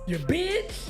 You bitch!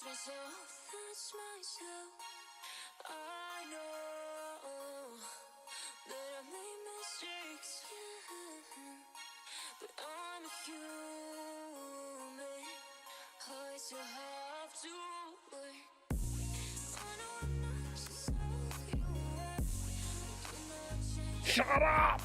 I know that I made mistakes, but I'm a human. I still have to learn. I know I'm not just how you were. Do not change. Shut up!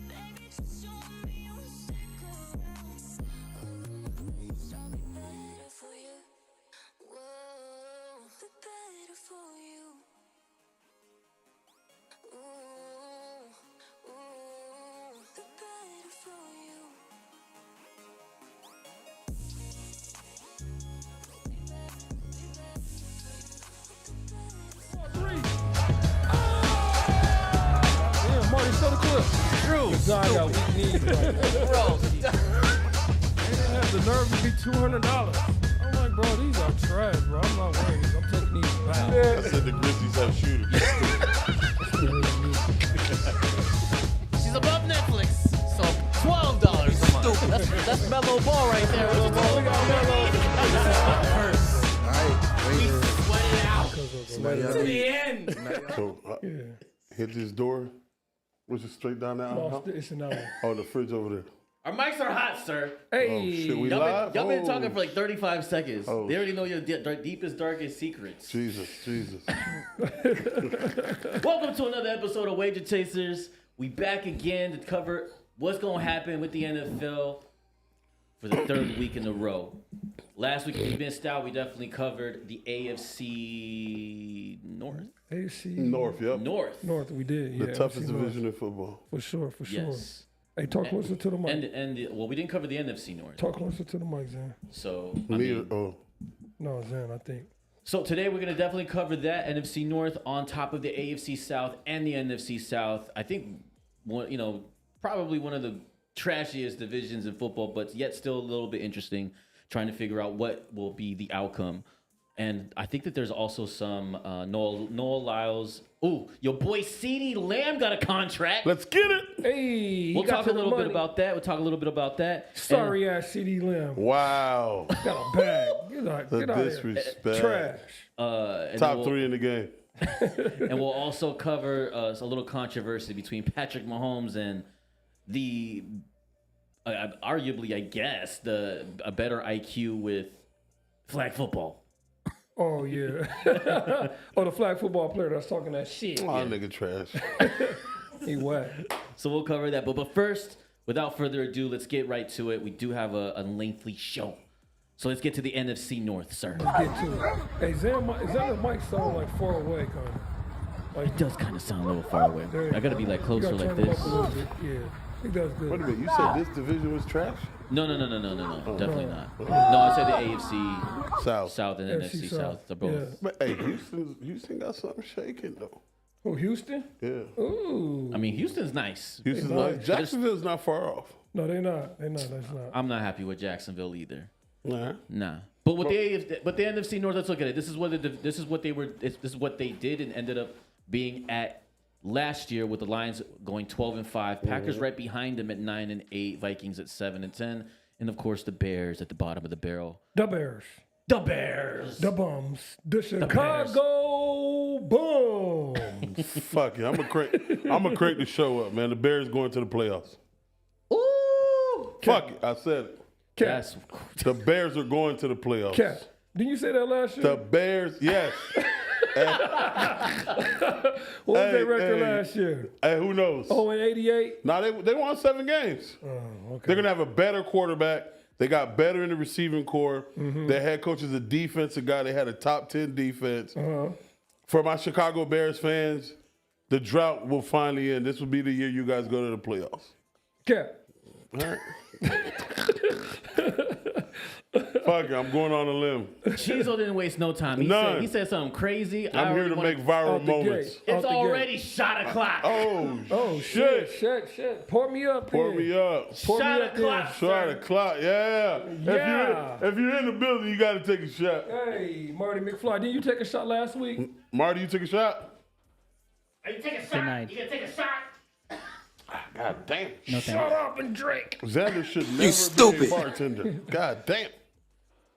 Baby, just show me you'll stick around. Never my best, I'll be better for you. I got weak knees right now. Bro, They didn't have the nerve to be $200. I'm like, bro, these are trash, bro. I'm not wearing these. I'm taking these back. I said the Grizzlies have shooters. she's above Netflix, so $12 a month. That's mellow ball right there. We got mellow. Sweat it out. To the end. So hit this door. Was it straight down there? No, it's an hour. Oh, the fridge over there. Our mics are hot, sir. Hey. Oh, shit, we Y'all live? been talking for like 35 seconds. Oh. They already know your deepest, darkest secrets. Jesus. Welcome to another episode of Wager Chasers. We back again to cover what's going to happen with the NFL for the third week in a row. Last week, if you missed out, we definitely covered the AFC North. AFC North, yep. North, we did. Yeah, The toughest AFC North. division in football. For sure. Yes. Hey, talk closer to the mic. Well, we didn't cover the NFC North. Talk closer to the mic, Zan. So, No, Zan, I think. So today we're going to definitely cover that NFC North on top of the AFC South and the NFC South. I think, probably one of the trashiest divisions in football, but yet still a little bit interesting, trying to figure out what will be the outcome. And I think that there's also some Noah Lyles. Ooh, your boy CeeDee Lamb got a contract. Let's get it. Hey, We'll talk a little bit about that. Sorry ass CeeDee Lamb. Wow. Got a bag. Get out The of here. disrespect. Trash. And Top three in the game. And we'll also cover a little controversy between Patrick Mahomes and the, arguably, I guess, a better IQ with flag football. Oh, yeah. The flag football player that's talking that shit. Oh, nigga trash. He whack. So we'll cover that. But first, without further ado, let's get right to it. We do have a lengthy show. So let's get to the NFC North, sir. Let's get to it. Hey, Zan, the mic sound like far away, kind of. It does kind of sound a little far away. I got to be like closer like this. Yeah, he does good. Wait a minute, you said this division was trash? No. Definitely not. No, I said the AFC South and NFC South. They're both. Yeah. But hey, Houston got something shaking though. Oh, Houston? Yeah. Ooh. I mean, Houston's nice. Houston's nice. Jacksonville's not far off. No, they're not. That's not. I'm not happy with Jacksonville either. Nah. But with the NFC North, let's look at it. This is what they did and ended up being at last year, with the Lions going 12-5, Packers right behind them at 9-8, Vikings at 7-10, and of course the Bears at the bottom of the barrel. The Bears. The Bums. The Chicago Bums. Fuck it. I'm gonna crank the show up, man. The Bears going to the playoffs. Ooh! Fuck it. I said it. Yes. The Bears are going to the playoffs. Cat. Didn't you say that last year? The Bears, yes. What was their record last year? Hey, who knows? 0-88? No, they won 7 games. Oh, okay. They're gonna have a better quarterback. They got better in the receiving core. Their head coach is a defensive guy. They had a top 10 defense. For my Chicago Bears fans, the drought will finally end. This will be the year you guys go to the playoffs. Cap. All right. Fuck it, I'm going on a limb. Chizo didn't waste no time. None. He said something crazy. I'm here to make viral Out the moments. gate. It's Out the already shot o'clock. Oh, shit. Pour me up. Pour me up. Pour Shot me up o'clock. Shot o'clock, yeah. Yeah. If you're in the building, you got to take a shot. Hey, Marty McFly, didn't you take a shot last week? Marty, you took a shot? Are you taking a shot? Denied. You gonna take a shot? God damn. No Shut thanks. up and drink. Xander should never be a bartender. God damn.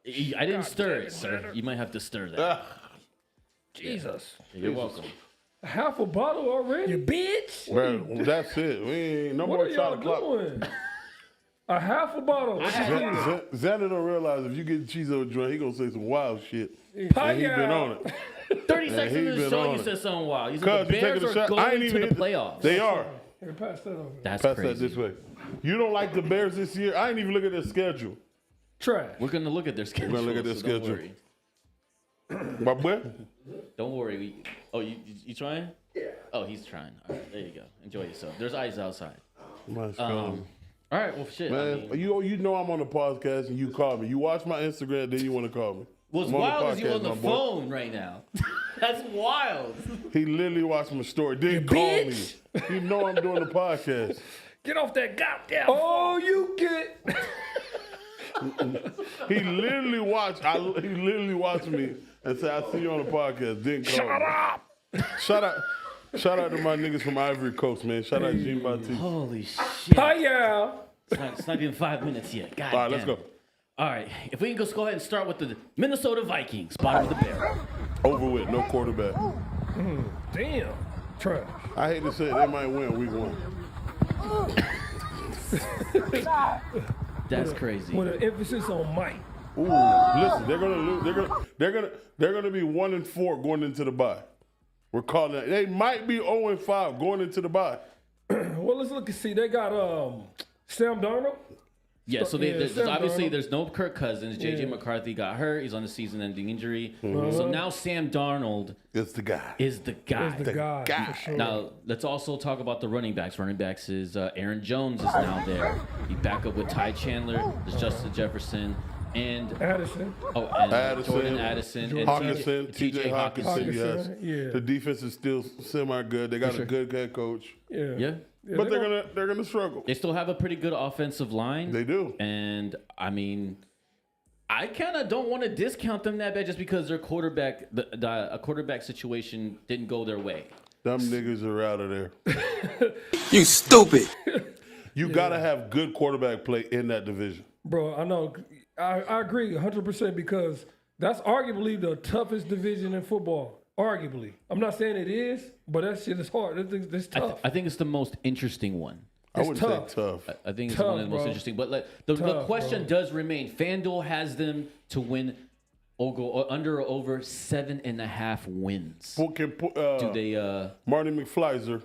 I didn't stir it, sir. You might have to stir that. Jesus. You're welcome. Half a bottle already? You bitch. Well, that's it. We ain't no What more are shot y'all o'clock. doing? A half a bottle. Xander don't realize if you get Chizo drunk, he gonna say some wild shit. And he been on it. 30 seconds he into the been show, on you it. said something wild. You said Cuz the you Bears taking a are shot. I ain't going to even the hit playoffs. They are. Here, pass that over. That's Pass crazy. that this way. You don't like the Bears this year? I ain't even look at their schedule. Trash. We're going to look at their schedule. gonna look at their so don't schedule. worry. My boy? Don't worry. You trying? Yeah. Oh, he's trying. All right, there you go. Enjoy yourself. There's ice outside. All right, well, shit. Man, I mean, you know I'm on the podcast and you call me. You watch my Instagram, then you want to call me. what's I'm on the wild is you podcast, on the my boy. phone right now. That's wild. He literally watched my story, then call me. You know I'm doing the podcast. Get off that goddamn phone. Oh, you get. He literally watched me and said, I see you on the podcast, then call me. Shut up. Shout out to my niggas from Ivory Coast, man. Shout out to Jean Baptiste. Holy shit. Hiya. It's not even 5 minutes yet. God All right, damn let's go. it. All right, if we can just go ahead and start with the Minnesota Vikings, bottom of the barrel. Over with, no quarterback. Damn. Trash. I hate to say it, they might win week 1. That's crazy. With an emphasis on Mike. Ooh, listen, they're gonna lose. They're gonna be 1-4 going into the bye. We're calling it. They might be 0-5 going into the bye. Well, let's look and see. They got Sam Darnold. Yeah, so Yeah, there's Sam obviously Darnold. there's no Kirk Cousins. J.J. Yeah. McCarthy got hurt. He's on a season-ending injury. So now Sam Darnold It's the guy. is the guy. Is the guy, guy. for sure. Now, let's also talk about the running backs. Running backs is Aaron Jones is now there. He back up with Ty Chandler. There's Justin Jefferson. And Addison. Jordan Addison. And Hawkinson, T.J. Hawkinson, yes. yeah. The defense is still semi-good. They got a good head coach. Yeah. Yeah. But they're gonna struggle. They still have a pretty good offensive line. They do. And, I mean, I kind of don't want to discount them that bad just because their quarterback, a quarterback situation didn't go their way. Them niggas are out of there. You stupid. You gotta have good quarterback play in that division. Bro, I know. I agree 100% because that's arguably the toughest division in football. Arguably. I'm not saying it is, but that shit is hard. It's tough. I think it's the most interesting one. I wouldn't tough. say tough. I think it's Tough, one of the most bro. interesting. But the Tough, question bro. does remain. FanDuel has them to win or go under or over 7.5 wins. Do they? Marty McFlyzer.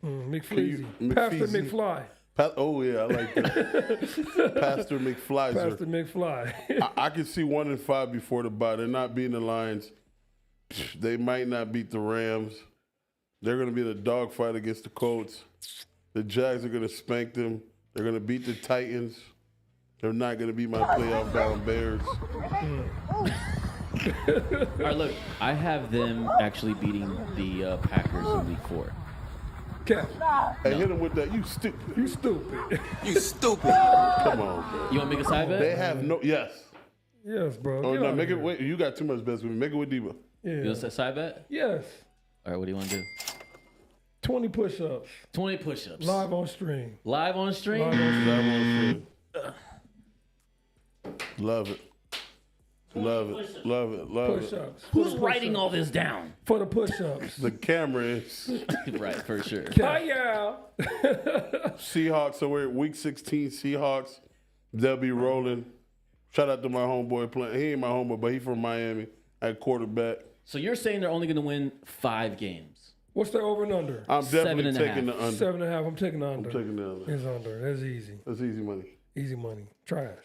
McFleazy. McFeezy. Pastor McFly. Oh yeah, I like that. Pastor McFlyzer. Pastor McFly. I can see 1-5 before the bye. They're not beating the Lions. They might not beat the Rams. They're going to be in a dogfight against the Colts. The Jags are going to spank them. They're going to beat the Titans. They're not going to beat my playoff-bound Bears. All right, look, I have them actually beating the Packers in Week 4. Cap. Hey, hit him with that. You stupid. You stupid. You stupid. Come on, bro. You want to make a side bet? They have no. Yes. Yes, bro. Oh Get no, out make of it. here. Wait, you got too much bets with me. Make it with Debo. Yeah. You want a side bet? Yes. All right, what do you want to do? 20 push-ups. 20 push-ups. Live on stream. Live on stream? Live on Love it. Love it. Love it. Love it. push-ups. Who's For the writing push-ups. all this down? For the push-ups. The camera is Right, for sure. Hiya. Seahawks. So we're at week 16. Seahawks. They'll be rolling. Shout out to my homeboy playing. He ain't my homeboy, but he from Miami at quarterback. So you're saying they're only going to win 5 games? What's their over and under? I'm definitely 7.5. taking the under. 7.5. I'm taking the under. I'm taking the under. It's under. That's easy. That's easy money. Easy money. Trash.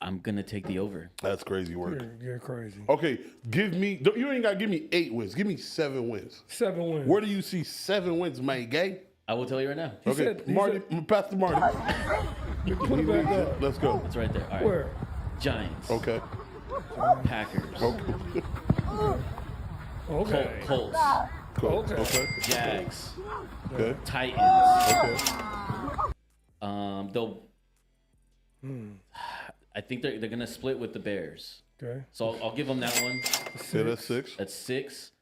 I'm gonna take the over. That's crazy work. You're crazy. Okay, you ain't got to give me 8 wins. Give me 7 wins. 7 wins. Where do you see 7 wins, my gay? I will tell you right now. Okay, Marty, Pastor Marty. Put it back up. Let's go. It's right there. All right. Where? Giants. Okay. Packers. Okay. Colts. Okay. Jags. Okay. Titans. Okay. They'll. I think they're gonna split with the Bears. Okay. So I'll give them that one. Yeah, that's 6. That's 6.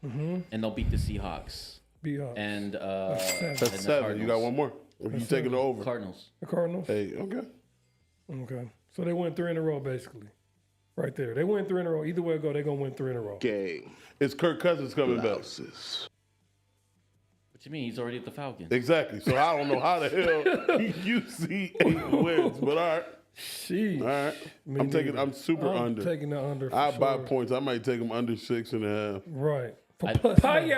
And they'll beat the Seahawks. Seahawks. And That's That's and the 7. You got Cardinals. one more. You taking the over? Cardinals. The Cardinals. Hey, okay. Okay. So they win 3 in a row, basically. Right there. They win 3 in a row. Either way it go, they're going to win 3 in a row. Is Kirk Cousins coming back? What you mean? He's already at the Falcons. Exactly. So I don't know how the hell you see 8 wins, but all right. Sheesh. All right. I'm super under. Taking the under for I sure. buy points. I might take them under 6.5. Right. For plus money.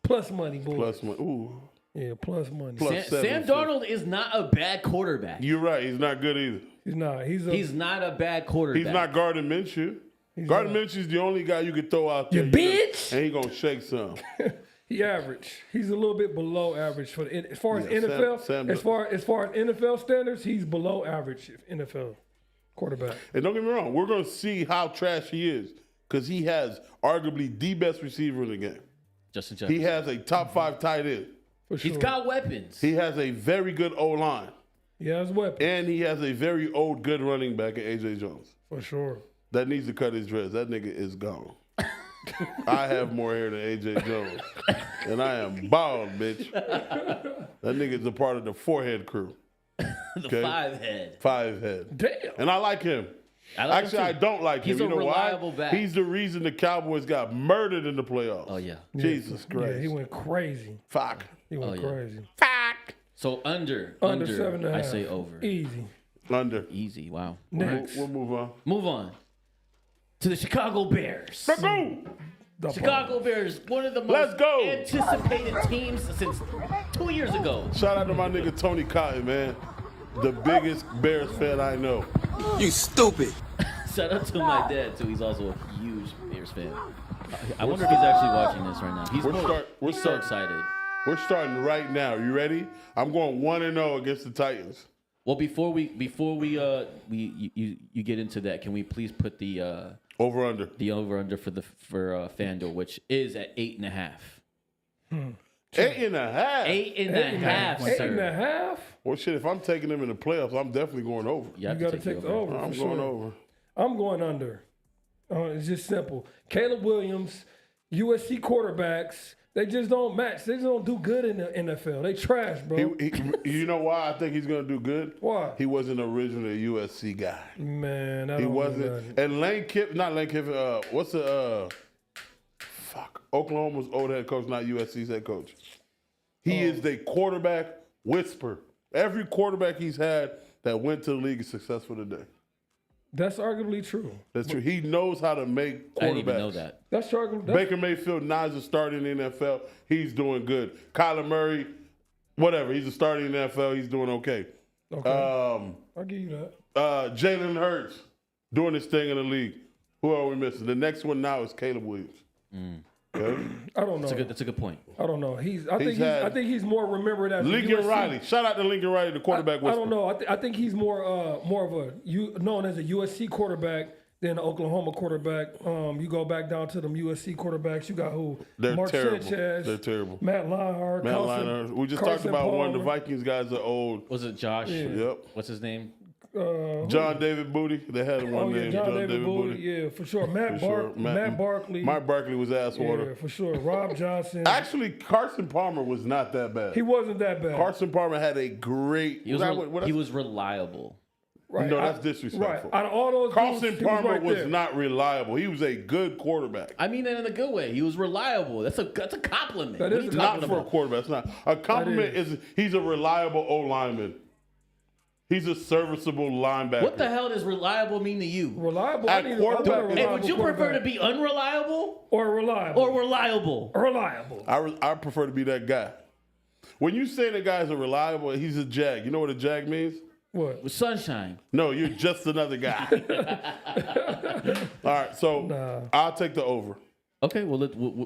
Plus money, boy. Plus one. Ooh. Yeah, plus money. Plus Sam 7. Darnold is not a bad quarterback. You're right. He's not good either. He's not. He's not a bad quarterback. He's not Gardner Minshew. Gardner Minshew's the only guy you could throw out there. You bitch! And he going to shake some. He average. He's a little bit below average for the, as far as Yeah, NFL. Sam as far as NFL standards, he's below average NFL quarterback. And don't get me wrong, we're going to see how trash he is because he has arguably the best receiver in the game. Justin Jefferson. He has a top 5 tight end. For sure. He's got weapons. He has a very good O-line. He has weapons. And he has a very old good running back in A.J. Jones. For sure. That needs to cut his dreads. That nigga is gone. I have more hair than A.J. Jones. And I am bald, bitch. That nigga's a part of the 4-head crew. The 5-head. 5-head. Damn. And I like him. Actually, I don't like him. He's you a know reliable why? back. He's the reason the Cowboys got murdered in the playoffs. Oh, yeah. Jesus Christ. Yeah, he went crazy. Fuck. He went yeah. crazy. Fuck. So under 7.5. I say over. Easy. Under. Easy. Wow. Next. We'll move on. Move on to the Chicago Bears. Let's go. The Chicago Bears, one of the Let's most go. anticipated teams since 2 years ago. Shout out to my nigga Tony Cotton, man. The biggest Bears fan I know. You stupid. Shout out to my dad too. He's also a huge Bears fan. I wonder if he's actually watching this right now. He's so excited. We're starting right now. You ready? I'm going 1-0 against the Titans. Well, before we get into that, can we please put the Over under. the over under for FanDuel, which is at 8.5. 8.5. 8.5, sir. 8.5? Well, shit, if I'm taking them in the playoffs, I'm definitely going over. You have You to got to take the over. I'm for going sure. over. I'm going under. It's just simple. Caleb Williams, USC quarterbacks, they just don't match. They just don't do good in the NFL. They trash, bro. You know why I think he's going to do good? Why? He wasn't originally a USC guy. Man, I He don't wasn't. know nothing. And Lane Kiffin, not Lane Kiffin, what's the, Oklahoma's old head coach, not USC's head coach. He is the quarterback whisperer. Every quarterback he's had that went to the league is successful today. That's arguably true. That's true. He knows how to make quarterbacks. I didn't even know that. That's arguably. Baker Mayfield now is a starter in the NFL. He's doing good. Kyler Murray, whatever. He's a starter in the NFL. He's doing okay. Okay. I'll give you that. Jalen Hurts doing his thing in the league. Who are we missing? The next one now is Caleb Williams. Okay. I don't know. That's a good point. I don't know. I think he's more remembered as Lincoln USC. Riley. Shout out to Lincoln Riley, the quarterback I whisperer. don't know. I think he's more of a known as a USC quarterback than an Oklahoma quarterback. You go back down to them USC quarterbacks. You got who? They're Mark terrible. Sanchez. They're terrible. Matt Leinart. Matt Carson, Leinart. We just Carson talked about one of the Palmer. Vikings guys are old. Was it Josh? Yep. What's his name? John David Booty. They had one name. John David Booty. Yeah, for sure. Matt Barkley. Mike Barkley was ass water. Yeah, for sure. Rob Johnson. Actually, Carson Palmer was not that bad. He wasn't that bad. Carson Palmer had a great. He was reliable. Right. No, that's disrespectful. Right. Out of all those Carson dudes, he was Palmer right was there. not reliable. He was a good quarterback. I mean that in a good way. He was reliable. That's a compliment. That What is are you a Not talking for a about? quarterback. It's not. A compliment is he's a reliable O lineman. He's a serviceable linebacker. What the hell does reliable mean to you? Reliable. At I need quarterback- a reliable Hey, would you prefer to quarterback. be unreliable or reliable or reliable? reliable? I prefer to be that guy. When you say the guy's a reliable, he's a jag. You know what a jag means? What? With sunshine. No, you're just another guy. All right, so I'll take the over. Okay, well,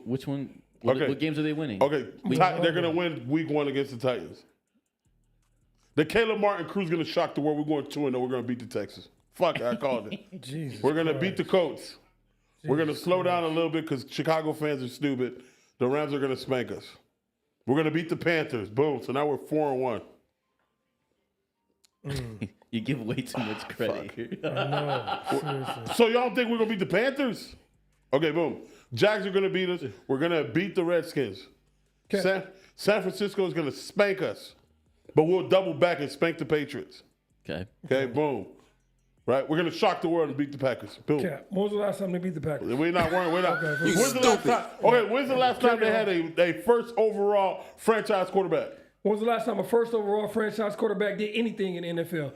which one? What games are they winning? Okay, they're going to win week 1 against the Titans. The Caleb Martin crew's going to shock the world. We're going 2-0. We're going to beat the Texans. Fuck it, I called it. Jesus We're going to Christ. beat the Colts. We're going to slow down a little bit because Chicago fans are stupid. The Rams are going to spank us. We're going to beat the Panthers. Boom. So now we're 4-1. You give way too much credit here. No, seriously. So y'all think we're going to beat the Panthers? Okay, boom. Jags are going to beat us. We're going to beat the Redskins. Okay. San Francisco is going to spank us. But we'll double back and spank the Patriots. Okay. Okay, boom. Right? We're going to shock the world and beat the Packers. Boom. Cap. When was the last time they beat the Packers? We're not worrying. We're not. Okay, When's the last time? Okay, when's the last time they had a first overall franchise quarterback? When was the last time a first overall franchise quarterback did anything in the NFL?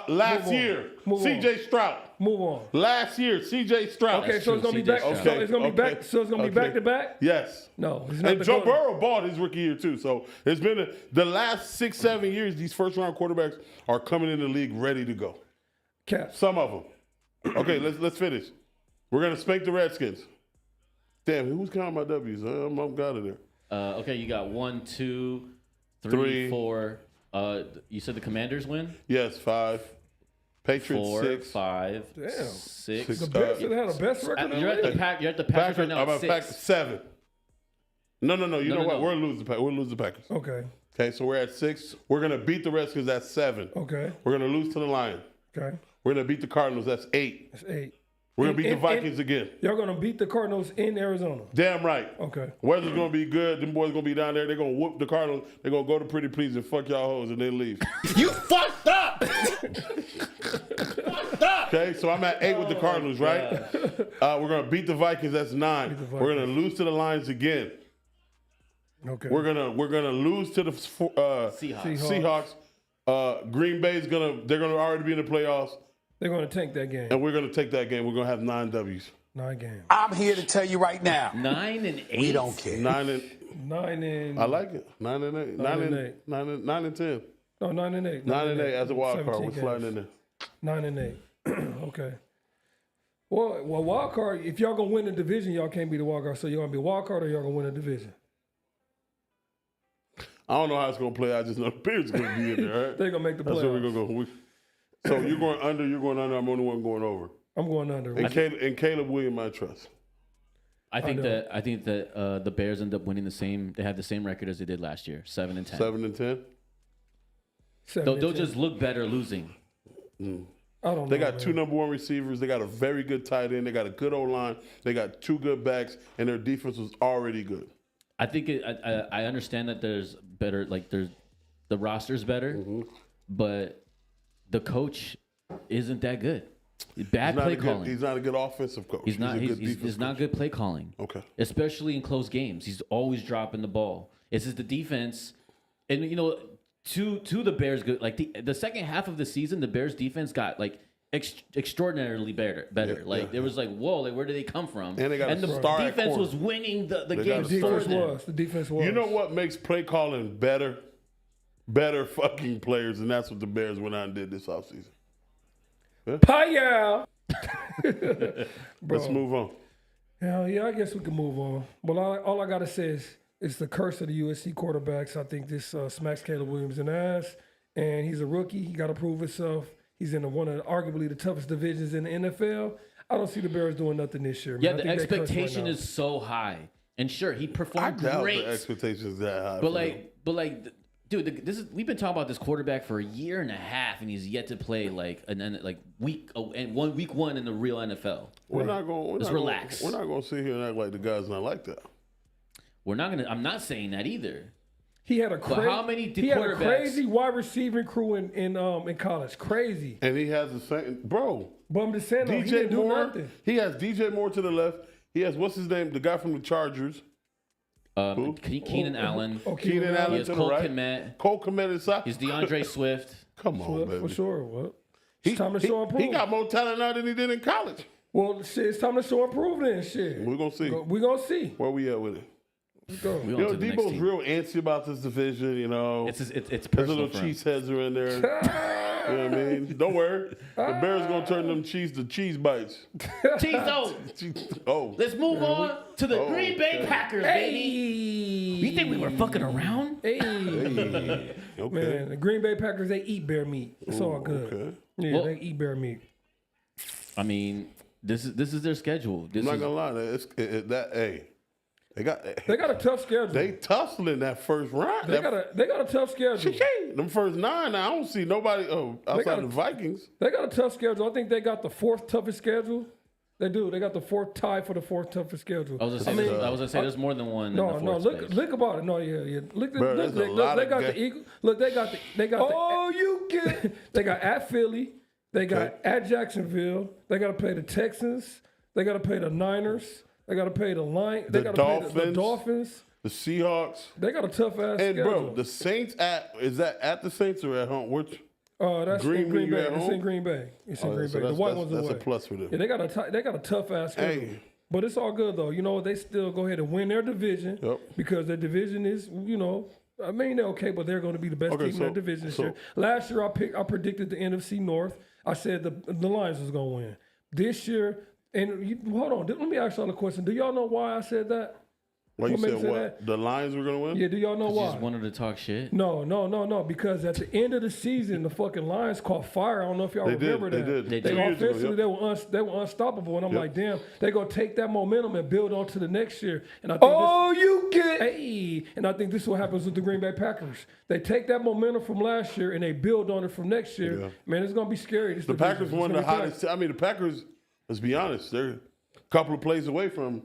Last year, C.J. Stroud. Move on. Last year, C.J. Stroud. Okay, so it's gonna be CJ back. Stroud. So it's gonna be back. So it's gonna be back to back. Yes. No, it's not. And Joe Burrow bought his rookie year too. So it's been the last 6-7 years. These first round quarterbacks are coming in the league ready to go. Cap. Some of them. Okay, let's finish. We're gonna spank the Redskins. Damn, who's counting my W's? I'm out of there. Okay, you got 1, 2, 3, Three. 4. You said the Commanders win? Yes, 5. Patriots 4, 6. 5, Damn. 6. The best. They had a best record. in You're the at the league. Pack. You're at the Packers right now. I'm At at 6. 7. No. You know what? No. We'll lose the Packers. Okay. Okay, so we're at 6. We're gonna beat the Redskins. That's 7. Okay. We're gonna lose to the Lions. Okay. We're gonna beat the Cardinals. That's 8. That's 8. We're gonna beat the Vikings again. Y'all gonna beat the Cardinals in Arizona. Damn right. Okay. Weather's gonna be good. Them boys gonna be down there. They're gonna whoop the Cardinals. They're gonna go to Pretty Please and fuck y'all hoes and then leave. You fucked up. Okay, so I'm at 8 with the Cardinals, right? We're gonna beat the Vikings. That's 9. We're gonna lose to the Lions again. Okay. We're gonna lose to the Seahawks. Green Bay's they're gonna already be in the playoffs, They're gonna tank that game. and we're gonna take that game. We're gonna have 9 W's. 9 games. I'm here to tell you right now. 9 and 8. We don't care. 9 and 9 and. I like it. 9 and 8. 9 and 10. No, 9 and 8. 9 and 8 as a wild card. 17 We're sliding in games. there. 9 and 8. Okay. Well, wild card. If y'all gonna win the division, y'all can't be the wild card. So y'all gonna be wild card, or y'all gonna win the division? I don't know how it's gonna play. I just know the Bears gonna be in there. Right? They're gonna make the That's where we're playoffs. gonna go. So you're going under. You're going under. I'm the only one going over. I'm going under. And Caleb Williams, I trust. I think that the Bears end up winning the same. They have the same record as they did last year, 7 and 10. 7 and 10. 7 They'll and 10. just look better losing. I don't know. They got man. 2 number 1 receivers. They got a very good tight end. They got a good O-line. They got 2 good backs, and their defense was already good. I think I understand that there's better, like there's the roster's better, but the coach isn't that good. Bad play calling. He's not a good offensive coach. He's not. a good He's defensive not coach. good play calling. Okay. Especially in close games, he's always dropping the ball. It's just the defense, and to the Bears. Good. Like the second half of the season, the Bears defense got like extraordinarily better. There was like, whoa, like where did they come from? And they got a the star at defense corner. was winning the They game got a The for defense them. was. The defense was. You know what makes play calling better? Better fucking players, and that's what the Bears went out and did this offseason. Paya. Let's move on. Yeah, I guess we can move on. But all I gotta say is it's the curse of the USC quarterbacks. I think this smacks Caleb Williams in the ass, and he's a rookie. He got to prove himself. He's in one of arguably the toughest divisions in the NFL. I don't see the Bears doing nothing this year. Man. Yeah, I the think they cursed expectation right now. is so high, and sure, he I performed doubt great. the expectations that high. But for them. like, dude, we've been talking about this quarterback for a year and a half, and he's yet to play week 1 in the real NFL. we're not going. Let's relax. We're not going to sit here and act like the guy's not like that. We're not gonna. I'm not saying that either. He had a how many he had a quarterbacks- crazy wide receiving crew in college. Crazy. And he has the same, bro. But I'm just saying, though, he DJ didn't do Moore. nothing. He has DJ Moore to the left. He has what's his name? The guy from the Chargers. Keenan Allen. Oh, Keenan He Allen has to the Cole right. Kmet. Cole Kmet inside. He's DeAndre Swift. Come on, baby. For sure. Well, it's time to show and He prove. got more talent now than he did in college. Well, shit, it's time to show and prove then, shit. We're gonna see. We're going to see. Where we at with it? Let's go. We You on know, to the next Debo's team. real antsy about this division. You know, It's his personal little for him. cheese heads are in there. know what I mean? Don't worry. The Bears going to turn them cheese to cheese bites. Cheetos. Let's move on to the Green Bay Packers, baby. You think we were fucking around? Hey. Okay. Man, the Green Bay Packers, they eat bear meat. It's all good. Okay. Yeah, Well- they eat bear meat. I mean, this is their schedule. I'm not going to lie. They got a tough schedule. They tussling that first round. They got a tough schedule. Them first 9, I don't see nobody outside the Vikings. They got a tough schedule. I think they got the 4th toughest schedule. They do. They got the 4th tie for the 4th toughest schedule. I was gonna say there's more than one. No, in the no. fourth space. Look about it. No, yeah. Look, Bro, look, there's a look, lot they of got ga- the Eagles. Look, they got the. Oh, you get. They got at Philly. They got at Jacksonville. They got to play the Texans. They got to play the Niners. They got to play the Lions. They got to play the Dolphins. The Seahawks. They got a tough ass And schedule. bro, the Saints is that at the Saints or at home? Which? That's Green in Green Bay Bay. at It's home? in Green Bay. It's in Green So Bay. The white one's that's away. a plus for them. Yeah, they got a tough ass schedule. Hey. But it's all good though. You know, they still go ahead and win their division because their division is, I mean they're okay, but they're going to be the best team in their division this year. Last year I predicted the NFC North. I said the Lions was going to win. This year, hold on, let me ask y'all a question. Do y'all know why I said that? Why you What makes said it what? that? The Lions were gonna win? Yeah, do y'all know You why? just wanted to talk shit. No. Because at the end of the season, the fucking Lions caught fire. I don't know if y'all remember that. They did. They 2 years ago, Offensively, yep. they were unstoppable, and I'm like, damn, they gonna take that momentum and build on to the next year. And I think and I think this is what happens with the Green Bay Packers. They take that momentum from last year and they build on it from next year. Yeah. Man, it's gonna be scary. The Packers one of the hottest. I mean, the Packers. Let's be honest. They're a couple of plays away from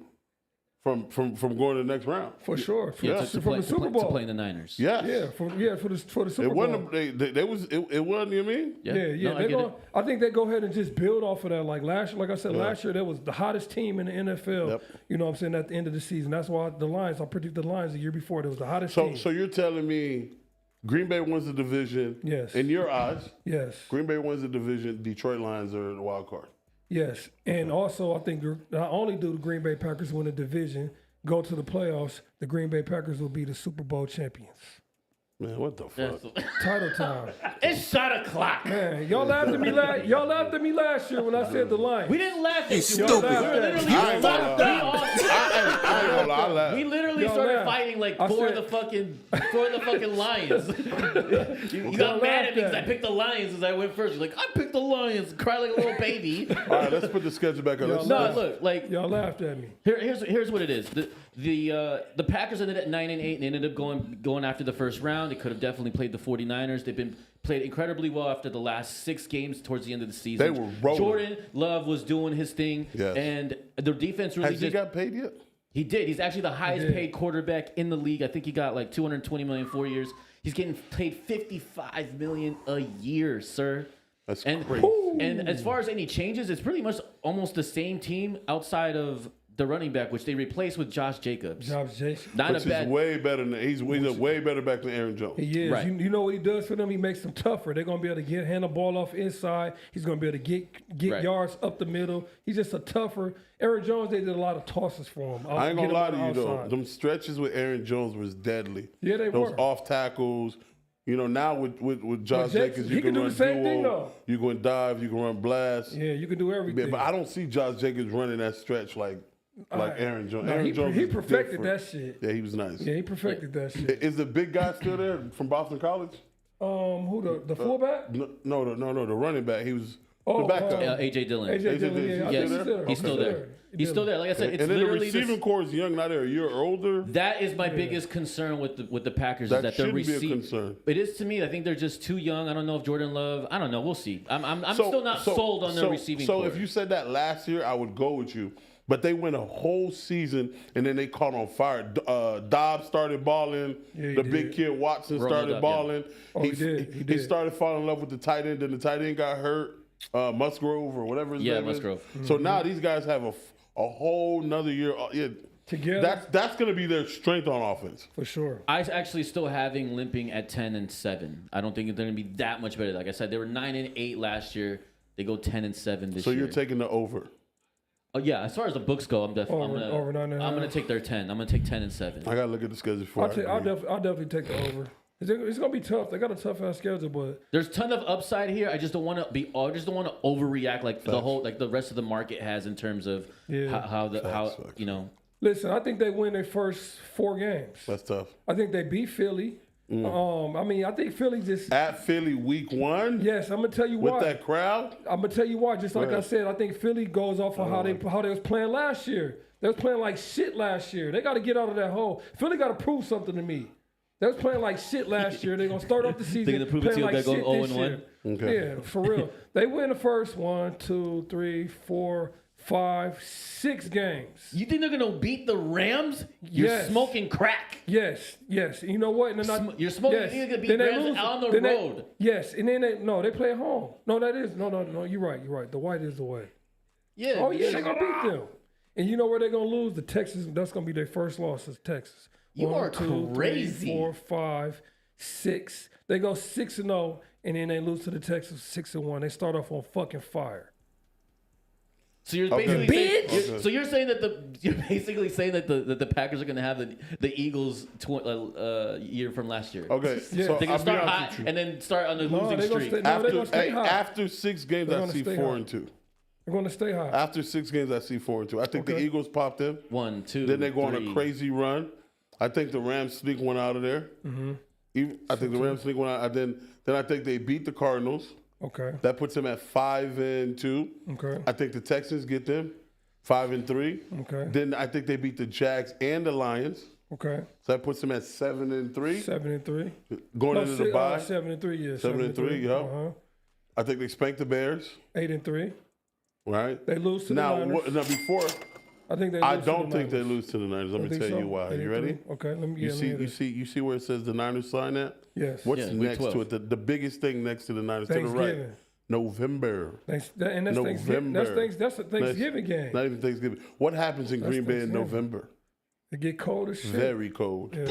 going to the next round. For sure. Yeah, From the Super Bowl. to play in the Niners. Yes. Yeah, for the Super It Bowl. wasn't. It wasn't. You know what I mean? Yeah. No, I get it. I think they go ahead and just build off of that. Like last year, that was the hottest team in the NFL. Yep. You know what I'm saying, at the end of the season. That's why I predicted the Lions the year before. It was the hottest team. So you're telling me Green Bay wins the division? Yes. In your eyes, Yes. Green Bay wins the division. Detroit Lions are the wild card. Yes. And also, I think not only do the Green Bay Packers win the division, go to the playoffs, the Green Bay Packers will be the Super Bowl champions. Man, what the fuck? Title time. It's shot o'clock. Man, y'all laughed at me last year when I said the Lions. We didn't laugh at you. stupid. We were literally I ain't gonna lie. I laughed. We literally Y'all started laughed. fighting like I for said- the fucking Lions. you got mad at me because I picked the Lions as I went first. You're like, I picked the Lions. Cry like a little baby. All right, let's put the schedule back on. Y'all Let's- No, look, like Y'all laughed at me. here's what it is. The Packers ended at 9-8 and ended up going after the first round. They could have definitely played the 49ers. They've been played incredibly well after the last 6 games towards the end of the season. They were rolling. Jordan Love was doing his thing, Yes. and their defense really Has he got paid yet? He did. He's actually the highest did. paid quarterback in the league. I think he got like $220 million 4 years. He's getting paid $55 million a year, sir. That's And crazy. and as far as any changes, it's pretty much almost the same team outside of the running back, which they replaced with Josh Jacobs. Not Which a bad. is way better than he's a way better back than Aaron Jones. He is. Right. You know what he does for them? He makes them tougher. They're going to be able to hand the ball off inside. He's going to be able to get Right. yards up the middle. He's just a tougher. Aaron Jones, they did a lot of tosses for him. I ain't gonna Get him lie on to the you though. outside. Them stretches with Aaron Jones was deadly. Yeah, they Those were. off tackles. You know, now with Josh Jacobs, he you can can do run the same thing, duo, though. you can dive, you can run blast. Yeah, you can do everything. But I don't see Josh Jacobs running that stretch like Aaron Jones. No, Aaron Jones he is perfected different. that shit. Yeah, he was nice. Yeah, he perfected that shit. Is the big guy still there from Boston College? Who the fullback? No, the running back. He was Oh, the backup. AJ Dillon. AJ Dillon, yeah, I Yes, think he's still there. He's still there. Like I said, it's and then the literally receiving core is young, not there. A year older. That is my biggest concern with the Packers That is that they're shouldn't be a receiving. concern. It is to me. I think they're just too young. I don't know if Jordan Love. I don't know. We'll see. I'm still not sold on their receiving. So core. if you said that last year, I would go with you. But they went a whole season and then they caught on fire. Dobbs started balling. Yeah, he the did. big kid Watson Rolled started up, yeah. balling. Oh, he did. He started falling in love with the tight end, and the tight end got hurt. Musgrove or whatever his name Musgrove. is. So now these guys have a whole nother year. Together? That's going to be their strength on offense. For sure. I actually still having limping at 10-7. I don't think they're going to be that much better. Like I said, they were 9-8 last year. They go 10-7 this So year. you're taking the over. Oh yeah, as far as the books go, I'm definitely Over 9.5. I'm gonna take their 10. I'm gonna take 10-7. I got to look at the schedule before. I'll definitely take the over. It's going to be tough. They got a tough ass schedule, but There's a ton of upside here. I just don't want to overreact like the rest of the market has in terms of how you know. listen, I think they win their first 4 games. That's tough. I think they beat Philly. I mean, I think Philly just At Philly week 1? yes. I'm gonna tell you why. With that crowd? I'm gonna tell you why. Just like Right. I said, I think Philly goes off of how they was playing last year. They was playing like shit last year. They got to get out of that hole. Philly got to prove something to me. They was playing like shit last year. They're gonna start off the season They're gonna prove it to playing you like by going shit this 0-1? year. Okay. Yeah, for real. They win the first 1, 2, 3, 4, 5, 6 games. You think they're gonna beat the Rams? You're Yes. smoking crack. Yes. You know what? And then You're smoking. Yes. You're gonna beat Then they Rams lose. on the Then road. Yes, and then they play at home. No, that is no. You're right. The white is the way. Yeah. Oh yeah, they're gonna beat them. And you know where they're gonna lose? The Texas. That's gonna be their first loss. Is Texas. You 1, are 2, 3, crazy. 4, 5, 6. They go 6-0, and then they lose to the Texans 6-1. They start off on fucking fire. So you're basically saying that the Packers are gonna have the Eagles year from last year. Okay. Yeah. So They're I'll gonna be start honest hot with you. and then start on the No, losing they're gonna streak. stay. No, they're gonna stay high. After 6 games, They're I gonna see stay 4 high. and 2. They're gonna stay high. After 6 games, I see 4 and 2. I think the Okay. Eagles popped them. 1, 2. Then they go on 3. a crazy run. I think the Rams sneak one out of there. I think the Rams sneak one out. Then I think they beat the Cardinals. Okay. That puts them at 5 and 2. Okay. I think the Texans get them 5 and 3. Okay. Then I think they beat the Jags and the Lions. Okay. So that puts them at 7 and 3. 7-3. Going No, into the bye. 7-3. Yeah. 7-3. Yep. I think they spanked the Bears. 8-3. Right. They lose to the Now, Niners. now before, I think they. I lose don't to the think they Niners. lose to the Niners. Let me Think tell so? you why. You 8-3? ready? Okay. Let me. You let me see, hear you this. see, you see where it says the Niners sign that? Yes. What's Yeah, week next 12. to it? The biggest thing next to the Niners to the right. Thanksgiving. November. And that's Thanksgiving. November. That's a Thanksgiving game. Not even Thanksgiving. What happens in Green Bay in Thanksgiving. November? It get cold as shit. Very cold. Yeah.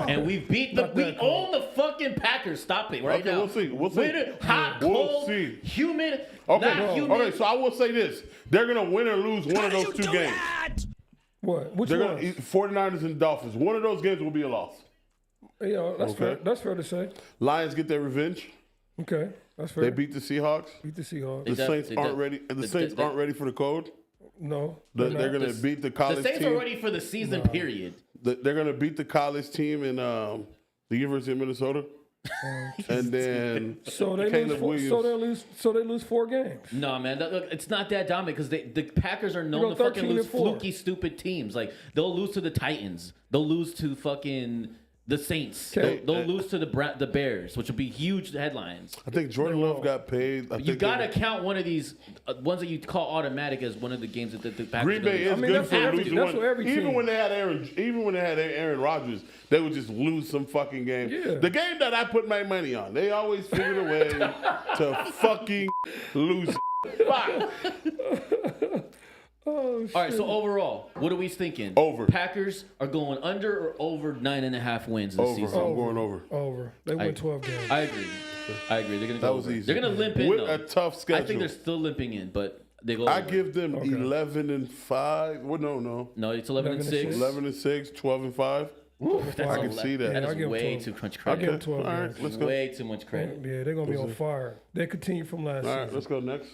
And we beat Not we that cold. own the fucking Packers. Stop it right Okay, now. we'll see. We'll see. Winter, hot, We'll cold, see. humid, Okay, not humid. okay. So I will say this: they're gonna win or lose one of those 2 games. What? Which They're one? gonna 49ers and Dolphins. One of those games will be a loss. Yeah, that's Okay. fair. That's fair to say. Lions get their revenge. Okay, that's fair. They beat the Seahawks. Beat the Seahawks. The Saints they aren't def- ready. The they- Saints they- aren't ready for the code. No, They're not. going to beat the The college Saints team. are ready for the season period. They're going to beat the college team in the University of Minnesota. And then So they Caleb lose. Williams. So they lose 4 games. No, man, look, it's not that dominant because the Packers are known go to fucking 13 lose and 4. fluky, stupid teams. Like they'll lose to the Titans. They'll lose to fucking the Saints. Okay. They'll lose to the Bears, which will be huge headlines. I think Jordan Love got paid. You gotta count one of these ones that you call automatic as one of the games that the Packers. Green Bay is I mean, good that's for every- losing that's one. for every Even team. when they had Aaron Rodgers, they would just lose some fucking game. Yeah. The game that I put my money on, they always figured a way to fucking lose. Fuck. Oh shit. All right, so overall, what are we thinking? Over. Packers are going under or over 9.5 wins this Over. season. I'm going over. Over. They win 12 games. I agree. They're gonna That go was over. easy. They're gonna limp in With though. a tough schedule. I think they're still limping in, but they go. I over. give them 11 and 5. Well, no. No, it's 11 and 6. 11 and 6, 12 and 5. That's I can see that. That I'll is give 'em way 12. too much I'll give credit. them 12 All right, games. let's go. Way too much credit. Yeah, they're gonna be on fire. They continue from last All right, season. let's go next.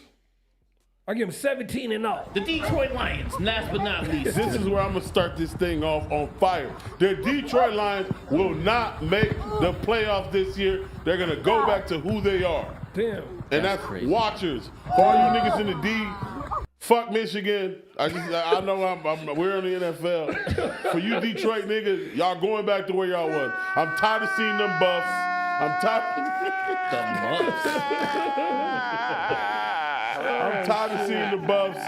I give them 17 and 0. The Detroit Lions, last but not least. This is where I'm going to start this thing off on fire. The Detroit Lions will not make the playoffs this year. They're going to go back to who they are. Damn. And that's crazy. watchers. For all you niggas in the D, fuck Michigan. I know we're in the NFL. For you Detroit niggas, y'all going back to where y'all was. I'm tired of seeing them buffs. I'm tired of seeing the buffs.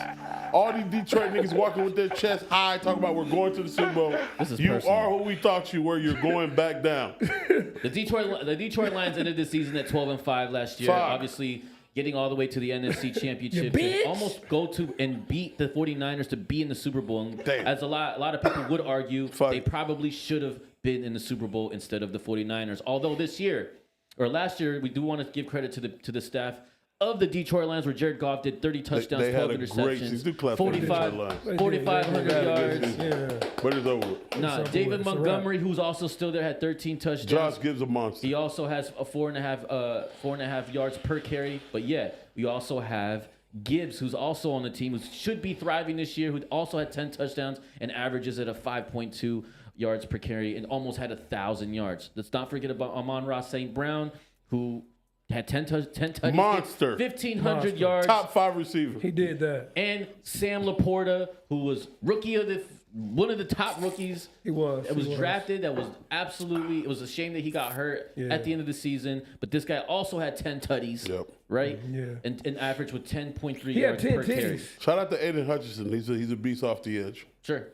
All these Detroit niggas walking with their chest high, talking about we're going to the Super Bowl. This is you personal. are who we thought you were. You're going back down. The Detroit Lions ended the season at 12 and 5 last year. Fuck. Obviously, getting all the way to the NFC Championship, bitch. to almost go to and beat the 49ers to be in the Super Bowl. And Damn. as a lot of people would argue, Fuck. they probably should have been in the Super Bowl instead of the 49ers. Although this year or last year, we do want to give credit to the staff. of the Detroit Lions, where Jared Goff did 30 touchdowns, They had 12 a great interceptions, season. Do clap for the 45 Detroit Lions. 4,500 yards. Yeah. But it's over with. Nah, It's David over with. It's a Montgomery, who's also still there, had 13 touchdowns. Josh Gibbs a monster. He also has a 4.5 yards per carry. But yeah, we also have Gibbs, who's also on the team, who should be thriving this year, who also had 10 touchdowns and averages at a 5.2 yards per carry and almost had 1,000 yards. Let's not forget about Amon-Ra St. Brown, who had 10 touchdowns, Monster. 1,500 yards. Top 5 receiver. He did that. And Sam Laporta, who was one of the top rookies. He was. It was drafted. That was absolutely. It was a shame that he got hurt at the end of the season. But this guy also had 10 tutties. Yep. Right. Yeah. And average with 10.3 He had yards 10 per carry. titties. Shout out to Aiden Hutchinson. He's a beast off the edge. Sure.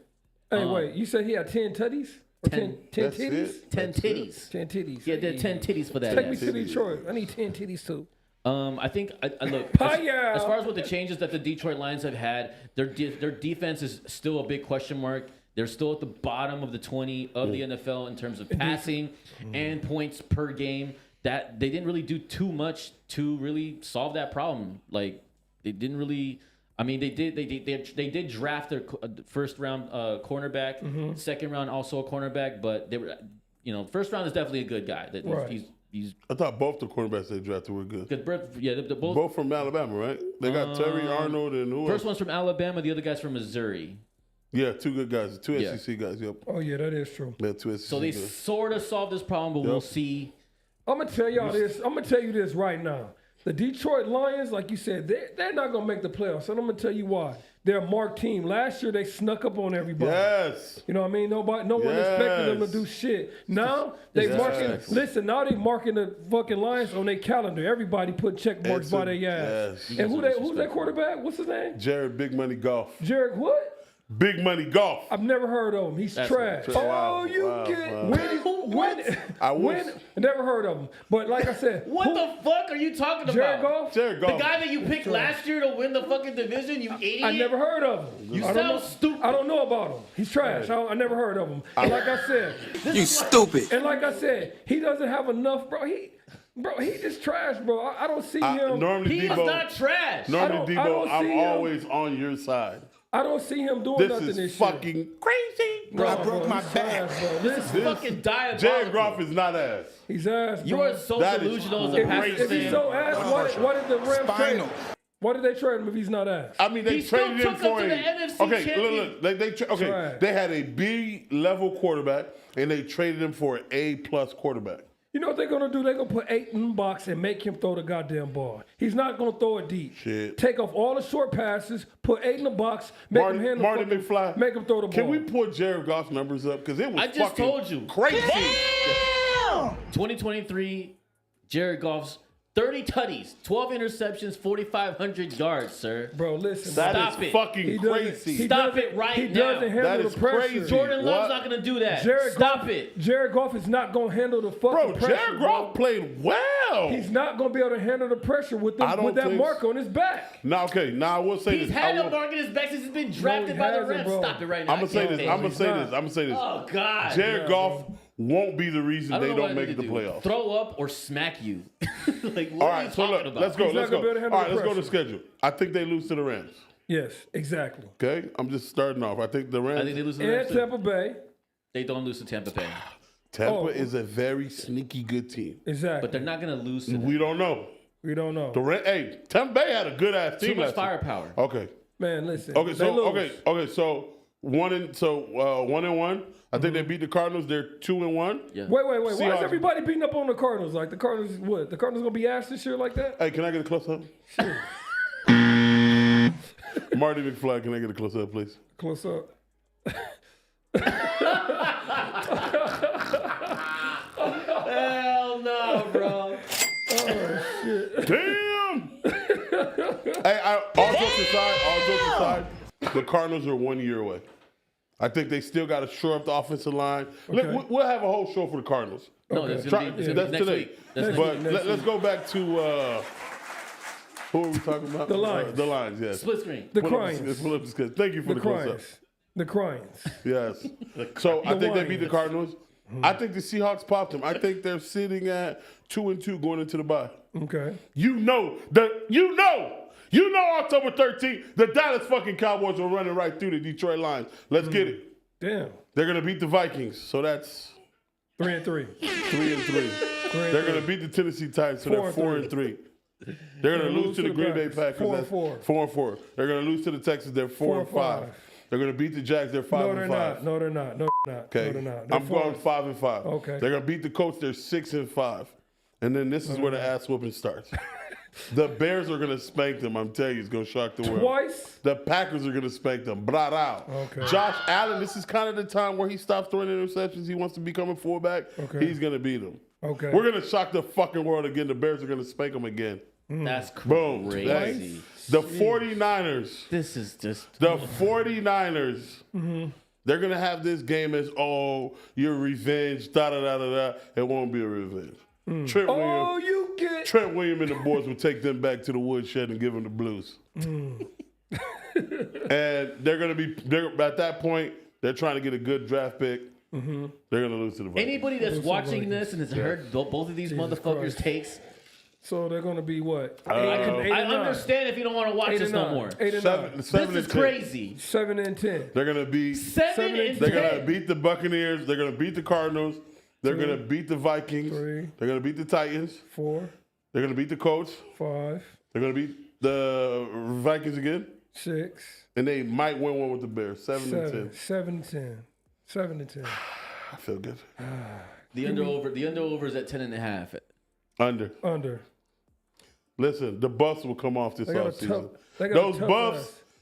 Hey, wait. You said he had 10 tutties? Or 10 That's titties? it. 10 That's it. titties. 10 titties. Yeah, they're 10 titties for that. Take me ass. to Detroit. I need 10 titties too. I think I look Paya! as far as what the changes that the Detroit Lions have had, their defense is still a big question mark. They're still at the bottom of the 20 of the NFL in terms of passing and points per game. That they didn't really do too much to really solve that problem. Like they didn't really. I mean, they did draft their first round cornerback, second round also a cornerback, but they were, first round is definitely a good guy. That Right. he's I thought both the cornerbacks they drafted were good. the both. Both from Alabama, right? They got Terry Arnold and who First else? one's from Alabama, the other guy's from Missouri. Yeah, two good guys. Two Yeah. SEC guys, yep. Oh, yeah, that is true. Yeah, two SEC So they guys. sort of solved this problem, but we'll see. I'm going to tell y'all this. I'm going to tell you this right now. The Detroit Lions, like you said, they're not going to make the playoffs. And I'm going to tell you why. They're a marked team. Last year, they snuck up on everybody. Yes. You know what I mean? No one expected them to do shit. Now they marking. Listen, now they marking the fucking Lions on their calendar. Everybody put check marks by their ass. Yes. And who's that quarterback? What's his name? Jared Big Money Golf. Jared what? Big Money Golf. I've never heard of him. He's trash. Wow, Oh, you wow, get wow. when never heard of him. But like I said, What the fuck are you talking about? Jared Goff? Jared The Golf. guy that you picked last year to win the fucking division, you idiot. I never heard of him. You I don't sound know- stupid. I don't know about him. He's trash. I never heard of him. And like I said, You stupid. and like I said, he doesn't have enough, bro. He just trash, bro. I don't see him. Normally, He's Debo. not trash. Normally, I Debo, don't I'm see him. always on your side. I don't see him doing This nothing is this year. fucking crazy. Bro, I broke my he's back. trash, bro. This is fucking diabolical. Jared Goff is not ass. He's ass, bro. You are so That is delusional as a crazy. Packers If he's fan. so ass, why did the Rams trade Spinal. him? Why did they trade him if he's not ass? I mean, they He still traded him took them for to a. the NFC okay, champion. look. Trash. They had a B level quarterback, and they traded him for an A+ quarterback. You know what they're gonna do? They're gonna put 8 in the box and make him throw the goddamn ball. He's not gonna throw it deep. Shit. Take off all the short passes, put 8 in the box, make him handle Marty McFly. make him throw the ball. Can we pull Jared Goff's numbers up? Because it was I just fucking told you. crazy. 2023, Jared Goff's 30 tutties, 12 interceptions, 4,500 yards, sir. Bro, listen. That Stop is it. fucking He doesn't- crazy. he Stop doesn't- it right he now. doesn't handle That the is pressure. crazy. Jordan Love's What? not going to do that. Jared Stop Goff, it. Jared Goff is not gonna handle the fucking Bro, pressure. Jared Goff played well. He's not gonna be able to handle the pressure with I don't with that think mark so. on his back. Now, okay, now I will say He's this. had I a will- mark in his back since he's been drafted by the hasn't, Rams. bro. Stop it right now. I'm gonna say this. I'm gonna say this. I'm gonna say this. Oh, God. Jared Goff won't be the reason I they know what don't I make need the to do. playoffs. Throw up or smack you. Like, what All are you right, so talking look, about? let's go. He's not Let's gonna go. be able to handle All right, the let's go to pressure. schedule. I think they lose to the Rams. Yes, exactly. Okay, I'm just starting off. I think the Rams. I think they lose to the And Rams, too. Tampa Bay, They don't lose to Tampa Bay. Tampa Oh. is a very sneaky good team. exactly. But they're not going to lose to them. We don't know. We don't know. Hey, Tampa Bay had a good ass team Too much last year. firepower. Okay. Man, listen. Okay. they So lose. okay. So 1-1. I think they beat the Cardinals. They're 2-1. Yeah. Wait. Why Seahawks. is everybody beating up on the Cardinals? Like the Cardinals, what? The Cardinals gonna be ass this year like that? Hey, can I get a close up? Marty McFly, can I get a close up, please? Close up. Hell no, bro. Damn! Hey, all jokes aside, the Cardinals are 1 year away. I think they still got to shore up the offensive line. Look, Okay. we'll have a whole show for the Cardinals. No, Okay. that's Try- going to be that's next today. week. That's next But week. let's go back to who are we talking about? The Lions. The Lions, yes. Split screen. The Pull up Crying. let's pull up the schedule. Thank you for The the close up. Crying. The Crying. Yes. So I think they beat the Lions. Cardinals. I think the Seahawks popped them. I think they're sitting at 2-2 going into the bye. Okay. You know October 13th, the Dallas fucking Cowboys are running right through the Detroit Lions. Let's get it. Damn. They're gonna beat the Vikings, so that's 3-3. 3-3. They're gonna beat the Tennessee Titans, so they're 4-3. They're gonna lose to the Green Bay Packers. 4-4. 4-4. They're gonna lose to the Texans. They're 4-5. They're gonna beat the Jags. They're 5-5. No, they're not. Okay. No, they're not. I'm going 5-5. Okay. They're gonna beat the Colts. They're 6-5. And then this is where the ass whooping starts. The Bears are gonna spank them. I'm telling you, it's gonna shock the world. Twice? The Packers are gonna spank them. Brah. Okay. Josh Allen, this is kind of the time where he stops throwing interceptions. He wants to become a fullback. Okay. He's gonna beat them. Okay. We're gonna shock the fucking world again. The Bears are gonna spank them again. That's Boom. crazy. Hey, the 49ers. This is just The 49ers. They're gonna have this game as your revenge. Da. It won't be a revenge. Trent Williams and the boys will take them back to the woodshed and give them the blues. And they're at that point, they're trying to get a good draft pick. They're gonna lose to the Vikings. anybody that's watching this and has heard both of these motherfuckers' Christ. takes. So they're going to be what? I understand if you don't want to watch this no more. 8-9. This is crazy. 7-10. They're gonna be. 7-10. They're gonna beat the Buccaneers. They're gonna beat the Cardinals. They're gonna beat the Vikings. 3. They're gonna beat the Titans. 4. They're gonna beat the Colts. 5. They're gonna beat the Vikings again. 6. And they might win one with the Bears. 7-10. 7-10. 7-10. I feel good. The under over is at 10.5. Under. Listen, the buffs will come off this offseason.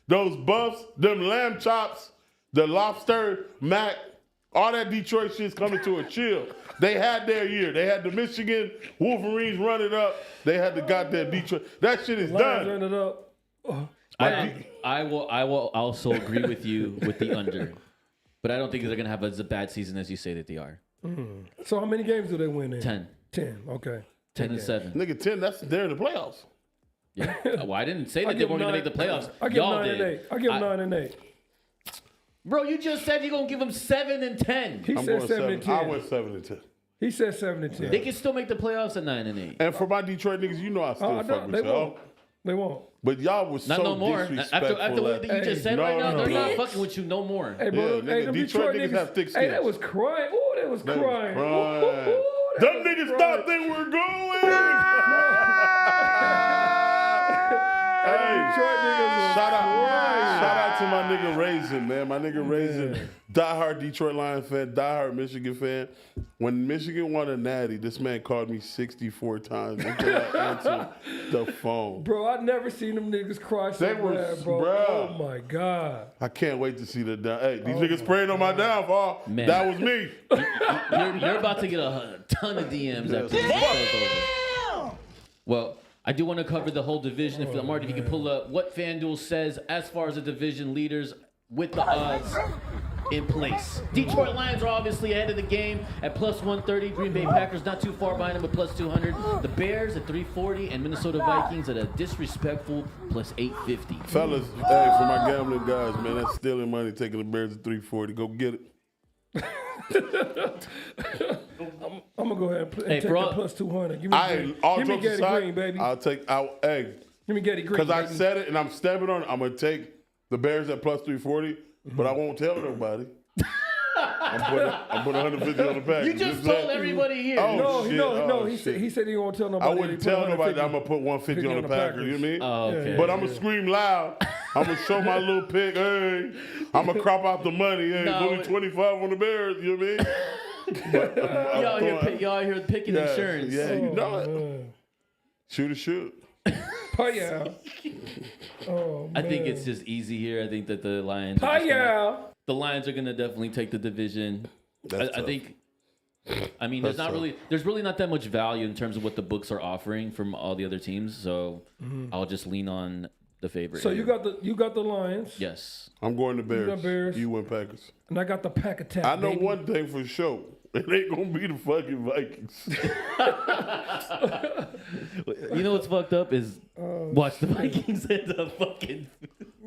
Those buffs, them lamb chops, the lobster, mac, all that Detroit shit's coming to a chill. They had their year. They had the Michigan Wolverines run it up. They had the goddamn Detroit. That shit is done. Run it up. I will also agree with you with the under, but I don't think they're gonna have as a bad season as you say that they are. So how many games do they win in? 10. 10. Okay. 10-7. Nigga, 10, they're in the playoffs. Yeah. Well, I didn't say that they weren't gonna make the playoffs. I give Y'all 9 and 8. I give 9 and 8. Bro, you just said you're gonna give them 7 and 10. He said 7 and 10. I went 7-10. He said 7 and 10. They can still make the playoffs at 9 and 8. And for my Detroit niggas, you know I still fuck with they y'all. won't. They won't. But y'all was Not so no more. disrespectful. After what you just said right now, they're not Bitch. fucking with you no more. Hey, bro, Yeah, nigga, them Detroit niggas have thick Hey, skins. that was crying. Oh, that was crying. Them niggas thought they were going. Hey, shout out to my nigga Raisin, man. My nigga Raisin, diehard Detroit Lions fan, diehard Michigan fan. When Michigan won a natty, this man called me 64 times until I answered the phone. Bro, I've never seen them niggas cry so They were- bad, bro. bro. Oh, my God. I can't wait to see the down. Hey, these niggas praying on my downfall. Man. That was me. You're about to get a ton of DMs after this show's over. Well, I do want to cover the whole division. If Marty, if you can pull up what FanDuel says as far as the division leaders with the odds in place. Detroit Lions are obviously ahead of the game at plus 130. Green Bay Packers not too far behind them at plus 200. The Bears at 340 and Minnesota Vikings at a disrespectful plus 850. Fellas, hey, for my gambling guys, man, that's stealing money, taking the Bears at 340. Go get it. I'm going to go ahead and Hey, take for the all- plus 200. Give me Jokes Getty aside, Green, baby. I'll take out. Hey, Give me Getty Green. because I baby. said it and I'm stamping on it. I'm gonna take the Bears at plus 340, but I won't tell nobody. I'm putting 150 on the pack. You just told everybody here. Oh, No, shit. no, Oh, he shit. said he won't tell nobody. I wouldn't tell nobody that I'm gonna put 150 on the Packers. You know what I mean? Oh, okay. But I'm gonna scream loud. I'm gonna show my little pick. Hey, I'm gonna crop out the money. Hey, No, it's only 25 on the Bears. You know what I mean? Y'all here picking insurance. Yeah, you know it. Man. Shoot. Payal. Oh, I think man. it's just easy here. I think that the Lions. Are just gonna- Payal. the Lions are gonna definitely take the division. That's I tough. think. I mean, That's there's really not that much value in terms of what the books are offering from all the other teams. So I'll just lean on the favorite. So here. you got the Lions. Yes. I'm going to Bears. got Bears. You win Packers. And I got the Pack Attack. I know baby. one thing for sure. It ain't gonna be the fucking Vikings. You know what's fucked up is watch the Vikings and the fucking.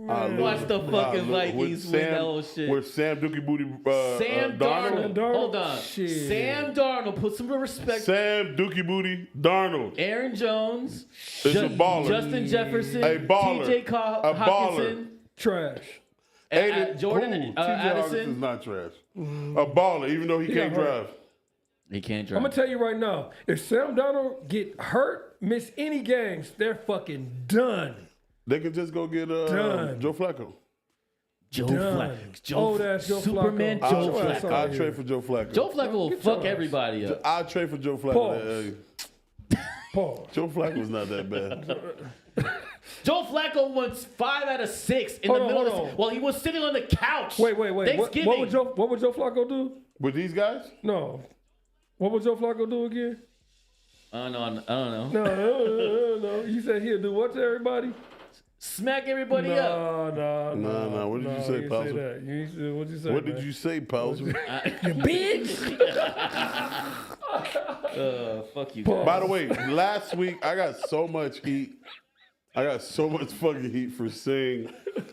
Watch the fucking Vikings win that whole shit. With Sam Dookie Booty Sam Darnold. Darnold. Hold on. Shit. Sam Darnold. Put some respect. Sam Dookie Booty Darnold. Aaron Jones. Is a baller. Justin Jefferson. A baller. TJ A Hawkinson. Trash. Jordan TJ Hawkinson is Addison. not trash. A baller, even though he can't drive. He can't drive. I'm gonna tell you right now, if Sam Darnold get hurt, miss any games, they're fucking done. They can just go get Done. Joe Flacco. Joe Done. Flacco. That's Joe Superman Flacco. Joe I'll Flacco. I'll trade for Joe Flacco. Joe Flacco will Get fuck your ass. everybody up. I'll trade for Joe Flacco. Pause. Pause. Joe Flacco's not that bad. Joe Flacco wants 5 out of 6 in Hold the on, middle hold of on. While he was sitting on the couch. Wait. Thanksgiving. What would Joe Flacco do? With these guys? No. What would Joe Flacco do again? I don't know. No. You said he'll do what to everybody? Smack everybody up. No. What did you say, Say Pauser? that. What'd you say? What man? did you say, Pauser? Bitch. Fuck you guys. By the way, last week I got so much heat. I got so much fucking heat for saying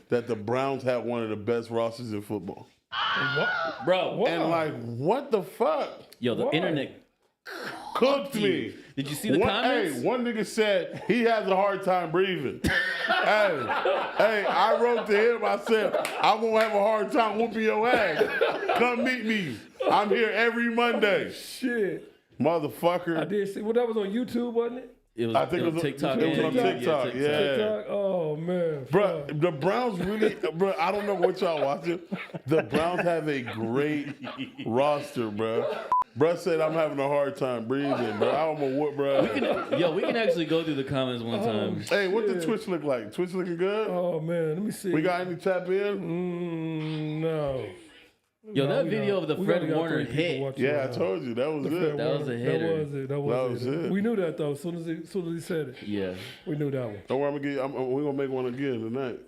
that the Browns had one of the best rosters in football. Bro. What? And like, what the fuck? Yo, the Why? internet. Cooked me. Did you see the comments? Hey, one nigga said he has a hard time breathing. hey, I wrote to him. I said, I'm going to have a hard time whooping your ass. Come meet me. I'm here every Monday. Shit. Motherfucker. I did see. Well, that was on YouTube, wasn't it? It was, I think it was TikTok. It was on Yeah, TikTok. Yeah. TikTok? Oh, man. Bro, the Browns really, bro, I don't know what y'all watching. The Browns have a great roster, bro. Bro said I'm having a hard time breathing, bro. I don't know what, bro. We can actually go through the comments one time. Hey, what the Twitch look like? Twitch looking good? Oh, man. Let me see. We got any tap in? No. Yo, that we video got- of the we Fred only got Warner 3 people hit. watching Yeah, I right now. told you. That was The it. Fred That was Warner. a hitter. That was it. That was it. it. We knew that, though, as soon as he said it. Yeah. We knew that one. Don't worry, we're gonna make one again tonight.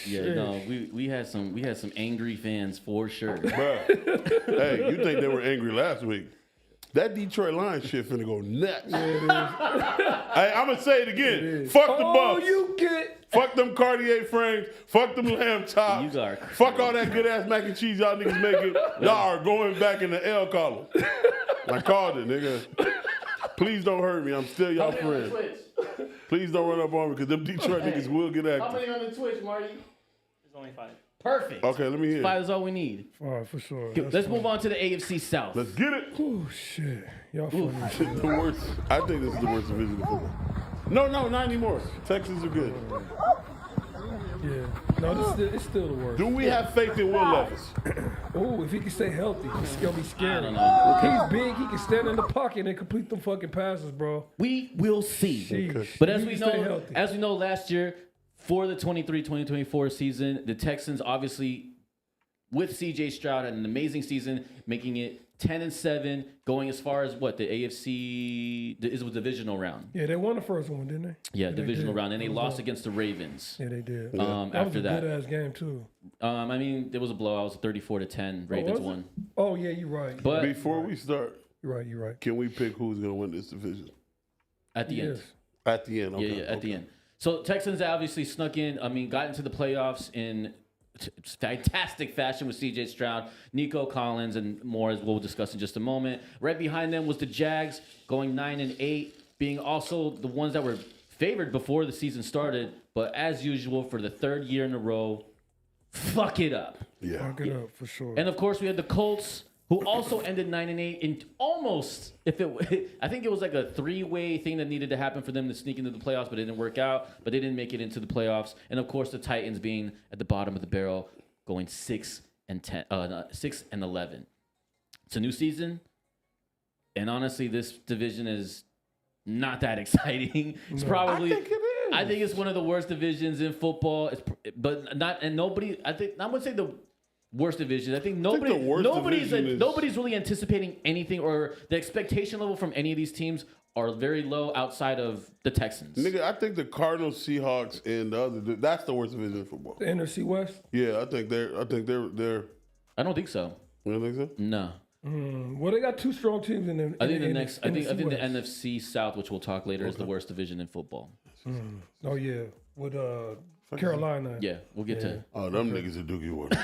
Yeah, no, we had some angry fans for sure. Bro. Hey, you think they were angry last week? That Detroit Lions shit finna go nuts. Hey, I'm gonna say it again. Fuck the Bucks. you get. Fuck them Cartier frames. Fuck them lamb chops. You are Fuck all that good ass mac and cheese y'all niggas making. Y'all are going back in the L column. I called it, nigga. Please don't hurt me. I'm still y'all friend. Please don't run up on me because them Detroit niggas will get How active. many on the Twitch, Marty? There's only 5. Perfect. Okay, let me hear. 5 is all we need. All right, for sure. Let's move on to the AFC South. Let's get it. Oh, shit. Y'all funny. The worst. I think this is the worst division of football. No, not anymore. Texans are good. Yeah. No, it's still the worst. Do we have faith in Will Levis? Oh, if he can stay healthy, he's gonna be scary. I don't know. He's big. He can stand in the pocket and complete them fucking passes, bro. We will see. Sheesh. But He as can we stay know, healthy. last year for the 23-2024 season, the Texans obviously with CJ Stroud had an amazing season, making it 10-7, going as far as what the AFC is a divisional round. Yeah, they won the first one, didn't they? Yeah, they divisional did. round, and they lost against the Ravens. Yeah, they did. After that was a that, good ass game too. I mean, there was a blowout. It was 34-10. Ravens was it? won. Oh yeah, you're right. But Before we start, You're right. can we pick who's gonna win this division? at the end. Yes. At the end, okay. Yeah, at the end. So Texans obviously snuck in. I mean, got into the playoffs in fantastic fashion with C.J. Stroud, Nico Collins, and more, as we'll discuss in just a moment. Right behind them was the Jags, going 9-8, being also the ones that were favored before the season started, but as usual, for the third year in a row, fuck it up. Yeah. Fuck it up for sure. And of course, we had the Colts, who also ended 9-8 in almost, I think it was like a 3-way thing that needed to happen for them to sneak into the playoffs, but it didn't work out. But they didn't make it into the playoffs. And of course, the Titans being at the bottom of the barrel, going 6-11. It's a new season, and honestly, this division is not that exciting. It's probably. I think it is. I think it's one of the worst divisions in football. Nobody. I would say the worst division. I think the worst division is- nobody's really anticipating anything, or the expectation level from any of these teams are very low outside of the Texans. Nigga, I think the Cardinals, Seahawks, and the other, that's the worst division in football. The NFC West. Yeah, I think they're. I don't think so. You don't think so? No. Well, they got two strong teams in the. I think in the next. NFC I think the West. NFC South, which we'll talk later, is the worst division in football. Oh yeah, with Carolina. Yeah, we'll get to. Oh, them niggas are Dookie Water.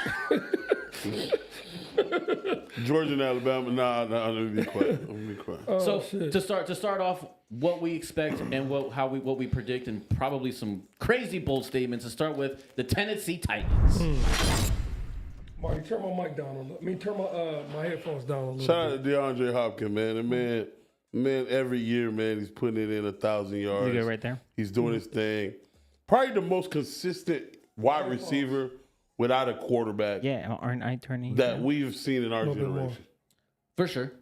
Georgia and Alabama. Nah, let me be quiet. Let me be quiet. So shit. to start off, what we expect and what we predict, and probably some crazy bold statements. To start with, the Tennessee Titans. Marty, turn my mic down a little. I mean, turn my headphones down a little. Shout out to DeAndre Hopkins, man. And man, every year, man, he's putting it in 1,000 yards. You go right there. He's doing his thing. Probably the most consistent wide receiver without a quarterback Yeah, aren't I turning? that we've seen in our Little bit more. generation. For sure.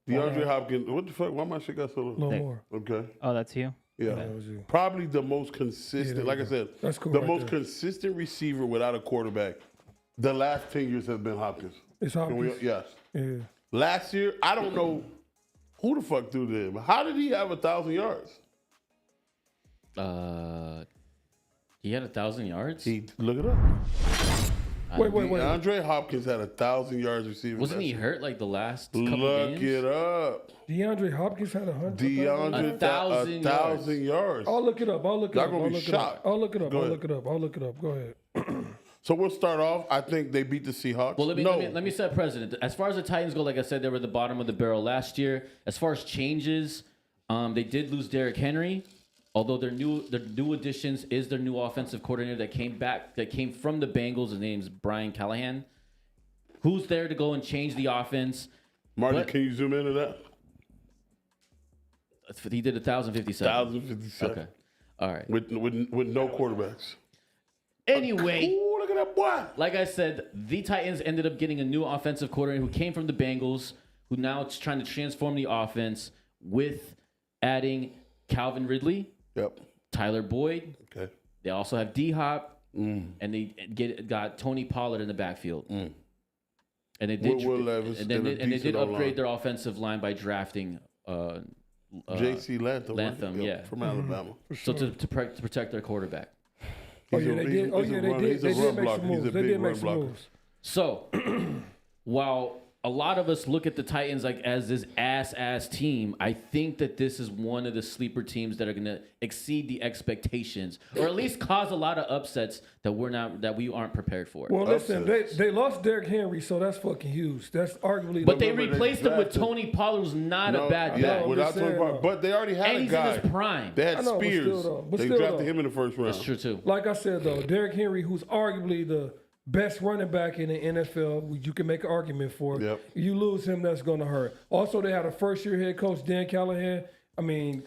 DeAndre Hopkins. What the fuck? Why my shit got so A low? little Hey. more. Okay. Oh, that's you. Yeah. That was you. Probably the most consistent, Yeah, like I there you said, That's cool the right most there. consistent receiver without a quarterback. The last 10 years has been Hopkins. It's Can we- Hopkins. yes. Yeah. Last year, I don't know who the fuck threw to him. How did he have 1,000 yards? He had 1,000 yards. Look it up. Wait. DeAndre Hopkins had 1,000 yards receiving. Wasn't he last hurt like the last year. couple Look games? it up. DeAndre Hopkins had 100. DeAndre 1,000 1,000 yards. I'll look it up. Y'all gonna be shocked. I'll look it up. Go I'll ahead. look it up. I'll look it up. Go ahead. So we'll start off. I think they beat the Seahawks. Well, let me set precedent. As far as the Titans go, like I said, they were at the bottom of the barrel last year. As far as changes, they did lose Derrick Henry, although their new additions is their new offensive coordinator that came from the Bengals. His name's Brian Callahan, who's there to go and change the offense. Marty, But- can you zoom into that? He did 1,057. 1,057. Okay, all right. With no quarterbacks. Anyway. Ooh, look at that boy. Like I said, the Titans ended up getting a new offensive coordinator who came from the Bengals, who now is trying to transform the offense with adding Calvin Ridley, Yep. Tyler Boyd. Okay. They also have D-Hop, and they got Tony Pollard in the backfield. And they did, Will Levis and and a they did decent upgrade O-line. their offensive line by drafting J.C. Latham. Latham, yeah. From Alabama. so to protect their quarterback. Oh He's yeah, a- they he's- did. Oh he's a yeah, they run- did. he's a They run did make blocker. some He's a moves. They big did make run some blocker. moves. So, while a lot of us look at the Titans like as this ass team, I think that this is one of the sleeper teams that are going to exceed the expectations, or at least cause a lot of upsets that we aren't prepared for. Well, listen, Upsets. they lost Derrick Henry, so that's fucking huge. That's arguably. But they Remember, they replaced him with drafted- Tony Pollard, who's not a bad yeah, back. I'm without just Tony saying, Pollard. though. But they already had And a he's guy. in his prime. They had I know, but Spears. still, though. But They still, drafted though. him in the first round. That's true too. Like I said though, Derrick Henry, who's arguably the best running back in the NFL, you can make an argument for. Yep. You lose him, that's going to hurt. Also, they had a first-year head coach, Dan Callahan. I mean,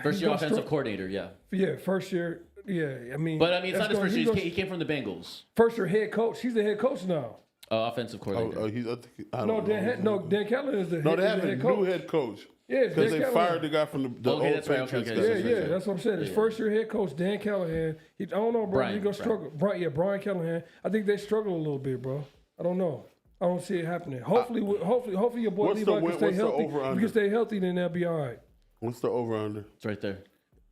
First he's year gonna offensive str- coordinator, yeah. Yeah, first year. Yeah, I mean. But I mean, it's that's not his gonna- first he's year. gonna- He came from the Bengals. First year head coach. He's the head coach now. Offensive coordinator. I don't No, know. Dan Callahan is the No, head, they is have the a head new coach. head coach. Yeah, it's Because Dan they Callahan. fired the guy from the Okay, old that's right. Patriots Okay, guy. Yeah, that's what I'm saying. His first year head coach, Dan Callahan. I don't know, bro. Brian, He's gonna struggle. Brian Callahan. I think they struggle a little bit, bro. I don't know. I don't see it happening. Hopefully your boy What's the Levi win- can stay what's the healthy. If over-under? he can stay healthy, then that'll be all right. What's the over-under? It's right there.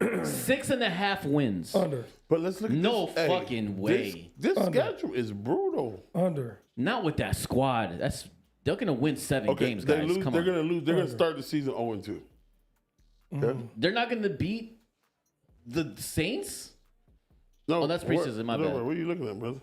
6.5 wins. Under. But let's look at No this. Hey, fucking way. This schedule is brutal. Under. Not with that squad. They're gonna win 7 Okay, games, they guys. lose. Come They're on. gonna lose. They're gonna start the season 0-2. Okay? They're not gonna beat the Saints. No, Oh, that's preseason, my bad. What are you looking at, brother?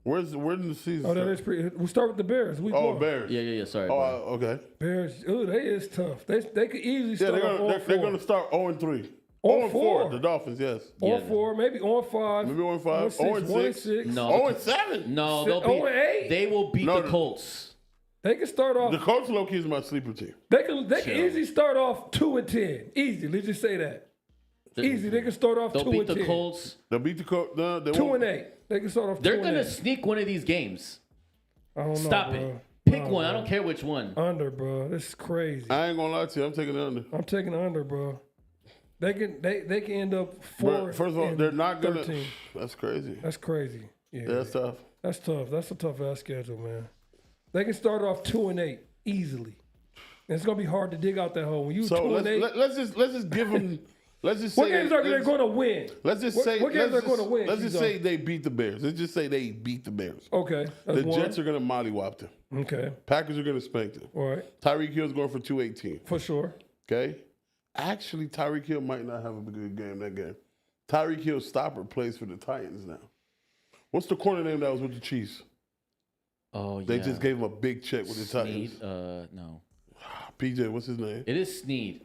Where's in the season? Oh, that start? is pretty. We'll start with the Bears. Week Oh, one. Bears. Yeah. Sorry. Oh, bro. okay. Bears. Ooh, they is tough. They could easily Yeah, start they're off gonna on they're 4. gonna start 0-3. 0-4. 0-4. The Dolphins, yes. Yeah. On 4, maybe on 5. Maybe 1-5. 1-6. 0-6. No. 0-7. No, Si- they'll beat. 0-8? They will beat No, the Colts. They can start off. The Colts low-key is my sleeper team. They can Chill. easily start off 2-10. Easy. Let's just say that. Easy. They can start off They'll 2-10. beat the Colts. They'll beat the Colts. No, they 2-8. They can start off. They're 2-8. gonna sneak one of these games. I don't know, Stop bro. it. Pick No, one. I bro. don't care which one. Under, bro. This is crazy. I ain't gonna lie to you. I'm taking the under. I'm taking the under, bro. They can end up 4. But first of all, and they're not gonna. 13. That's crazy. That's crazy. Yeah, That's tough. that's tough. That's a tough ass schedule, man. They can start off 2-8 easily. And it's gonna be hard to dig out that hole when you So 2-8. let's just give them. Let's just say What games are they going to win? Let's just What- say what games let's are gonna just- win, Let's just Kizo? say they beat the Bears. Let's just say they beat the Bears. Okay, that's The one. Jets are gonna mollywop them. Okay, Packers are gonna spank them. all right, Tyreek Hill's going for 218. for sure. Okay. Actually, Tyreek Hill might not have a good game that game. Tyreek Hill stopper plays for the Titans now. What's the corner name that was with the Chiefs? Oh, yeah. They just gave him a big check with the Titans. No. PJ, what's his name? It is Snead.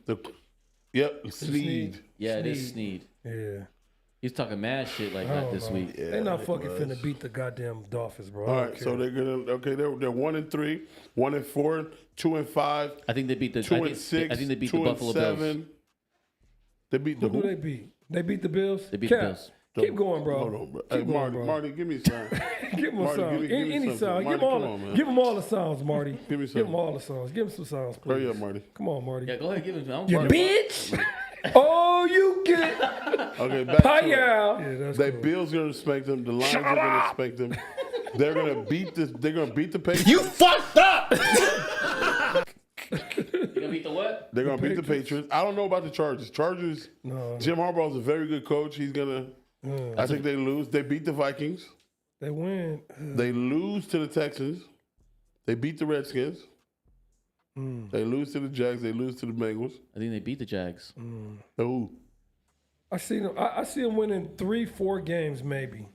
Snead. Yeah, it is Snead. Yeah. He's talking mad shit like that this week. Yeah, They're not it fucking was. finna beat the goddamn Dolphins, bro. All right, so they're gonna they're 1-3, 1-4, 2-5. I think they beat the 2-6. I think they beat the Buffalo 2-7. Bills. They beat the Who do they beat? They beat the Bills? They beat the Bills. Keep going, bro. Hold on, bro. Keep Hey, going, bro. Marty, give me a sign. Give him a Marty, sound. give me Any something. sound. Marty, Give him all, come on, man. give him all the sounds, Marty. Give me Give him something. all the sounds. Give him some sounds, please. Hurry up, Marty. Come on, Marty. Yeah, go ahead, give it to me. You bitch! Oh, you get Okay, back to it. yeah, that's The cool. Bills gonna spank them. The Lions are gonna spank them. They're gonna beat this. They're gonna beat the Patriots. You fucked up! You gonna beat the what? They're gonna beat the Patriots. I don't know about the Chargers. No. Jim Harbaugh is a very good coach. He's gonna. I think they lose. They beat the Vikings. They win. They lose to the Texans. They beat the Redskins. They lose to the Jags. They lose to the Bengals. I think they beat the Jags. Ooh, I see them. I see them winning 3-4 games, maybe.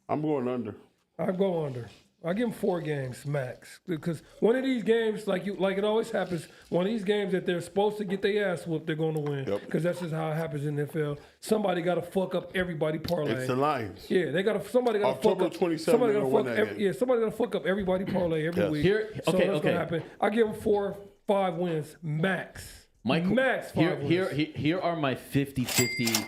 I'm going under. I go under. I give them 4 games max because one of these games, like it always happens, one of these games that they're supposed to get their ass whooped, they're going to win. Yep. Because that's just how it happens in the NFL. Somebody got to fuck up everybody parlay. It's the Lions. Yeah, they got to. Somebody got to fuck October up. 27th, Somebody they're got to gonna fuck. win that game. Yeah, somebody got to fuck up everybody parlay every Yes. week. Here- so okay, that's okay. gonna happen. I give them 4-5 wins max. Max 5 wins. Here are my 50-50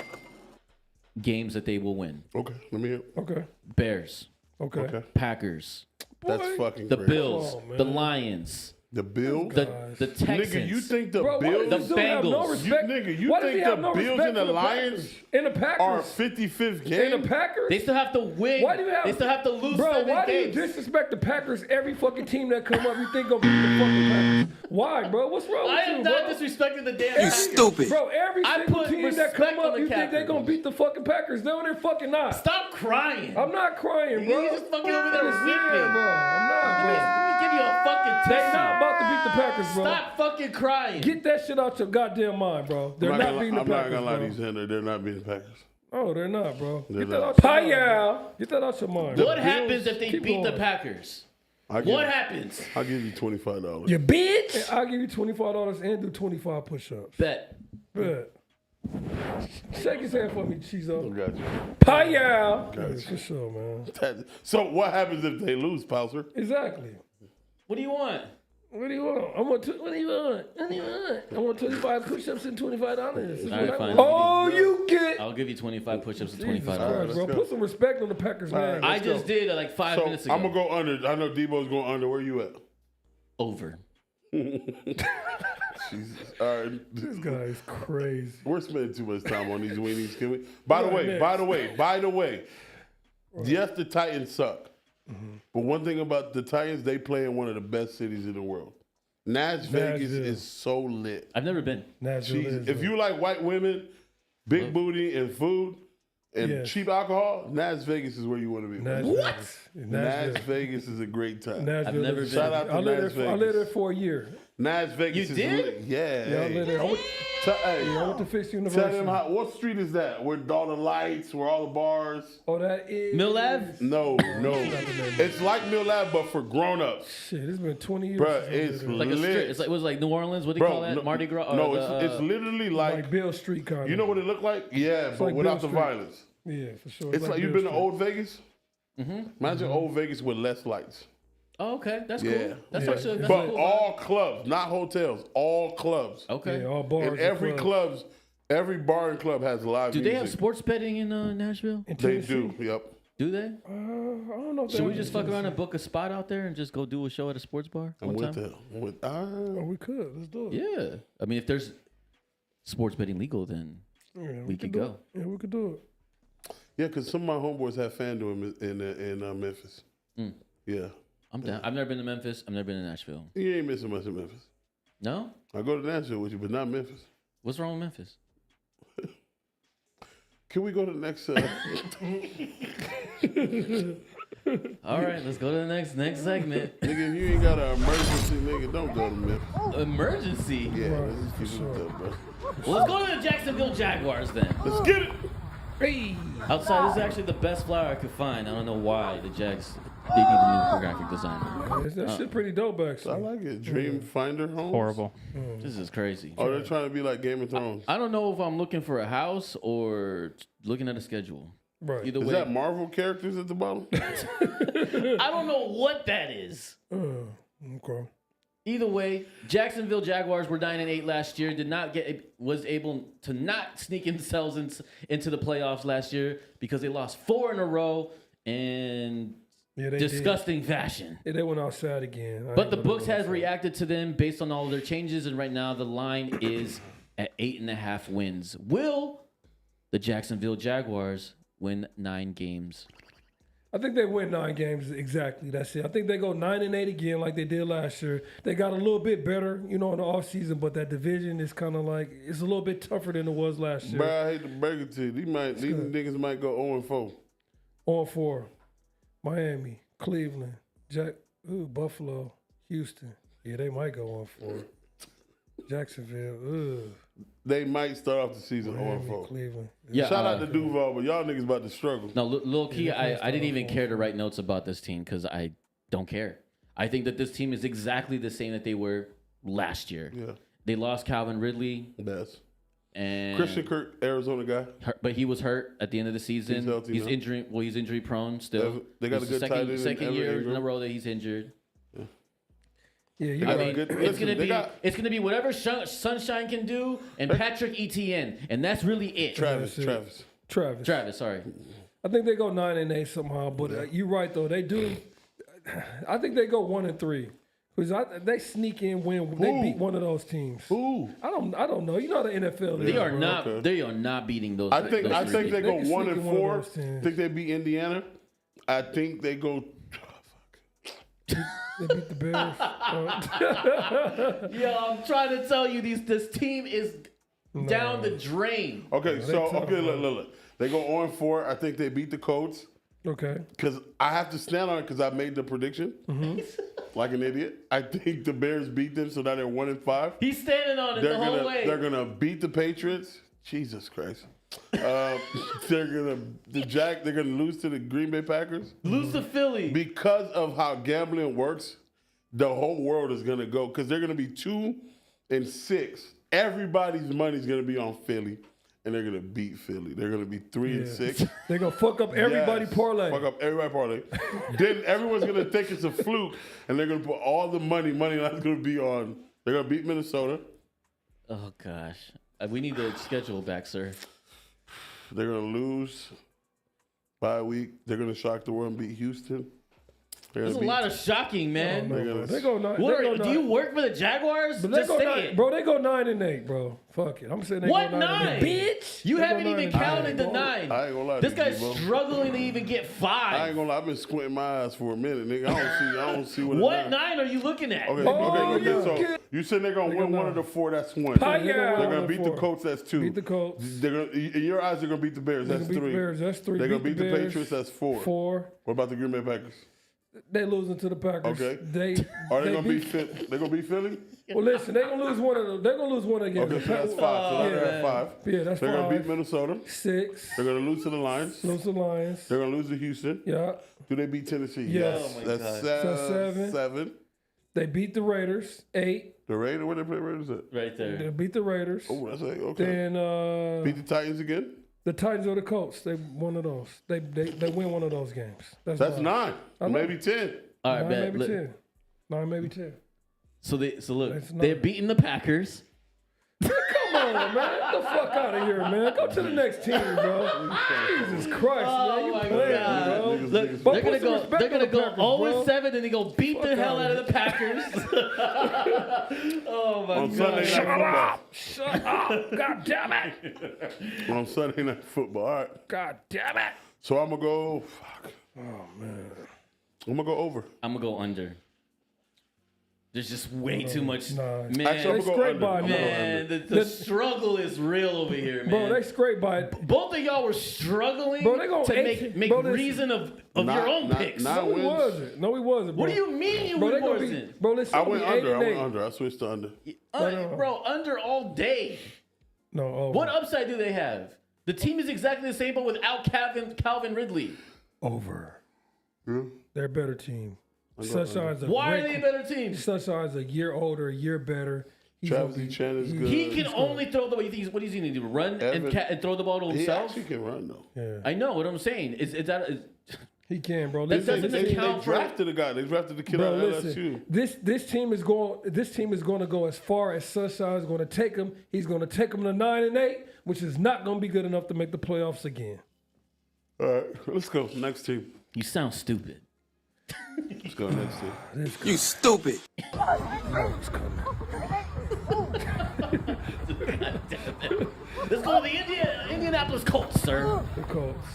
games that they will win. Okay, let me hear. Okay. Bears, Okay. Packers, That's Boy, fucking the crazy. Bills, Come on, man. the Lions, The Bills. the Texans. Nigga, you think the Bro, why Bills does this dude have no Bengals. respect? You Why does think he have the no Bills respect and the for Lions Packers? And the Packers are 55th game? and the Packers. They still have to win. Why do you have? They still have to lose Bro, 7 why games. do you disrespect the Packers? Every fucking team that come up, you think gonna beat the fucking Packers? Why, bro? What's wrong with I you, am bro? not disrespecting the damn You Packers. stupid. Bro, every I single put team that respect come on up, the you think they Packers. gonna beat the fucking Packers? No, they're fucking not. Stop crying. I'm not crying, bro. You just fucking over there I'm just weeping. saying, bro. I'm not, bro. Let me give you a fucking They tissue. not about to beat the Packers, bro. Stop fucking crying. Get that shit out your goddamn mind, bro. They're I'm not not beating the gonna lie Packers, to bro. you, Xander. They're not beating the Packers. Oh, they're not, bro. They're Get that not. out your mind. Bro. Get that out your mind. What bro. happens if they Keep beat the going. Packers? I'll give What you- happens? I'll give you $25. You bitch. I'll give you $25 and do 25 push-ups. Bet. Bet. Shake his hand for me, Chizo. Got you. Paya. Gotcha. Yeah, for sure, man. So what happens if they lose, Pauser? Exactly. What do you want? What do you want? What do you want? What do you want? I want 25 push-ups and $25. All right, fine. Oh, you get. I'll give you 25 push-ups and Jesus $25. Christ, bro. let's go. Put some respect on the Packers, man. I just did like 5 So minutes ago. I'm gonna go under. I know Debo's going under. Where you at? Over. Jesus. All right. This guy is crazy. We're spending too much time on these weenies. Can we? By the Right way. Yes, the Titans suck. But one thing about the Titans, they play in one of the best cities in the world. Las Vegas Nashville. is so lit. I've never been. Nashville Jesus. is, If you like white women, big booty, and food, and Yes. cheap alcohol, Las Vegas is where you want to be. Nashville. Las Nashville. Vegas is a great time. Nashville never is- been. Shout out to I lived Las there. I lived Vegas. there for a year. Las Vegas You is did? lit. Yeah. Yeah, I hey. lived there. I went to Fisk Tell University. them what street is that? Where all the lights, where all the bars? Oh, that is Mill Ave? No. It's like Mill Ave, but for grown-ups. Shit, it's been 20 years. Bruh, since I it's lived there. Like a lit. strip. It's like, it was like New Orleans. What do you call that? no, Mardi Gras? No, or it's literally like Bill Street kind of. you know what it looked like? Yeah, but like without Bill the Street. violence. Yeah, for sure. It's like you've been to Bill Old Vegas? Imagine Old Vegas with less lights. Oh, okay. That's Yeah. cool. That's Yeah. actually that's But cool. all clubs, not hotels, all clubs. Street. Okay. Yeah, all bars. And every clubs. every bar and club has live Do music. they have sports betting in Nashville? In They Tennessee? do, yep. Do they? I don't know. If Should they we have just in fuck around Tennessee. and book a spot out there and just go do a show at a sports bar I'm one with time? that. I'm with, Oh, we could. Let's do it. Yeah. I mean, if there's sports betting legal, then Yeah, we could do go. it. Yeah, we could do it. yeah, because some of my homeboys have FanDuel in Memphis. Yeah. I'm down. I've never been to Memphis. I've never been to Nashville. You ain't missing much in Memphis. No? I go to Nashville with you, but not Memphis. What's wrong with Memphis? Can we go to the next? All right, let's go to the next segment. Nigga, if you ain't got an emergency, nigga, don't go to Memphis. Emergency. Yeah, Right, let's just keep for it up, bro. Well, let's go to the Jacksonville Jaguars then. Let's get it. Hey. Outside, this is actually the best flower I could find. I don't know why the Jags, they need a new graphic designer. That shit pretty dope, I actually. like it. Dream Finder Homes. Horrible. This is crazy. Oh, they're trying to be like Game of Thrones. I don't know if I'm looking for a house or looking at a schedule. Right. Either Is way, that Marvel characters at the bottom? I don't know what that is. Okay. Either way, Jacksonville Jaguars were 9-8 last year. Was able to not sneak themselves into the playoffs last year because they lost 4 in a row in disgusting fashion. Yeah, they went outside again. But the books has reacted to them based on all of their changes, and right now the line is at 8.5 wins. Will the Jacksonville Jaguars win 9 games? I think they win 9 games exactly. That's it. I think they go 9-8 again, like they did last year. They got a little bit better, in the offseason, but that division is kind of like it's a little bit tougher than it was last year. Bro, I hate to break it to you. These niggas might go 0-4. 0-4, Miami, Cleveland, Buffalo, Houston. Yeah, they might go 1-4. Jacksonville, They might start off the season Miami, 0-4. Cleveland. Yeah, Shout out to Duval, but y'all niggas about to struggle. No, low key, Yeah, I didn't even care to write notes about this team because I don't care. I think that this team is exactly the same that they were last year. Yeah. They lost Calvin Ridley Yes. and Christian Kirk, Arizona guy. but he was hurt at the end of the season. He's healthy now. He's injury prone still. They got a It's good the tight end in second Evan year in Ingram. a row that he's injured. Yeah, you I got mean, good- it's listen, they gonna be whatever Sunshine can do and Patrick Etienne, and that's really it. Travis. Travis. Sorry. I think they go 9-8 somehow, but you're right though. They do. I think they go 1-3 because they sneak in win. They beat one of those teams. Ooh. I don't know. You know how the NFL. They is, are bro. not. Okay. They are not beating those. I think those they three. go They can sneak in one of 1-4. those teams. I think they beat Indiana. I think they go. They beat the Bears. Yo, I'm trying to tell you, this team is down the drain. Okay, so tough, look. They go 0-4. I think they beat the Colts. Okay. Because I have to stand on it because I made the prediction. Like an idiot. I think the Bears beat them, so now they're 1-5. He's standing on it the whole way. They're gonna beat the Patriots. Jesus Christ. They're gonna lose to the Green Bay Packers. Lose to Philly. Because of how gambling works, the whole world is gonna go because they're gonna be 2-6. Everybody's money's gonna be on Philly. And they're gonna beat Philly. They're gonna be 3-6. They're gonna fuck up everybody Yes. parlay. Fuck up everybody parlay. Then everyone's gonna think it's a fluke, and they're gonna put all the money that's gonna be on. They're gonna beat Minnesota. Oh gosh, we need the schedule back, sir. They're gonna lose by a week. They're gonna shock the world and beat Houston. There's a lot of shocking, man. They go 9. Do you work for the Jaguars? But they Just go say 9, it. bro. They go 9-8, bro. Fuck it. I'm saying they What go 9-8. 9? Bitch. You They go haven't even 9-8. counted the Bro. 9. I ain't gonna lie. This to you, guy's bro. struggling to even get I 5. ain't gonna lie. I've been squinting my eyes for a minute, nigga. I don't see what. What 9 are you looking at? Okay, Oh, okay. yeah. So you said they're gonna win go one 9. of the 4. That's 1. Yeah. They're gonna beat the 1-4. Colts. That's 2. Beat the Colts. They're gonna, in your eyes, they're gonna beat the Bears. They're That's gonna beat 3. the Bears. That's 3. They're gonna beat the Bears. Patriots. That's 4. 4. What about the Green Bay Packers? They losing to the Packers. Okay. They Are they gonna beat. beat? They gonna beat Philly? Well, listen, they're gonna lose one of them. They're gonna lose one against Okay, the so that's Packers. 5. So now they're yeah. at 5. Yeah, that's They're gonna 5. beat Minnesota. 6. They're gonna lose to the Lions. Lose the Lions. They're gonna lose to Houston. Yeah. Do they beat Tennessee? Yes. Oh, my That's God. So 7. They beat the Raiders. 8. The Raiders. Where they play Raiders at? Right They there. beat the Raiders. Oh, that's 8. Okay. Then Beat the Titans again. the Titans or the Colts. They one of those. They win one of those games. That's 9. 9. know. Maybe 10. All right, 9, bet. maybe Look, 10. 9, maybe 10. so look, That's they're 9. beating the Packers. Come on, man. Get the fuck out of here, man. Go to the next team, bro. Jesus Christ, man. You Oh, my playing, God. bro. Look, But they're gonna put some go. respect They're gonna on the go Packers, bro. 0-7, and they go beat the Fuck hell out out of the Packers. Oh my On God! Sunday Night Football. Shut up. God damn it. On Sunday Night Football. All right. God damn it. So I'm gonna go. Fuck. Oh man. I'm gonna go over. I'm gonna go under. There's just way too much. Nah. Man, Actually, I'm They gonna go scrape under. by, I'm gonna go man, under. the struggle is real over here, man. Bro, they scrape by it. Both of y'all were struggling Bro, they gonna to eight- make bro, this- reason of your own picks. not- No, he wins. wasn't. No, he wasn't, bro. What do you mean you Bro, they gonna wasn't? be, bro, listen. I I'm went gonna be under. I 8-8. went under. I switched to under. No. Bro, under all day. No, over. What upside do they have? The team is exactly the same, but without Calvin Ridley. Over. Yeah. They're a better team. Sunshine's a Why are great- they a better team? Sunshine's a year older, a year better. Travis Etienne is good. He can only throw the ball. What is he going to do? Run and throw the ball to He himself? actually can run though. Yeah, I know what I'm saying. Is that he can, bro. That doesn't They account for drafted a guy. They drafted the kid Bro, out of listen. LSU. This team is going. This team is going to go as far as Sunshine is going to take him. He's going to take them to 9-8, which is not going to be good enough to make the playoffs again. All right, let's go. Next team. you sound stupid? Let's go next team. You stupid. Let's go to the Indianapolis Colts, sir. The Colts.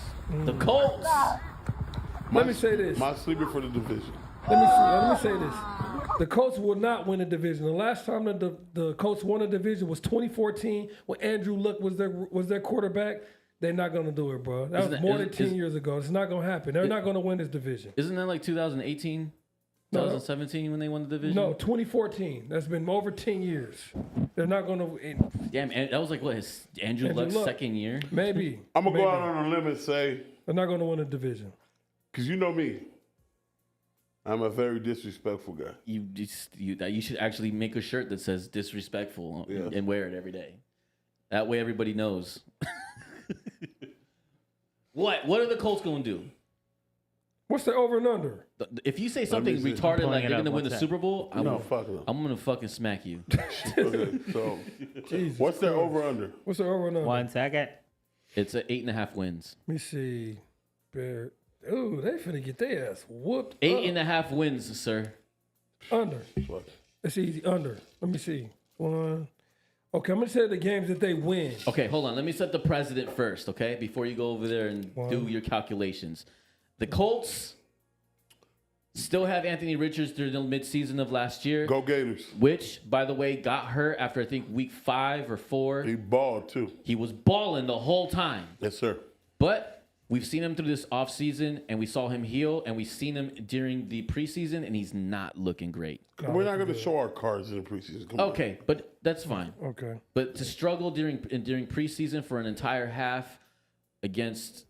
The Colts. Let me say this. My sleeper for the division. Let me say this. The Colts will not win a division. The last time the Colts won a division was 2014 when Andrew Luck was their quarterback. They're not going to do it, bro. That was more than 10 years ago. It's not going to happen. They're not going to win this division. Isn't that like 2018, 2017 when they won the division? No, 2014. That's been over 10 years. They're not going to. Damn, and that was like what his Andrew Luck's Luck. second year. Maybe. I'm gonna Maybe. go out on a limb and say, They're not going to win a division. because you know me, I'm a very disrespectful guy. You should actually make a shirt that says disrespectful Yeah. and wear it every day. That way everybody knows. What are the Colts going to do? What's the over and under? If you say something me see. retarded like it they're up. going to win the What's Super Bowl, I'm No, fuck no. going to fucking smack you. Okay, so Jesus what's their Christ. over under? What's the over and under? 1 second. It's at 8.5 wins. Let me see. Bear. Ooh, they finna get their ass whooped. 8.5 wins, sir. Under. What? It's easy. Under. Let me see. One. Okay, I'm gonna say the games that they win. Okay, hold on. Let me set the precedent first, okay? Before you go over there and do your calculations. The Colts still have Anthony Richards during the midseason of last year, Go Gators. which, by the way, got hurt after I think week 5 or 4. He balled too. He was balling the whole time. Yes, sir. But we've seen him through this offseason, and we saw him heal, and we've seen him during the preseason, and he's not looking great. We're not going to show our cards in the preseason. Come on. Okay, but that's fine. Okay. But to struggle during preseason for an entire half against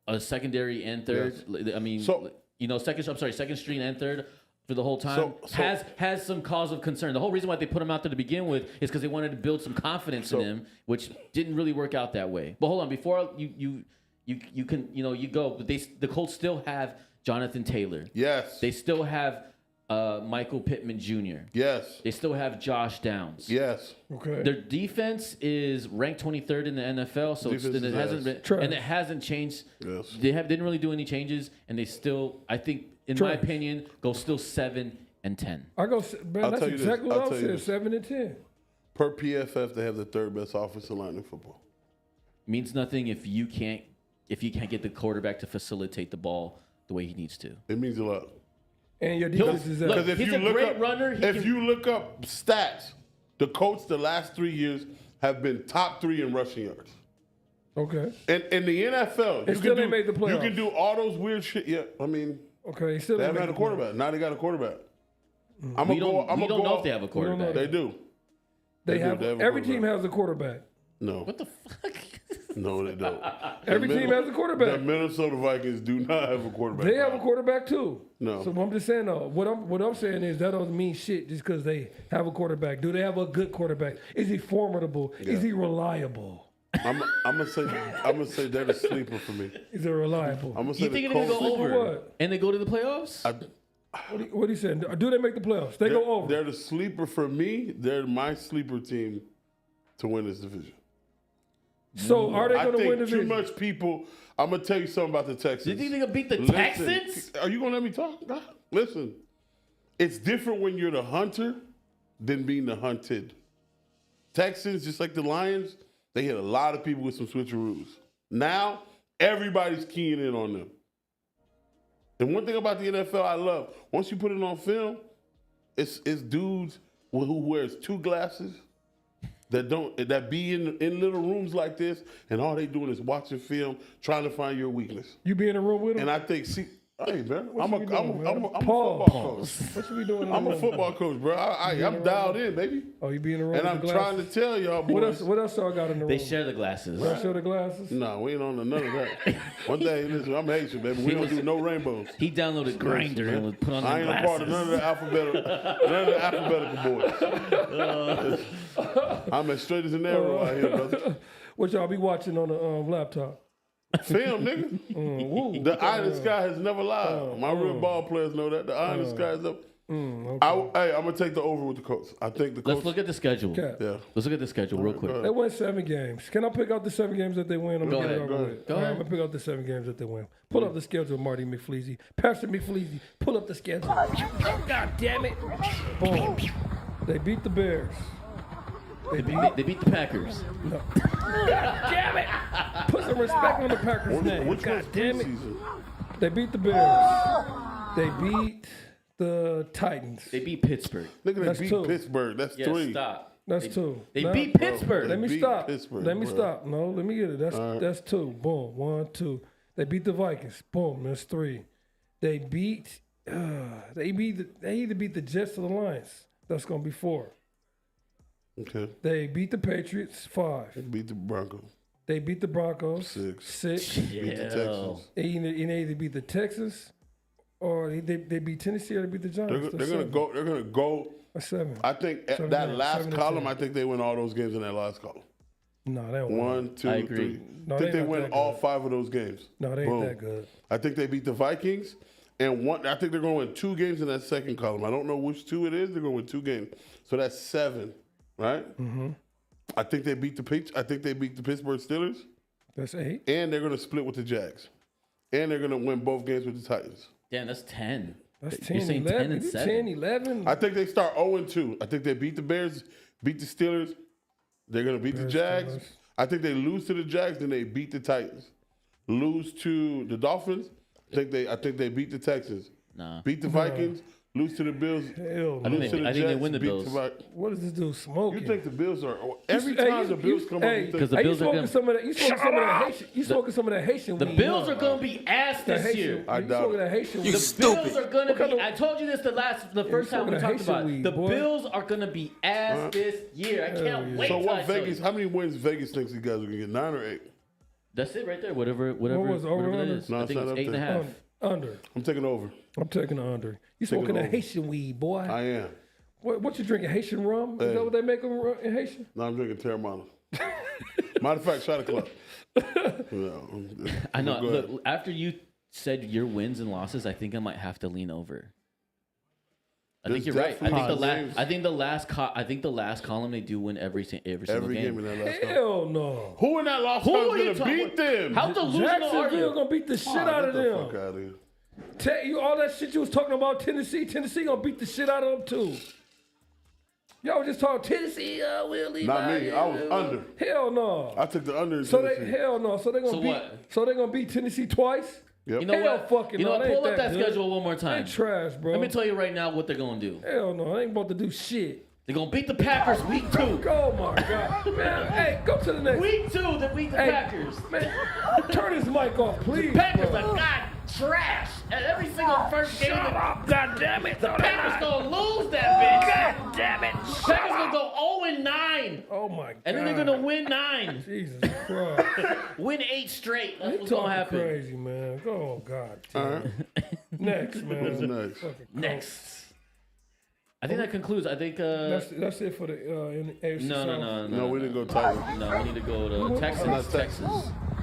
a secondary and third, I mean, So- second string and third for the whole time So- has some cause of concern. The whole reason why they put him out there to begin with is because they wanted to build some confidence in him, which didn't really work out that way. But hold on, before you go, but the Colts still have Jonathan Taylor. Yes. They still have Michael Pittman Jr. Yes. They still have Josh Downs. Yes. Okay. Their defense is ranked 23rd in the NFL, so Defense is it hasn't ass. been, and it hasn't changed. Yes. They didn't really do any changes, and they still, I think, in my Trash. opinion, go still 7-10. I go. Man, I'll that's tell you this. exactly I'll what I tell you said. this. 7-10. Per PFF, they have the third best offensive line in football. Means nothing if you can't get the quarterback to facilitate the ball the way he needs to. It means a lot. And your defense is look, out. Because if He's you a look great up, runner. if you look up stats, the Colts the last 3 years have been top 3 in rushing yards. Okay. And in the NFL, They still ain't made the you playoffs. can do all those weird shit. Yeah, I mean, Okay. Still they didn't haven't had make a quarterback. Now they got a quarterback. I'm We gonna don't go. know if they have a quarterback. They do. They They do. have. They have a Every team quarterback. has a quarterback. No, What the fuck? no, they don't. Every The team Min- has a quarterback. The Minnesota Vikings do not have a quarterback. They have a quarterback too. No. So I'm just saying though, what I'm saying is that doesn't mean shit just because they have a quarterback. Do they have a good quarterback? Is he formidable? Yeah. Is he reliable? I'm gonna say they're the sleeper for me. Is he reliable? I'm gonna say You think the they're gonna Colts. go over what? and they go to the playoffs? What he said? Do they make the playoffs? They go over. They're the sleeper for me. They're my sleeper team to win this division. So are they I going to think win the too division? much people. I'm gonna tell you something about the Texans. Do you think they can beat the Listen, Texans? Are you gonna let me talk? God, listen, it's different when you're the hunter than being the hunted. Texans, just like the Lions, they hit a lot of people with some switcheroos. Now everybody's keying in on them. And one thing about the NFL I love, once you put it on film, it's dudes who wears 2 glasses that be in little rooms like this, and all they doing is watching film, trying to find your weakness. You be in a room with them? And I think, Hey, man. What I'm a you doing, man? football coach. What you be doing? in I'm the a room? football coach, bro. I'm dialed in, baby. Oh, you be in the room And with I'm the trying to glasses? tell y'all boys. What else y'all got in the room? They share the glasses. Y'all show the glasses? Nah, we ain't on none of that. One day, listen, I'm Haitian, baby. We don't do no rainbows. He downloaded Grindr and was put on I the ain't a part of glasses. none of the alphabetical boys. I'm as straight as an arrow out here, brother. What y'all be watching on the laptop? Film, nigga. Woo. The eye in the sky has never lied. My real ball players know that. The eye in the sky is up. Okay. Hey, I'm gonna take the over with the Colts. I think the Colts. Let's look at the schedule. Okay. Yeah. Let's look at the schedule real quick. They win 7 games. Can I pick out the 7 games that they win? I'm Go gonna get ahead, it over go with. ahead. Go All right, ahead. I'm gonna pick out the 7 games that they win. Pull up the schedule, Marty McFleasy. Pastor McFleasy, pull up the schedule. God damn it. Boom. They beat the Bears. They beat the Packers. No. God damn it. Put some respect on the Packers' name. Which God one's damn it. preseason? They beat the Bears. They beat the Titans. They beat Pittsburgh. Nigga, they That's beat 2. Pittsburgh. That's Yes, 3. stop. That's They- 2. They Now- beat Pittsburgh. Let me beat stop. Pittsburgh, Let me bro. stop. No, let me get it. right. That's 2. Boom. 1, 2. They beat the Vikings. Boom. That's 3. They beat. They either beat the Jets or the Lions. That's gonna be 4. Okay. They beat the Patriots. 5. They beat the Broncos. They beat the Broncos. 6. 6. Beat the Yeah. Texans. They either beat the Texans or they beat Tennessee or they beat the Giants. They're gonna go. They're gonna go. That's 7. I think at 7 that games, last 7 to column. 10. I think they win all those games in that last column. No, they don't. win. 1, 2, I agree. 3. No, I think they they not win that all good. 5 of those games. No, they ain't Boom. that good. I think they beat the Vikings, and one. I think they're going to win 2 games in that second column. I don't know which 2 it is. They're going to win 2 games, so that's 7, right? Mm-hmm. I think they beat the I think they beat the Pittsburgh Steelers, That's 8. and they're going to split with the Jags, and they're going to win both games with the Titans. Damn, that's 10. That's You're 10, saying 11. 10 and 7. 10, 11. I think they start 0-2. I think they beat the Bears, beat the Steelers. They're going to beat the Bears, Jags. Steelers. I think they lose to the Jags, then they beat the Titans. Lose to the Dolphins. I think they beat the Texans. Nah. Beat the Vikings. Lose to the Bills. Hell I no. think Lose to the I think they Jets, win the beat Bills. What is this dude smoking? You think the Bills are every time the Bills come up? Hey, You think, Because the hey, Bills you are smoking gonna- some of that. You smoking some of that Haitian. You smoking some of that Haitian. The weed, Bills huh? are gonna be ass That this Haitian. year. I You doubt smoking it. that Haitian. You weed. The stupid. Bills are gonna What kind be. of- I told you this the first time we smoking talked Haitian about it. weed, The boy. Bills are gonna be ass this year. I can't yeah. wait. so till I what tell Vegas? you. How many wins Vegas thinks you guys are gonna get? 9 or 8? That's it right there. Whatever was it, over it under? is. No, I it's think not it's up 8.5. there. Under. I'm taking over. I'm taking the under. You Taking smoking that over. Haitian weed, boy. I am. What you drinking? Haitian rum? Is Hey. that what they make them in Haitian? No, I'm drinking Terramana. Matter of fact, shot a club. No, I know. go ahead. Look, after you said your wins and losses, I think I might have to lean over. I think There's you're right. I think the definitely last. games. I think the last column they do win every single Every game. game in that last column. Hell no. Who in that lost Who column are you gonna talking beat about? them? How delusional are Jacksonville you? gonna beat the shit Oh, out of get the fuck them. out of here. Tell you all that shit you was talking about Tennessee. Tennessee gonna beat the shit out of them too. Y'all was just talking Tennessee. We'll leave. Not out me. here. I was under. Hell no. I took the under. In So they Tennessee. hell no. So they gonna So beat. what? So they gonna beat Tennessee twice. Yep. You know Hell what? fucking You know no, what? they Pull ain't up that that good. schedule one more They time. trash, bro. Let me tell you right now what they're gonna do. Hell no. They ain't about to do shit. They're gonna beat the Packers week 2. Oh my god, man. Hey, go to the next. Week 2, they beat the Hey, Packers. man, turn his mic off, please. Packers bro. are god trash at every single first game. Shut up, god damn it. The Packers gonna lose that bitch. God damn it. Packers gonna go 0-9, Oh my god. and then they're gonna win 9, Jesus Christ. win 8 straight. That's You what's gonna talking happen. crazy, man. Oh god. All right. Next, man. What's next? Fucking Next, I think that concludes. I think. That's it for the in the AFC No, no, South. no, No, no. we didn't go Titans. No, we need to go to Texans. Not Texas.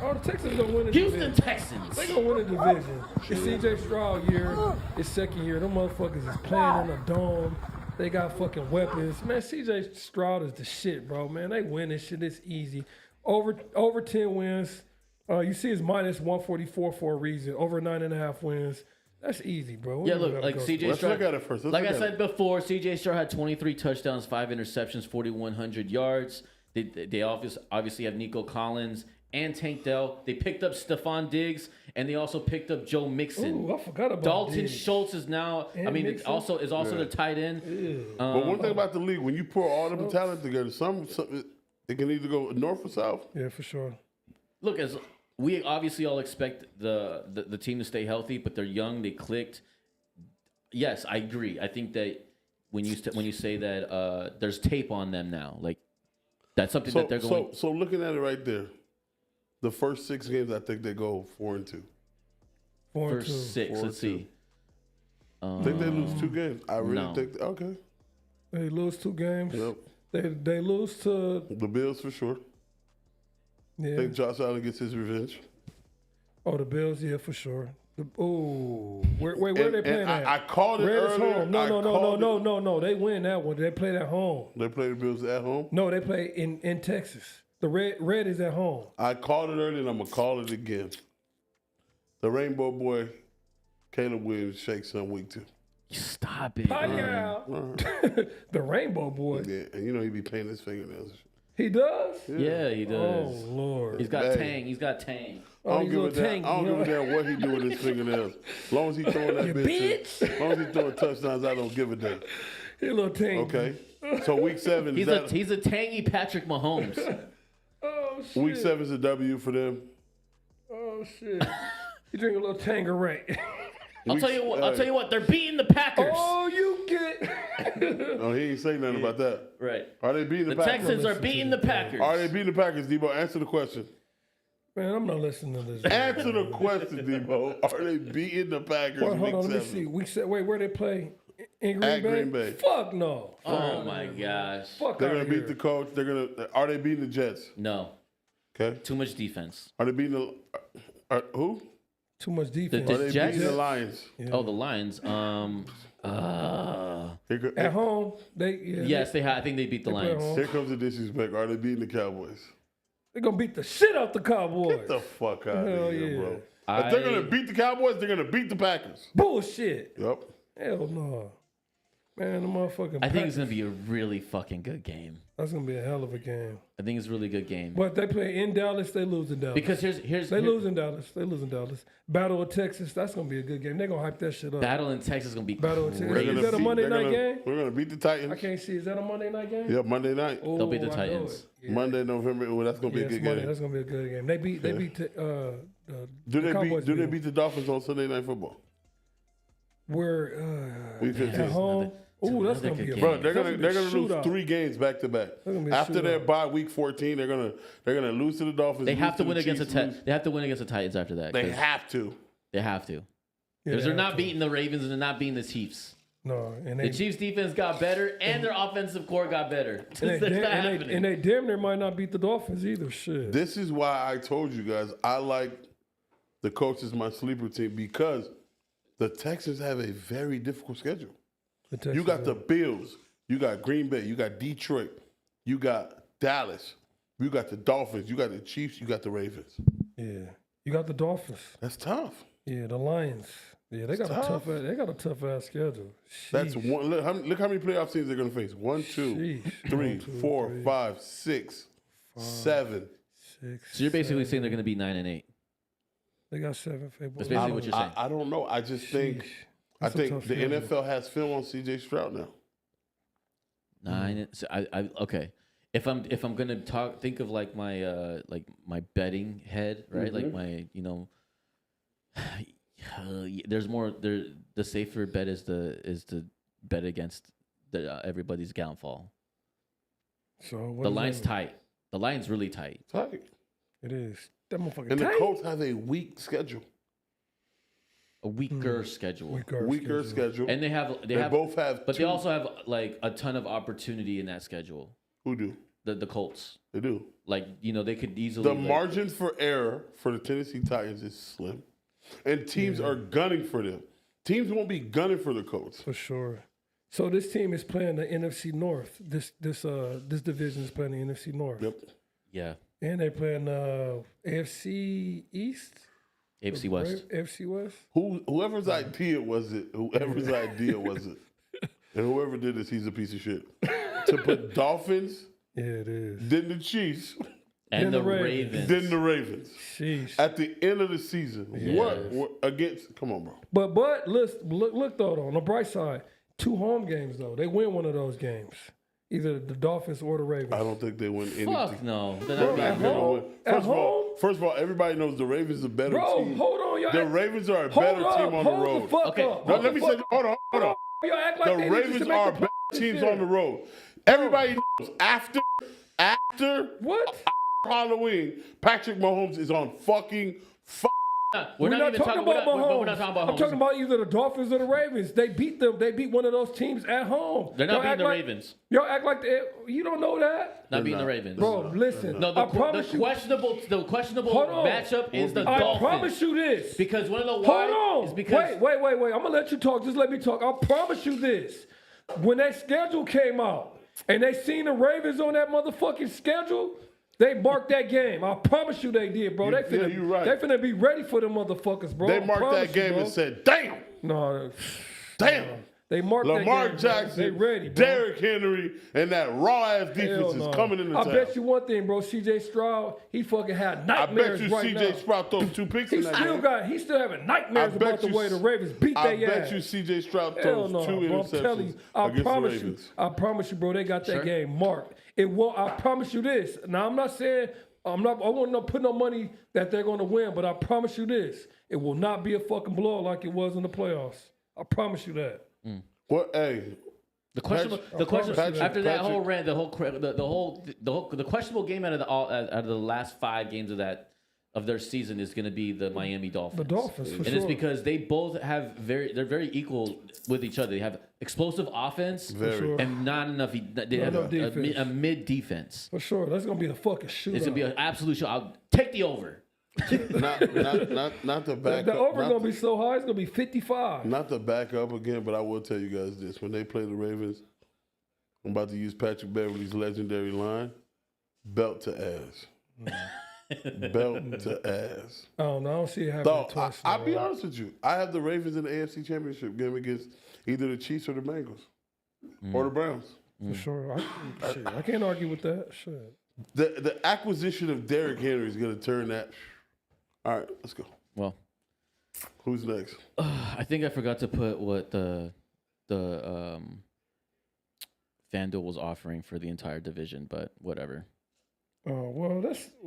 Oh, the Texans gonna win the Houston division. Texans. They gonna win the division. It's CJ Stroud year. It's second year. Them motherfuckers is playing in a dome. They got fucking weapons. Man, CJ Stroud is the shit, bro. Man, they win this shit. It's easy. Over 10 wins. You see it's minus 144 for a reason. Over 9.5 wins. That's easy, bro. Yeah, look, like CJ Let's Stroud. look at it first. Let's Like look I at said it. before, CJ Stroud had 23 touchdowns, 5 interceptions, 4,100 yards. They obviously have Nico Collins and Tank Dell. They picked up Stephon Diggs, and they also picked up Joe Mixon. Ooh, I forgot about Dalton Diggs. Schultz is now. And I mean, it Mixon? also is also Yeah. the tight end. But one thing about the league, when you pour all the talent together, some it can either go north or south. Yeah, for sure. Look, as we obviously all expect the team to stay healthy, but they're young. They clicked. Yes, I agree. I think that when you say that there's tape on them now, like that's something that they're going. So looking at it right there, the first 6 games, I think they go 4-2. 4-2. First 6. Let's see. I think they lose 2 games. I really think. Okay. They lose 2 games. Yep. They lose to The Bills for sure. yeah. I think Josh Allen gets his revenge. Oh, the Bills, yeah, for sure. Where they playing at? I called it Raiders earlier. home. No. They win that one. They played at home. They play the Bills at home. No, they play in Texas. The Red is at home. I called it earlier, and I'm gonna call it again. The Rainbow Boy, Caleb Williams, shakes on week 2. Stop it. Yeah. The Rainbow Boy. Yeah, and you know he be painting his fingernails. He does? Yeah, he does. Oh, Lord. He's got tang. He's got tang. I don't he's give a a little damn. I don't give a damn what he do with his fingernails. As long as he throwing that bitch. As long as he throwing touchdowns, I don't give a damn. He a little tangy. Okay. So week 7 is He's a tangy Patrick Mahomes. Oh, shit. week 7 is a W for them. Oh, shit. You drink a little Tangeray. I'll tell you what. They're beating the Packers. Oh, you get. Oh, he ain't saying nothing about that. Right. Are they beating the The Packers? Texans are beating the Packers. Are they beating the Packers, Debo? Answer the question. Man, I'm not listening to this. Answer the question, Debo. Are they beating the Packers Well, hold week on, 7? let me see. Week 7. Wait, where they play? In Green At Bay? Green Bay. Fuck no. Oh my gosh. Fuck They're outta gonna beat here. the coach. Are they beating the Jets? No. Okay. Too much defense. Are they beating the who? Too much defense. Are they Jets? beating the Lions? Oh, the Lions. At home, Yes, they have. I think they beat the play at Lions. home. Here comes the disrespect. Are they beating the Cowboys? They're gonna beat the shit out the Cowboys. Get the fuck out Hell of here, yeah. bro. If they're gonna beat the Cowboys, they're gonna beat the Packers. Bullshit. Yep. Hell no. Man, the motherfucking I think it's Packers, gonna be a really fucking good game. that's gonna be a hell of a game. I think it's a really good game. But they play in Dallas, they lose in Dallas. Because here's They lose in Dallas. They lose in Dallas. Battle of Texas, that's gonna be a good game. They're gonna hype that shit up. Battle in Texas is gonna be Battle of Texas. crazy. Is that a Monday night game? We're gonna beat the Titans. I can't see. Is that a Monday night game? Yeah, Monday night. Oh, They'll beat the I know Titans. it. Yeah. Monday, November. Oh, that's gonna be Yeah, a good it's Monday. game. That's gonna be a good game. They beat Do they Cowboys beat the Dolphins on Sunday Night Football? We're Week 15. at home. Ooh, that's another gonna be good a game. Bro, they're that's gonna be a lose shootout. 3 games back to back. gonna be a After their shootout. bye week 14, they're gonna lose to the Dolphins. They have lose to win the against Chiefs, lose- They have to win against the Titans after that. They 'cause have to. They have to. Yeah, Because they they're have not to. beating the Ravens and they're not beating the Chiefs. No, and The they Chiefs defense got better and their offensive core got better. and they, That's not damn, happening. and they damn near might not beat the Dolphins either. Shit. This is why I told you guys I like the Colts as my sleeper team because the Texans have a very difficult schedule. The Texans You got are- the Bills, you got Green Bay, you got Detroit, you got Dallas, you got the Dolphins, you got the Chiefs, you got the Ravens. yeah. You got the Dolphins. That's tough. Yeah, the Lions. Yeah, they got tough. They got a tough ass schedule. That's Sheesh. one. Look how many playoff teams they're going to face. 1, 2, Sheesh. 3, 1, 2, 4, 3, 5, 6, 7. 6. So you're basically 7. saying they're going to be 9-8. They got 7 February. That's basically what you're saying. I don't know. I just think That's a tough the schedule. NFL has film on C.J. Stroud now. 9. So I okay. If I'm gonna think of like my betting head, right? Like my there's more there. The safer bet is to bet against everybody's downfall. So what The is line's that? tight. The line's really tight. Tight. It is. That motherfucker And the tight. Colts have a weak schedule. A weaker schedule. Weaker schedule. And they have both have but two. they also have like a ton of opportunity in that schedule. Who do? The Colts. They do. Like, they could easily The margin for error for the Tennessee Titans is slim. And teams are gunning for them. Teams won't be gunning for the Colts. For sure. So this team is playing the NFC North. This division is playing the NFC North. Yep. Yeah. And they playing AFC East. AFC West. AFC West. Whoever's idea was it, and whoever did this, he's a piece of shit. To put Dolphins, Yeah, it is. then the Chiefs, And Then the the Ravens. Ravens. then the Ravens. Sheesh. At the end of the season, what against? Come on, bro. But look though, on the bright side, 2 home games though. They win one of those games. Either the Dolphins or the Ravens. I don't think they win anything. Fuck no. They're Bro, not at beating home? them. At home? first of all, everybody knows the Ravens are a better Bro, team. hold on, y'all. The Ravens are a Hold better up, team on the hold road. the fuck Okay. up. No, Hold let the me say, fuck hold on. Y'all act like The they need Ravens to make are the better this teams year. on the road. Everybody knows after What? Halloween, Patrick Mahomes is on fucking We're not even talking about Mahomes. We're not talking about I'm Mahomes. talking about either the Dolphins or the Ravens. They beat them. They beat one of those teams at home. They're not Y'all beating act the like- Ravens. Y'all act like you don't know that. Not beating not. the Ravens. Bro, listen. No, I promise the you. questionable Hold on. matchup is the I Dolphins. promise you this. Because one of the Hold why on. is because Wait. I'm gonna let you talk. Just let me talk. I promise you this. When that schedule came out and they seen the Ravens on that motherfucking schedule, they marked that game. I promise you they did, bro. They finna, you right. they finna be ready for them motherfuckers, bro. They I marked promise that you, game bro. and said, damn, No, damn. they marked Lamar that game. Bro. Jackson, They ready, bro. Derrick Henry, and that raw-ass Hell defense no. is coming in the I town. bet you one thing, bro. C.J. Stroud, he fucking had I nightmares bet you right C.J. now. Stroud throws 2 picks He in that game. he's still having nightmares I bet about the you way the Ravens beat I their bet ass. you C.J. Stroud Hell throws no, 2 bro. I'm telling interceptions you, I against the promise you, Ravens. bro. They got that Sure. game marked. It won't. I promise you this. Now I'm not saying I won't put no money that they're going to win, but I promise you this: it will not be a fucking blowout like it was in the playoffs. I promise you that. What? Hey, the question Patrick- after that Patrick- whole rant, the questionable game out of the last 5 games of their season is going to be the Miami Dolphins. The Dolphins, for and sure. it's because they both have they're very equal with each other. They have explosive offense Very. and not enough. They have enough defense. a mid defense. For sure, that's gonna be a fucking shootout. It's gonna be an absolute show. I'll take the over. not to back the up. over not gonna to- be so high. It's gonna be 55. Not to back up again, but I will tell you guys this. When they play the Ravens, I'm about to use Patrick Beverly's legendary line, belt to ass. Belt to ass. I don't know. I don't see it happening So, twice. I'll be honest with you. I have the Ravens in the AFC Championship game against either the Chiefs or the Bengals. Or the Browns. For sure. I can't argue with that. Shit. The acquisition of Derrick Henry is going to turn that. All right, let's go. Well, Who's next? I think I forgot to put what the FanDuel was offering for the entire division, but whatever. Oh well,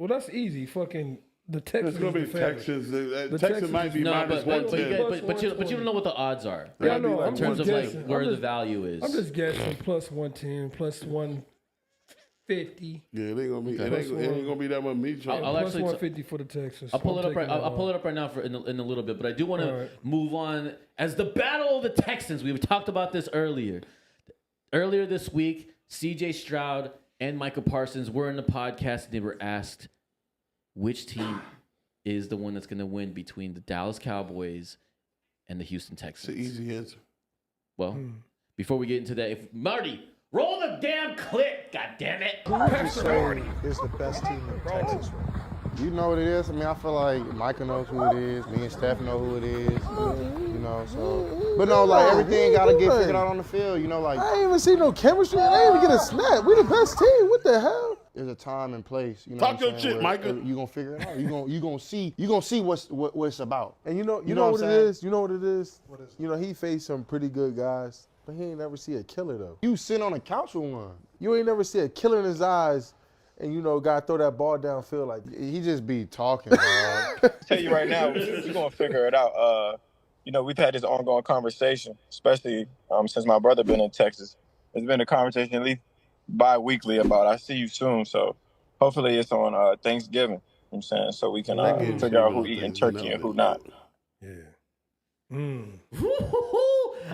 that's easy. Fucking the Texans. It's going to be the favorite. Texans. Texans Texans might be No, minus but you 110. guys, but you don't know what the odds are. Yeah, I That'd be know. like I'm In terms just of guessing. like where I'm the just- value is. I'm just guessing plus 110, plus 150. Yeah, it ain't gonna be. Okay. It ain't gonna be that much meat. I'll Plus actually- 150 for the Texans. I'll pull it up right. taking I'll that pull it one. up right now for in a little bit, but I do want All to right. move on as the battle of the Texans. We talked about this earlier. Earlier this week, C.J. Stroud and Micah Parsons were in the podcast, and they were asked which team is the one that's going to win between the Dallas Cowboys and the Houston It's an Texans. easy answer. Well, before we get into that, if Marty, roll the damn clip. God damn it! Who would you say is the best team in Texas right now? You know what it is. I mean, I feel like Micah knows who it is. Me and Steph know who it is. You know, so. But no, like everything gotta get figured out on the field. You know, like I ain't even see no chemistry. I ain't even get a snap. We the best team. What the hell? there's a time and place. You know, Talk what your I'm shit, saying, where Micah. You gonna figure it out. You gonna see what it's about. And you know know what what it I'm saying? is? You know what it is? You know, he faced some pretty good guys, but he ain't never see a killer though. You sit on the couch with one. You ain't never see a killer in his eyes, and you know, gotta throw that ball downfield like He just be talking, dog. Tell you right now, we're gonna figure it out. You know, we've had this ongoing conversation, especially since my brother been in Texas. There's been a conversation at least bi-weekly about I see you soon. So hopefully it's on Thanksgiving. You know what I'm saying, so we can figure out who eating turkey and who not. Yeah. I'm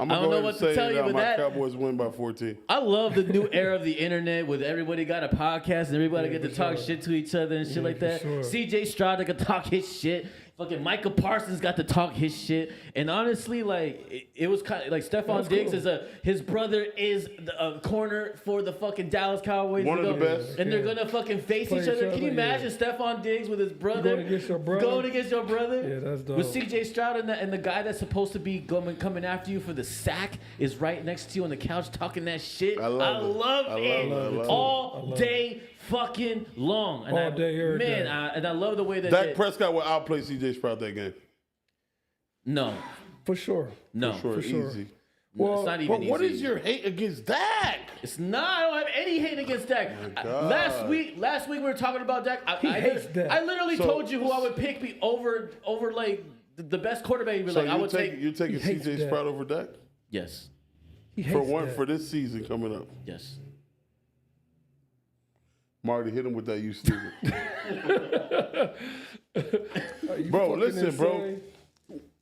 I gonna don't go know ahead what and to say tell you that with my that. Cowboys win by 14. I love the new era of the internet with everybody got a podcast and everybody get to for talk sure. shit to each other and shit Yeah, like for that. sure. CJ Stroud got to talk his shit. Fucking Micah Parsons got to talk his shit. And honestly, like it was kind of like Stephon Diggs cool. his brother is a corner for the fucking Dallas Cowboys. One to of the go- best. And they're gonna fucking face Play each other. each Can you other, yeah. imagine Stephon Diggs with his brother Going against your brother? Going against your brother? Yeah, that's dope. With CJ Stroud and the guy that's supposed to be coming after you for the sack is right next to you on the couch talking that shit. I love it. love I it love it. I all love day fucking long. And All day, every man, day. and I love the way that Dak Prescott will outplay C.J. Stroud that game. no, For sure. no. For sure, For sure. easy. Well, it's not even But easy. what is your hate against Dak? It's not. I don't have any hate against Dak. God. Last week we were talking about Dak. He hates Dak. I literally So- told you who I would pick over like the best quarterback. You'd be So like, I would take. you're taking He hates CJ Dak. Sprout over Dak Yes. He for hates that. for this season coming up. Yes. Marty, hit him with that. You stupid, You bro. fucking Listen, bro. insane.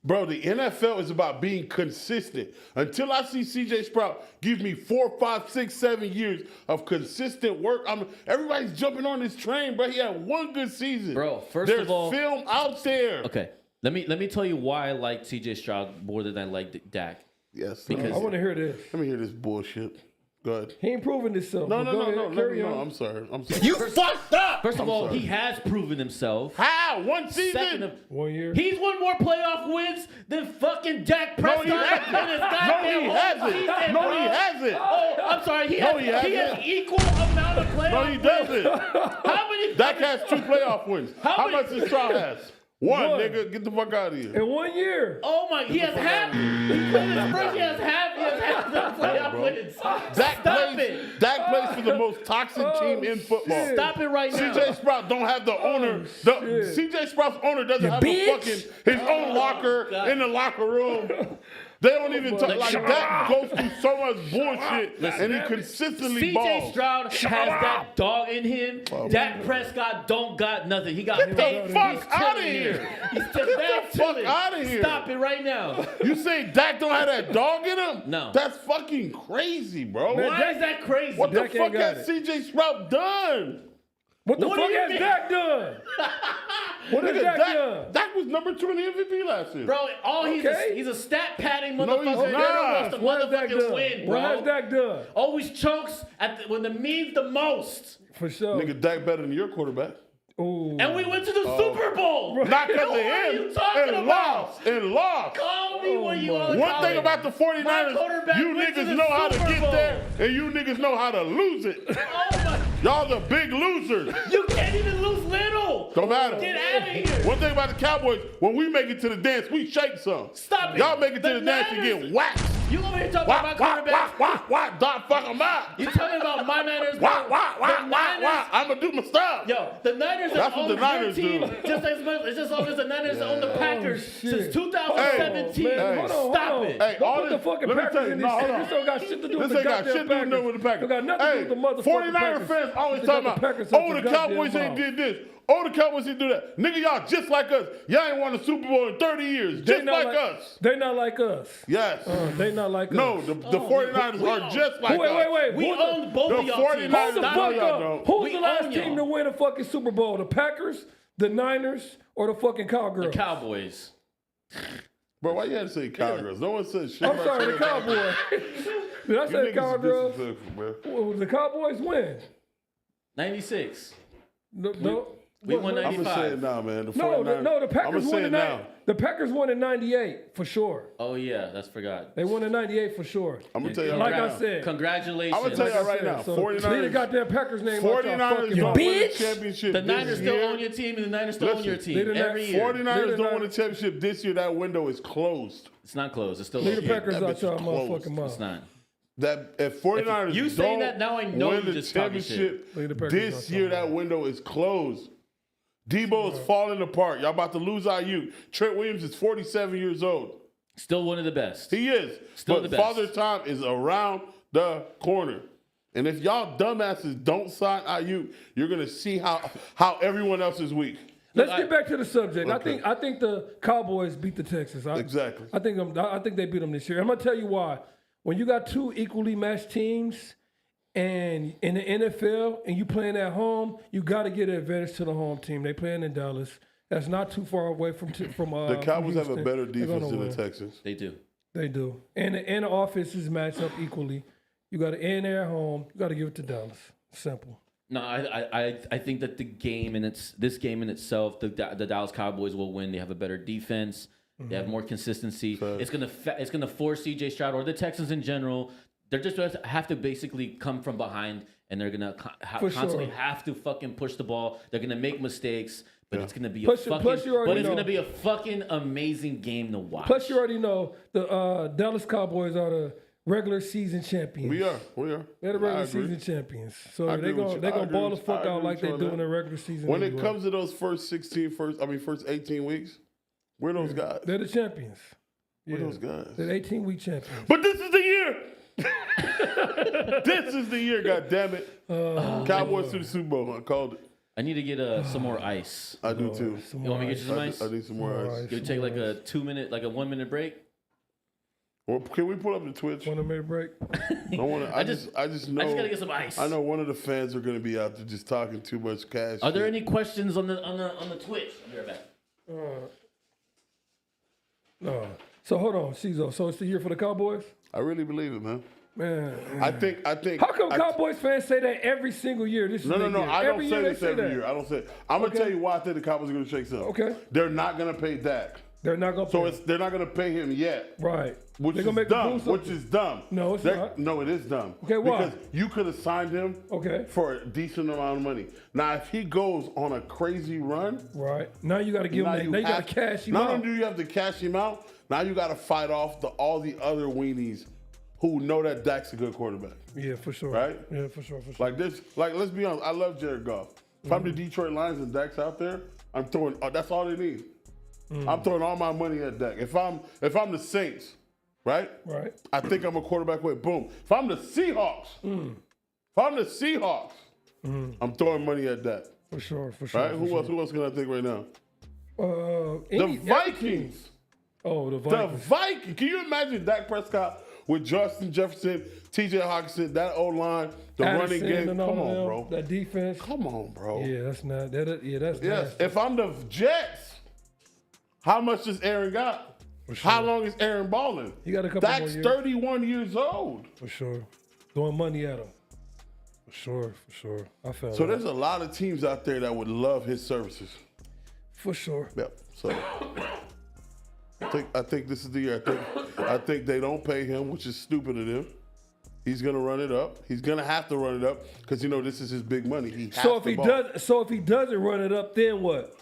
Bro, the NFL is about being consistent. Until I see CJ Sprout give me 4, 5, 6, 7 years of consistent work, everybody's jumping on this train, bro. He had one good season. Bro, first There's of all- film out there. Okay. Let me tell you why I like CJ Stroud more than I like Dak. Yes. Because- I want to hear this. Let me hear this bullshit. Go ahead. He ain't proving himself. No, but go ahead, carry on. I'm sorry. You fucked up. First of I'm all, sorry. he has proven himself. How? One season? Second of 1 year. He's won more playoff wins than fucking Dak No, Prescott. he hasn't. in his No, goddamn he whole hasn't. season, No, bro. he hasn't. Oh, I'm sorry. He No, has, he he has hasn't. equal amount of playoff No, he wins. doesn't. How many? Dak has 2 playoff wins. How How many- much does Stroud has? One, One. nigga. Get the fuck out of here. In 1 year. Oh my! He has half. He played his first. He has half. He has half the playoff bro. wins. Dak Stop plays, it. Dak plays for the most toxic team in football. shit. Stop it right now. CJ Sprout don't have the owner. shit. CJ Sprout's owner doesn't You have bitch. a fucking his own locker God. in the locker room. They don't even talk like Dak goes through so much bullshit and he consistently CJ balls. Stroud has that dog in him. Dak Prescott don't got nothing. He got faith. fuck He's outta chilling here. He's just Get the that fuck chilling. outta here. Stop it right now. You say Dak don't have that dog in him? No. That's fucking crazy, bro. Why is that crazy? What the Dak fuck ain't got has it. CJ Sprout done? What the What do fuck you has mean? Dak done? What has Nigga, Dak done? Dak was number 2 in the MVP last year. Bro, Okay. he's a stat padding No, motherfucker. he's That not. wants to What has Dak motherfucking done? win, bro. What has Dak done? Always chokes when the means the most. For sure. Nigga, Dak better than your quarterback. Ooh. And we went to the Super Bowl. Not because of What are you him. talking And about? lost. And lost. Call me when you on One thing about the 49ers, quarterback you went to niggas the know how to Super get Bowl. there, and you niggas know how to lose it. Oh my! Y'all the big losers. You can't even lose little. Don't matter. Get out of here. One thing about the Cowboys, when we make it to the dance, we shake some. Stop it. Y'all make it to The the dance and Niners- get whacked. You over here talking Whack, about my whack, quarterback? whack, whack, whack, dot, fuck 'em out. You telling me about my Niners? Whack, whack, whack, The whack, Niners- whack. I'm gonna do my stuff. Yo, the Niners That's have what owned the their Niners team do. just as much. It's just always the Niners own the Packers shit. since 2017. Man, Hey. hold on, Stop hold on. it. Hey, Don't all put the this- fucking let me Packers tell you, in no, this hold shit. on. This don't got shit to do with This the ain't got goddamn shit to do Packers. with the Packers. It got nothing to do with the motherfucking 49er Packers. fans always They got talking the about, Packers oh, out the your Cowboys goddamn ain't mouth. did this. Oh, the Cowboys ain't do that. Nigga, y'all just like us. Y'all ain't won a Super Bowl in 30 years. They Just not like us. They not like us. Yes. They not like No, us. the 49ers we are own- just like us. Wait. We Who's the- owned both the of y'all 49ers teams. Hold the No, fuck y'all up. don't. Who's We the last own team y'all. to win a fucking Super Bowl? The Packers, the Niners, or the fucking Cowgirls? The Cowboys. Bro, why you had to say Cowgirls? No one said shit. I'm about sorry, the that. Cowboys. Did I You say niggas is Cowgirls? disrespectful, man. Well, the Cowboys win. 96. No, we won what- I'm going to say 95. it now, man. The No, 49ers. the I'm Packers going to won say in it now. The Packers won in '98 for sure. Oh yeah, that's forgot. They won in '98 for sure. I'm going to tell you Like right I now. said. Congratulations. I'm gonna tell you Like I right said, now, so 49ers Leave the goddamn Packers name out your 49ers fucking don't mouth. win a Bitch! championship The this Niners still year. own your team, and the Niners still own your Listen, team they did every not- year. 49ers Leave don't it win a out. championship this year. That window is closed. It's not closed. It's still Leave the open. Packers that out bitch your is closed. motherfucking mouth. It's not. That if 49ers you don't saying that now, I know win you the just talking shit. championship Leave the Packers this out year, your that mouth. window is closed. Debo's falling apart. Y'all about to lose Ayuk. Trent Williams is 47 years old. Still one of the best. He is. Still but the best. Father Time is around the corner. And if y'all dumbasses don't sign Ayuk, you're gonna see how everyone else is weak. Let's Look, get back to the subject. Okay. I think the Cowboys beat the Texans. Exactly. I think they beat them this year. I'm gonna tell you why. When you got two equally matched teams, and in the NFL, and you playing at home, you got to get an advantage to the home team. They playing in Dallas. That's not too far away from. The Cowboys have a Houston. better They're gonna defense than the win. Texans. They do. They do, and the offenses match up equally. You got to in there at home. You got to give it to Dallas. Simple. No, I think that this game in itself, the Dallas Cowboys will win. They have a better defense. They have more consistency. It's gonna force CJ Stroud or the Texans in general. They're just gonna have to basically come from behind, and they're gonna For constantly sure. have to fucking push the ball. They're gonna make mistakes. But it's gonna be Plus you already know. gonna be a fucking amazing game to watch. Plus, you already know the Dallas Cowboys are the regular season champions. We are. They're the regular season champions. So they're gonna ball the fuck out like they do in the regular season. When it comes to those first 18 weeks, we're those guys. They're the champions. We're those guys. They're the 18-week champions. But this is the year. This is the year, God damn it. Cowboys to the Super Bowl. I called it. I need to get some more ice. I do too. You want me to get you some ice? I need some more ice. Can we take like a 2-minute, like a 1-minute break? Well, can we pull up the Twitch? 1 minute break. I just know. I just gotta get some ice. I know one of the fans are going to be out there just talking too much cash. Are there any questions on the Twitch? I'll be right back. No. So hold on, Cizo. So it's the year for the Cowboys? I really believe it, man. Man. I think. How come Cowboys fans say that every single year? This is No. I don't every say year this they say every that. year. I don't say it. I'm going to tell you why I think the Cowboys are going to shake something. Okay. They're not going to pay Dak. They're not gonna. So they're not going to pay him yet. Right. Which They're is gonna make dumb. the Which is dumb. No, it's not. No, it is dumb. Okay, why? Because you could have signed him. Okay. For a decent amount of money. Now, if he goes on a crazy run, right. Now you got to give him that. Now you got to cash him not out. only do you have to cash him out, now you got to fight off all the other weenies who know that Dak's a good quarterback. Yeah, for sure. Right? Yeah, for sure. Like this, let's be honest. I love Jared Goff. If I'm the Detroit Lions and Dak's out there, I'm throwing. That's all they need. I'm throwing all my money at Dak. If I'm the Saints, right? Right. I think I'm a quarterback away. Boom. If I'm the Seahawks, I'm throwing money at Dak. For sure. Right? Who else can I think right now? The Vikings. Oh, the Vikings. The Vikings. Can you imagine Dak Prescott with Justin Jefferson, T.J. Hawkinson, that O-line, the running game? Come on, bro. That defense. Come on, bro. Yeah, that's not. That's Yes. nasty. If I'm the Jets, how much does Aaron got? Sure. How long is Aaron balling? He got a couple more Dak's years. 31 years old. For sure. Throwing money at him. For sure. I felt So there's a lot of teams out there that would love his services. For sure. Yep. So I think this is the year. I think they don't pay him, which is stupid of them. He's gonna run it up. He's gonna have to run it up because this is his big money. So if he doesn't run it up, then what?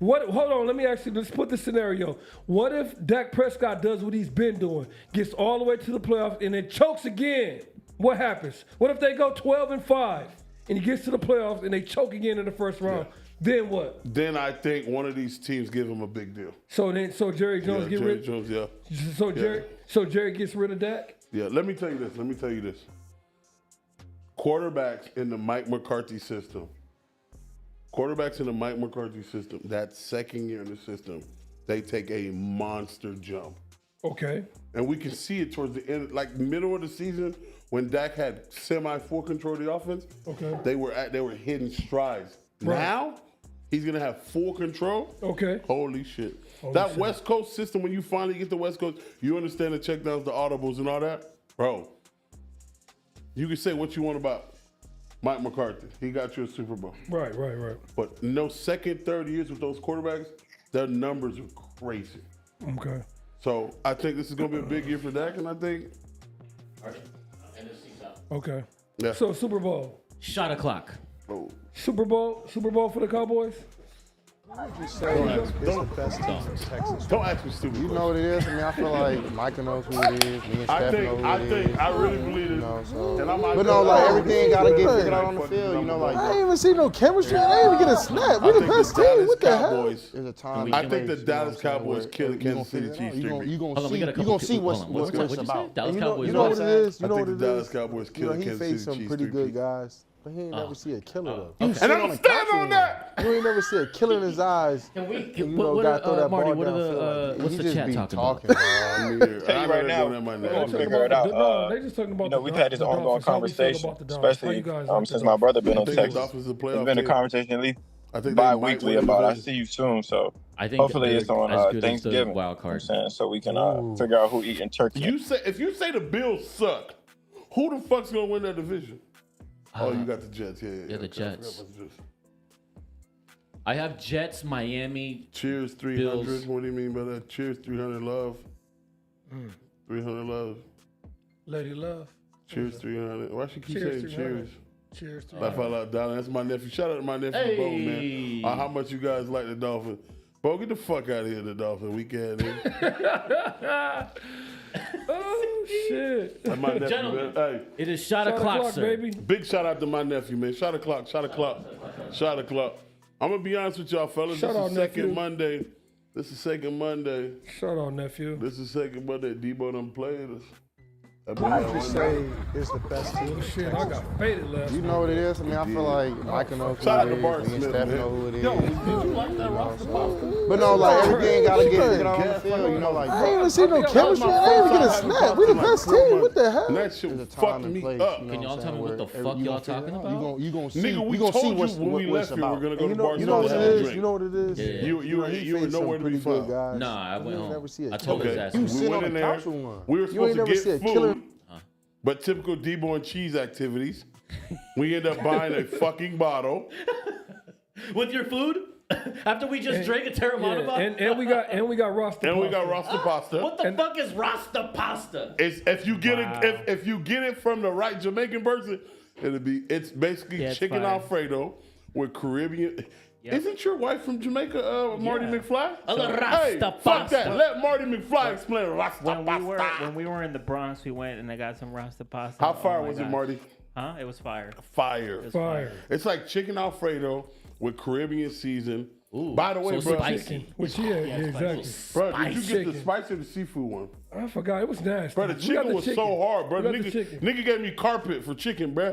Hold on, let's put the scenario. What if Dak Prescott does what he's been doing, gets all the way to the playoffs, and then chokes again? What happens? What if they go 12-5 and he gets to the playoffs and they choke again in the first round? Yeah. Then what? Then I think one of these teams give him a big deal. So Jerry Jones get rid. Jones, yeah. So Jerry gets rid of Dak. Yeah. Let me tell you this. Quarterbacks in the Mike McCarthy system. That second year in the system, they take a monster jump. Okay. And we can see it towards the end, like middle of the season, when Dak had semi-full control of the offense. Okay. They were hitting strides. Right. Now, he's gonna have full control. Okay. Holy shit. That West Coast system, when you finally get the West Coast, you understand the checkdowns, the audibles, and all that, bro. You can say what you want about Mike McCarthy. He got you a Super Bowl. Right. But no second, third years with those quarterbacks, their numbers are crazy. Okay. So I think this is going to be a big year for Dak, and I think. Okay. Yeah. So Super Bowl. Shot o'clock. Oh. Super Bowl for the Cowboys? It's the best team from Texas. Don't ask me stupid. You know what it is? I feel like Micah knows who it is. Me and Steph know who it is. I really believe it. Everything got to get figured out on the field. I ain't even see no chemistry. I ain't even get a snap. We're the best team. What the hell? There's a time. I think the Dallas Cowboys kill the Kansas City Chiefs. You're going to see what's it's about. Dallas Cowboys. You know what it is? I think the Dallas Cowboys kill the Kansas City Chiefs. He faced some pretty good guys. But he ain't never see a killer though. And I'm stand on that. You ain't never see a killer in his eyes. Marty, what's the chat talking about? Tell you right now, we're gonna figure it out. They just talking about We've had this ongoing conversation, especially since my brother been in Texas. It's been a conversation at least bi-weekly about I see you soon. So I think hopefully it's on Thanksgiving. Wild card. So we can figure out who eating turkey. If you say the Bills suck, who the fuck's gonna win that division? You got the Jets. Yeah, the Jets. I have Jets, Miami. Cheers 300. Bills. What do you mean by that? Cheers 300 love. 300 love. Lady Love. Cheers 300. Why she keep saying cheers? Cheers to I fell out down. That's my nephew. Shout out to my nephew, Bo, man. How much you guys like the Dolphins. Bo, get the fuck out of here, the Dolphins. We can't. Oh, shit. That's my nephew, Gentlemen, man. Hey, it is shot o'clock, sir. baby. big shout out to my nephew, man. Shot o'clock. I'm going to be honest with y'all, fellas. Shout out, This is second nephew. Monday. Shout out, nephew. This is second Monday. Debo done played us. I'd just say it's the best team. Shit, I got faded last You night. know what it is? I mean, I feel like Micah knows who Shout out it to is. Bart Me and Smith, Steph man. know who it is. Yo, did you like that roster pasta? But no, like everything gotta get on the field. You know, like I ain't even see no chemistry. I ain't even get a snap. We the best team. What the hell? And that shit there's a was time fucking and me place. up. You know Can y'all what I'm tell me saying, what the where fuck you y'all gonna figure talking it out. about? You gonna see. Nigga, we gonna see told you what's when we what's left here we're about. gonna go to You know what Barcelona it and have a is? drink. You know what it is? Yeah. You were nowhere to be found. Nah, I went home. Never see a I told his killer. ass. You We sit went on in the there. couch with one. We were You supposed ain't to never see a get killer. food, but typical Debo and cheese activities. We end up buying a fucking bottle. With your food? After we just drank a Terramana bottle? and we got Rasta. And we got pasta. Rasta pasta. What the fuck is Rasta pasta? It's, if you get it, if you get it from the right Jamaican person, it's basically it's chicken fire. Alfredo with Caribbean. Yep. Isn't your wife from Jamaica, Marty McFly? A little Hey, Rasta fuck pasta. that. Let Marty McFly explain Rasta pasta. When we were in the Bronx, we went and I got some Rasta pasta. How Oh fire my was it, gosh. Marty? Huh? It was fire. Fire. Fire. It's like chicken Alfredo with Caribbean season. By the way, so bro, spicy. Which exactly. bro, did you get Chicken. the spice or the seafood one? I forgot. It was nasty. Bro, the We got chicken the was chicken. so hard, bro. We got the Nigga, chicken. nigga gave me carpet for chicken, bro.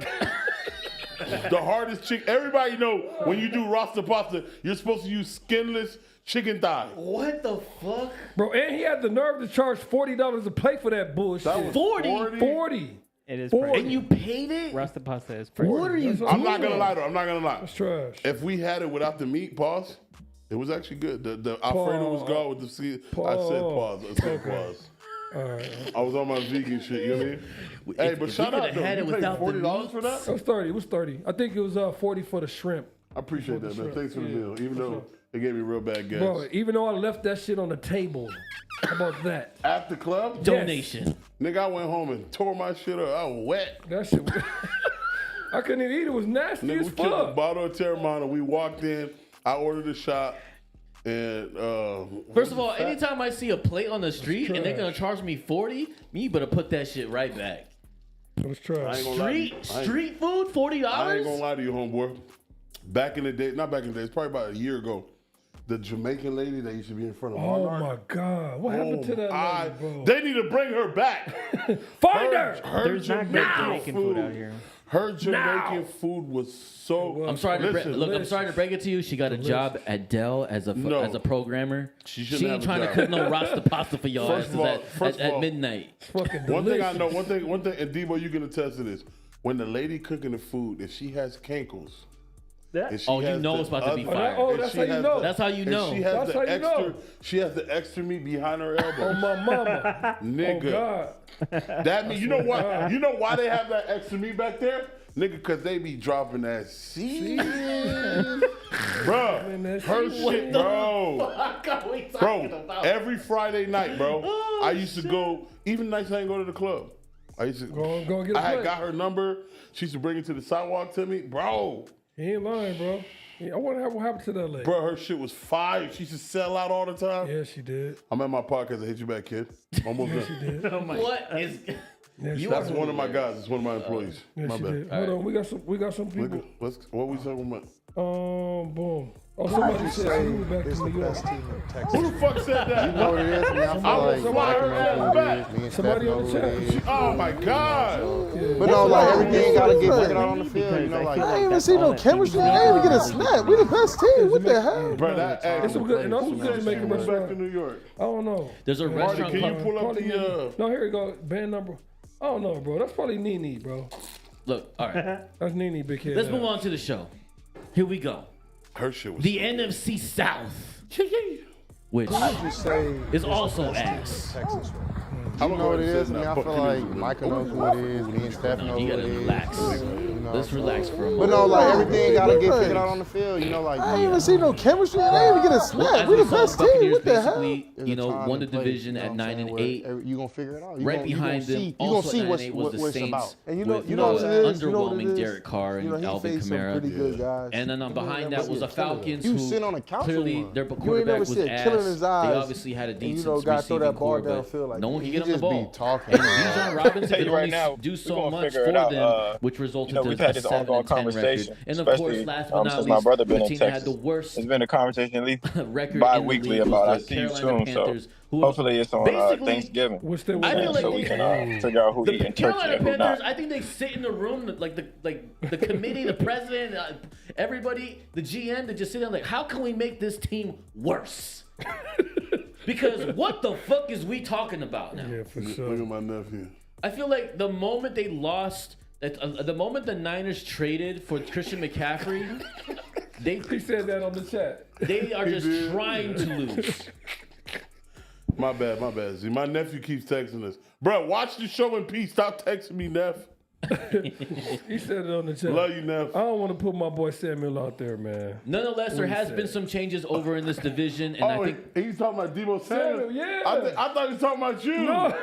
The hardest chicken. Everybody know when you do Rasta pasta, you're supposed to use skinless chicken thigh. What the fuck? Bro, and he had the nerve to charge $40 a plate for that bullshit. That was 40? 40. It is 40. crazy. And you paid it? Rasta pasta is crazy. What are you doing? I'm not gonna lie though. I'm not gonna lie. That's trash. If we had it without the meat, pause. It was actually good. The Alfredo was gone with the seed. I said pause. I said pause. All right. I was on my vegan shit. You know what I mean? Hey, If but we shout out could've though. had You it paid without the $40 meat. for that? It was 30. It was 30. I think it was 40 for the shrimp. I appreciate that, man. shrimp. Thanks for the Yeah, meal. Even for though sure. it gave me real bad gas. Bro, even though I left that shit on the table. How about that? At the club, Donation. nigga, I went home and tore my shit up. I was wet. That shit was, I couldn't even eat it. It was nasty Nigga, as we killed a fuck. bottle of Terramana. We walked in. I ordered a shot. And First of all, anytime I see a plate on the street and they're gonna charge me 40, me better put that shit right back. It was I trash. ain't gonna lie to you. Street food, $40? I ain't gonna lie to you, homeboy. Back in the day, not back in the day, it's probably about a year ago. The Jamaican lady that used to be in front of Oh Hard my God. What happened to that lady, bro? They need to bring her back. Find her! There's not good Jamaican food out here. Her Jamaican food was so. I'm sorry to Listen, I'm sorry to break it to you. She got a job at Dell as a No. as a programmer. She She shouldn't ain't have a trying to job. cook no Rasta pasta for y'all First asses of all- at, first of at all- midnight. It's fucking One thing I delicious. know, one thing, and Debo, you can attest to this. When the lady cooking the food, if she has cankles, and she Oh, you has know the it's about to be other- fire. Oh, and that's she how you has know. That's how you and know. She has That's the how you extra. know. She has the extra meat behind her elbow. Oh, my mama. Nigga, Oh, God. that mean you know why? You know why they have that extra meat back there? Nigga, because they be dropping that seed. Bro, that her seed. shit, bro. Bro, about? every Friday night, bro, I used to go, even nights I didn't go to the club. I used to Go get a I had plate. got her number. She used to bring it to the sidewalk to me. Bro, He ain't lying, bro. I wonder what happened to that lady. bro, her shit was fire. She used to sell out all the time. Yeah, she did. I'm at my podcast. I hit you back, kid. Almost Yeah, she done. did. What is? Yeah, she That's did. one of my guys. It's one of my employees. Yeah, My she bad. did. Hold on, we got some people. What we talking about? Boom. Oh, somebody said she moved back It's to the New York. best team in Texas. Who the fuck said that? You know what it is? I mean, I feel I like want Micah somebody knows who back. it is. Me and Steph Somebody know on who the it chat. is. Oh my God. But no, like everything gotta get Because figured out on the field. You know, I like feel I ain't even that's see all no that chemistry. team I ain't even get a needs. snap. We the best team. What the hell? Bro, that It's some good, and also who good said she Jamaican moved back to restaurant. New York? I don't know. There's a Marty, restaurant can you called. pull up Probably the Nene. No, here we go. Band number. I don't know, bro. That's probably Nene, bro. Look, all right. That's Nene, big head. Let's move on to the show. Here we go. her shit was The NFC South, which Just say is also ass. Texas. I'm You know what it is? I mean, I feel like Micah knows who it is. Me and Steph know You who it gotta is. relax. You know, know. Let's relax for a But moment. no, like everything gotta get Hey. figured out on the field. You know, like I ain't even see no chemistry. They ain't even get a snap. As We the we saw, best team. Buccaneers What the hell? basically, there's you a know, time won the and place, division you know at what I'm 9 and saying, 8. where you gonna figure it out. Right behind them, you gonna also see at 9 what's, and 8 was what the it's about. Saints. And you with know what it is? You know what it underwhelming is? Derek Carr and You know, he Alvin faced some Kamara. pretty good guys. And then behind that was the Falcons, You who sit on the couch clearly with one. their You ain't quarterback never was see it killing his ass. eyes. They obviously had a And you decent know, gotta throw receiving that ball core, but downfield like no one that. can He get on the just ball. be talking. And Bijan Robinson Tell could you right only now, do we so gonna much figure for it out. them, which resulted You know, in we've a had this 7 ongoing and 10 record. conversation, And of course, especially last but not since my least, brother been the in team that had Texas. the worst It's been a conversation at least record bi-weekly in the league about I was the see you Carolina soon. Panthers, So who hopefully it's on basically- Thanksgiving. What's their I feel like So we can figure out who the eating turkey Carolina and who Panthers, not. I think they sit in the room like the committee, the president, everybody, the GM, they just sit down like, how can we make this team worse? Because what the fuck is we talking about now? Yeah, for Look sure. at my nephew. I feel like the moment they lost, the moment the Niners traded for Christian McCaffrey, He said that on the chat. they are just did. trying to lose. My bad. See, my nephew keeps texting us. Bro, watch the show in peace. Stop texting me, Neff. He said it on the chat. Love you, Neff. I don't want to put my boy Samuel out there, man. Nonetheless, there has been some changes over in this division, and I think he's talking about Debo Samuel? Samuel, yeah. I thought he was talking about you. No.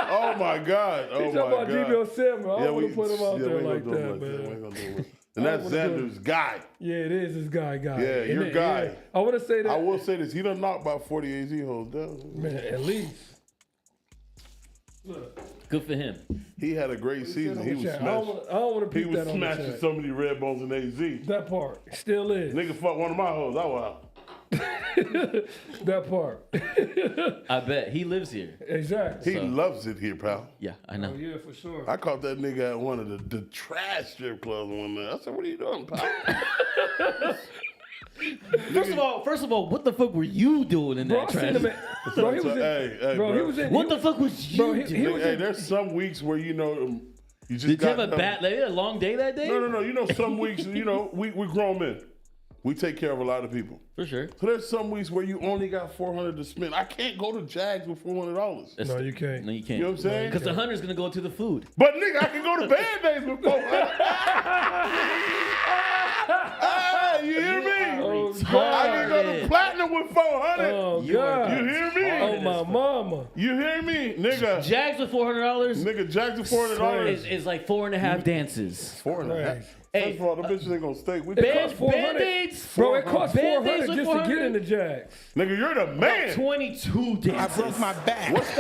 Oh, my God. Oh, He's my talking about God. Debo Samuel. I don't want to put him out we there ain't like gonna do that, him We man. ain't gonna do him. And I that's don't wanna do Xander's guy. Yeah, it is his guy. Yeah, And your then- guy. yeah. I want to say that. I will say this. He done knocked about 40 AZ holes down. Man, at least. Look, good for him. He had a great season. He was I smashing. don't want to He peep was that on the smashing chat. so many red balls in AZ. That part. Still is. Nigga fucked one of my hoes. I was out. That part. I bet he lives here. Exactly. He loves it here, pal. Yeah, I know. Oh, yeah, for sure. I caught that nigga at one of the trash strip clubs one night. I said, "What are you doing, pal?" First of all, what the fuck were you doing in Bro, that I seen trash? him bro, he was in. Hey, bro, he bro. was in. What the fuck was you Bro, doing? he was Hey, in. there's some weeks where you just Did you got have a bad, like, a long day that day? No. You know, some weeks, we grown men. We take care of a lot of people. For sure. So there's some weeks where you only got $400 to spend. I can't go to Jags with $400. No, you can't. No, you can't. You know what I'm saying? Because the hunter's gonna go to the food. But nigga, I can go to band days with $400. Hey, you hear me? Oh, I can go to platinum with $400. Oh, You are God. You hear me? Oh, my mama. You hear me, nigga? Jags with $400 Nigga, Jags with $400. is like 4.5 dances. $400. Hey. First of all, the bitches ain't gonna stay with It you. costs 400. Band-Aids? Bro, it costs Band-Aids 400 with just to get 400? in the Jags. Nigga, you're the man. 22 dances. I broke my back. What's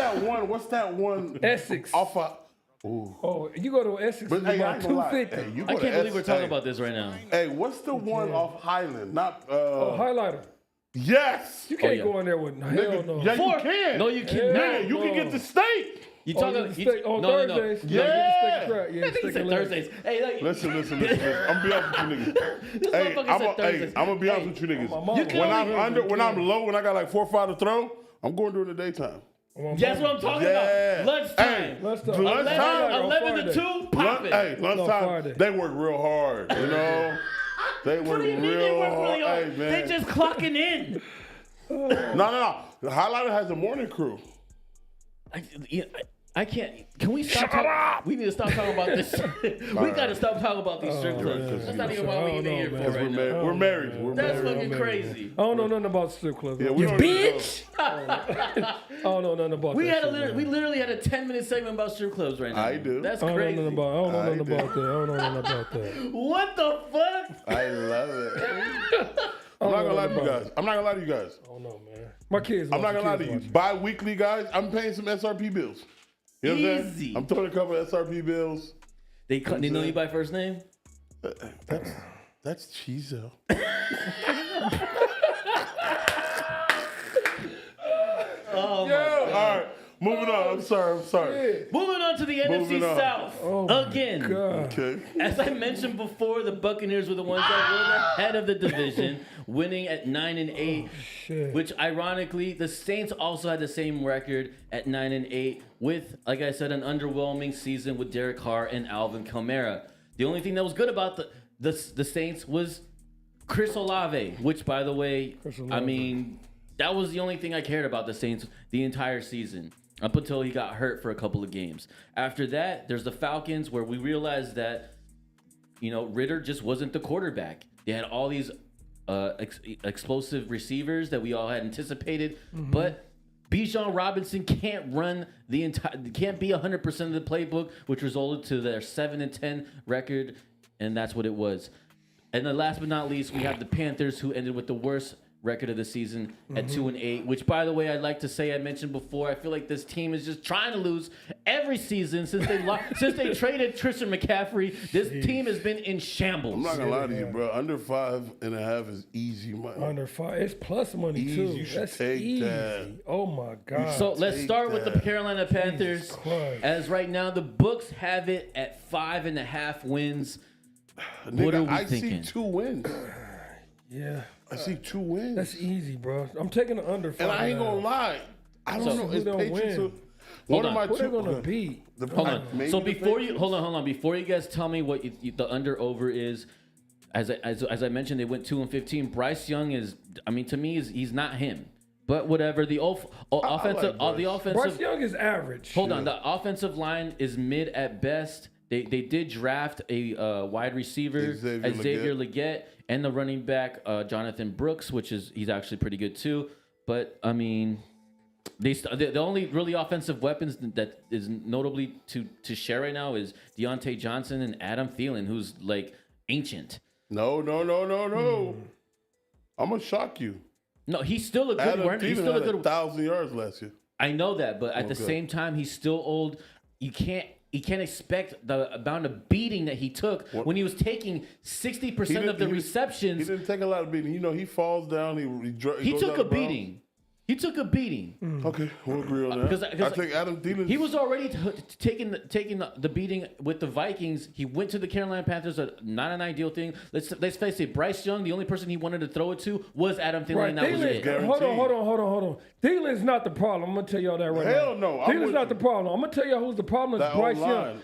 that one? Essex. Off of. Ooh. Oh, you go to Essex, But it's hey, I about ain't gonna lie. 250. Hey, you I go can't to believe we're talking hey, about this right now. Hey, what's the one off Highland? Not Highlighter. Yes. You can't yeah. go in there with hell Nigga, no. yeah, Four. you can. No, you Yeah, cannot. you can get the steak. You Oh, talking you get the steak on Thursdays? No. You get the steak Yeah. and crack. Yeah, I think he steak said and leg. Thursdays. Hey, like, Listen. I'm gonna be honest with you niggas. This Hey, motherfucker I'm said Thursdays. gonna be honest with you my niggas. mama. You can When only- I'm when I'm low, when I got like 4 or 5 to throw, I'm going during the daytime. That's what I'm talking Yeah. about. Lunchtime. Hey, Lunchtime. lunchtime. 11 to 2, pop it. Hey, lunchtime. Friday. They work real hard, you know. They work What do you mean they real work hard. really hard? Hey, man. They just clocking in. No. The highlighter has a morning crew. I can't. Can we stop talking? We need to stop talking about this. We got to stop talking about these strip clubs. man. That's not even why we in here for Because right now. we're married. We're That's married. fucking crazy. I don't know nothing about strip clubs. Yeah, bro. we don't even know. I don't know nothing about We that had shit, we man. literally had a 10-minute segment about strip clubs right now. I do. That's I don't know crazy. nothing about. I don't know I nothing do. about that. I don't know nothing about that. What the fuck? I love it. I'm not gonna lie to you guys. I'm not gonna lie to you guys. I don't know, man. My kids. I'm not gonna lie to kids you. watch. Bi-weekly, guys, I'm paying some SRP bills. You know what I'm saying? Easy. I'm throwing a couple of SRP bills. They know you by first name? That's Chizo. Oh, Yo, all right. Moving on. I'm sorry. Moving on to the NFC Moving on. South. Oh my Again. God. Okay. As I mentioned before, the Buccaneers were the ones that were the head of the division, winning at 9-8. Shit. Which ironically, the Saints also had the same record at 9-8, with, like I said, an underwhelming season with Derek Carr and Alvin Kamara. The only thing that was good about the Saints was Chris Olave, which, by the way, Olave. I mean, that was the only thing I cared about the Saints the entire season, up until he got hurt for a couple of games. After that, there's the Falcons, where we realized that Ritter just wasn't the quarterback. They had all these explosive receivers that we all had anticipated, but Bijan Robinson can't can't be 100% of the playbook, which resulted to their 7-10 record, and that's what it was. And then last but not least, we have the Panthers, who ended with the worst record of the season at 2-8, which, by the way, I'd like to say, I mentioned before, I feel like this team is just trying to lose every season since they traded Tristan McCaffrey. This team has been in shambles. I'm not gonna lie to you, bro. Under 5.5 is easy money. Under 5, it's plus money Easy. too. You should That's take easy. that. Oh my God. So let's start with the that. Carolina Panthers. Christ. As right now, the books have it at 5.5 wins. Nigga, What are we I thinking? see 2 wins. Yeah. I see 2 wins. That's easy, bro. I'm taking the under 5. and I ain't gonna lie. I don't know. who It's don't Patriots. win? One Hold of on. my Who they 2. gonna beat? Hold on. Maybe So the before you Patriots. hold on. Before you guys tell me what the under over is, as I mentioned, they went 2-15. Bryce Young is, to me, he's not him. But whatever. The offensive, Bryce. the offensive. Bryce Young is average. Hold on. The offensive line is mid at best. They did draft a wide receiver, Xavier Legette, and the running back Jonathan Brooks, he's actually pretty good too. But the only really offensive weapons that is notably to share right now is Deontay Johnson and Adam Thielen, who's like ancient. No. I'm gonna shock you. No, he's still a good Adam runner. He's Thielen still a had good. 1,000 yards last year. I know that, but at the Okay. same time, he's still old. You can't expect the amount of beating that he took when he was taking 60% of the He receptions. didn't take a lot of beating. He falls down. He goes took out a of bounds. beating. He took a beating. Okay, we'll agree on that. Because I think Adam Thielen. He was already taking the beating with the Vikings. He went to the Carolina Panthers, not an ideal thing. Let's face it. Bryce Young, the only person he wanted to throw it to was Adam Thielen, Right, and that was it. Hold on. Thielen's not the problem. I'm gonna tell y'all that right now. Hell no, I'm Thielen's with not you. the problem. I'm gonna tell y'all who's the problem. Is That Bryce O-line.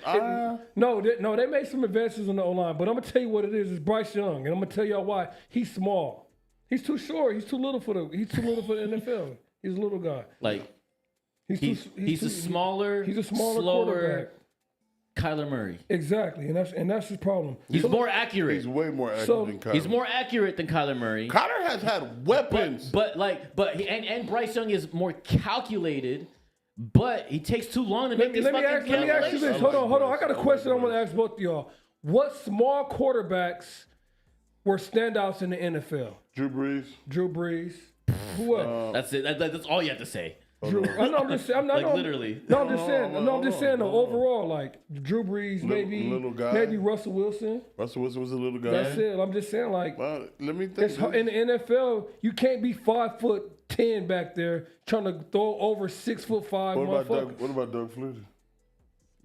Young. They made some advances on the O-line, but I'm gonna tell you what it is. It's Bryce Young, and I'm gonna tell y'all why. He's small. He's too short. He's too little for the NFL. He's a little guy. Like He's a smaller, smaller slower quarterback. Kyler Murray. Exactly, and that's his problem. He's more accurate. He's way more accurate So- than Kyler. He's more accurate than Kyler Murray. Kyler has had weapons. And Bryce Young is more calculated, but he takes too long to make these Let me fucking ask you calculations. this. Hold on. I got a question I want to ask both of y'all. What small quarterbacks were standouts in the NFL? Drew Brees. Who else? That's it. That's all you have to say. Drew. I'm just saying. Literally. No, I'm just saying. I'm just saying. Overall, like Drew Brees, Little guy. maybe Russell Wilson. Russell Wilson was a little guy. That's it. I'm just saying, like, Well, let me think. in the NFL, you can't be 5'10" back there trying to throw over 6'5" motherfuckers. What about Doug Flutie?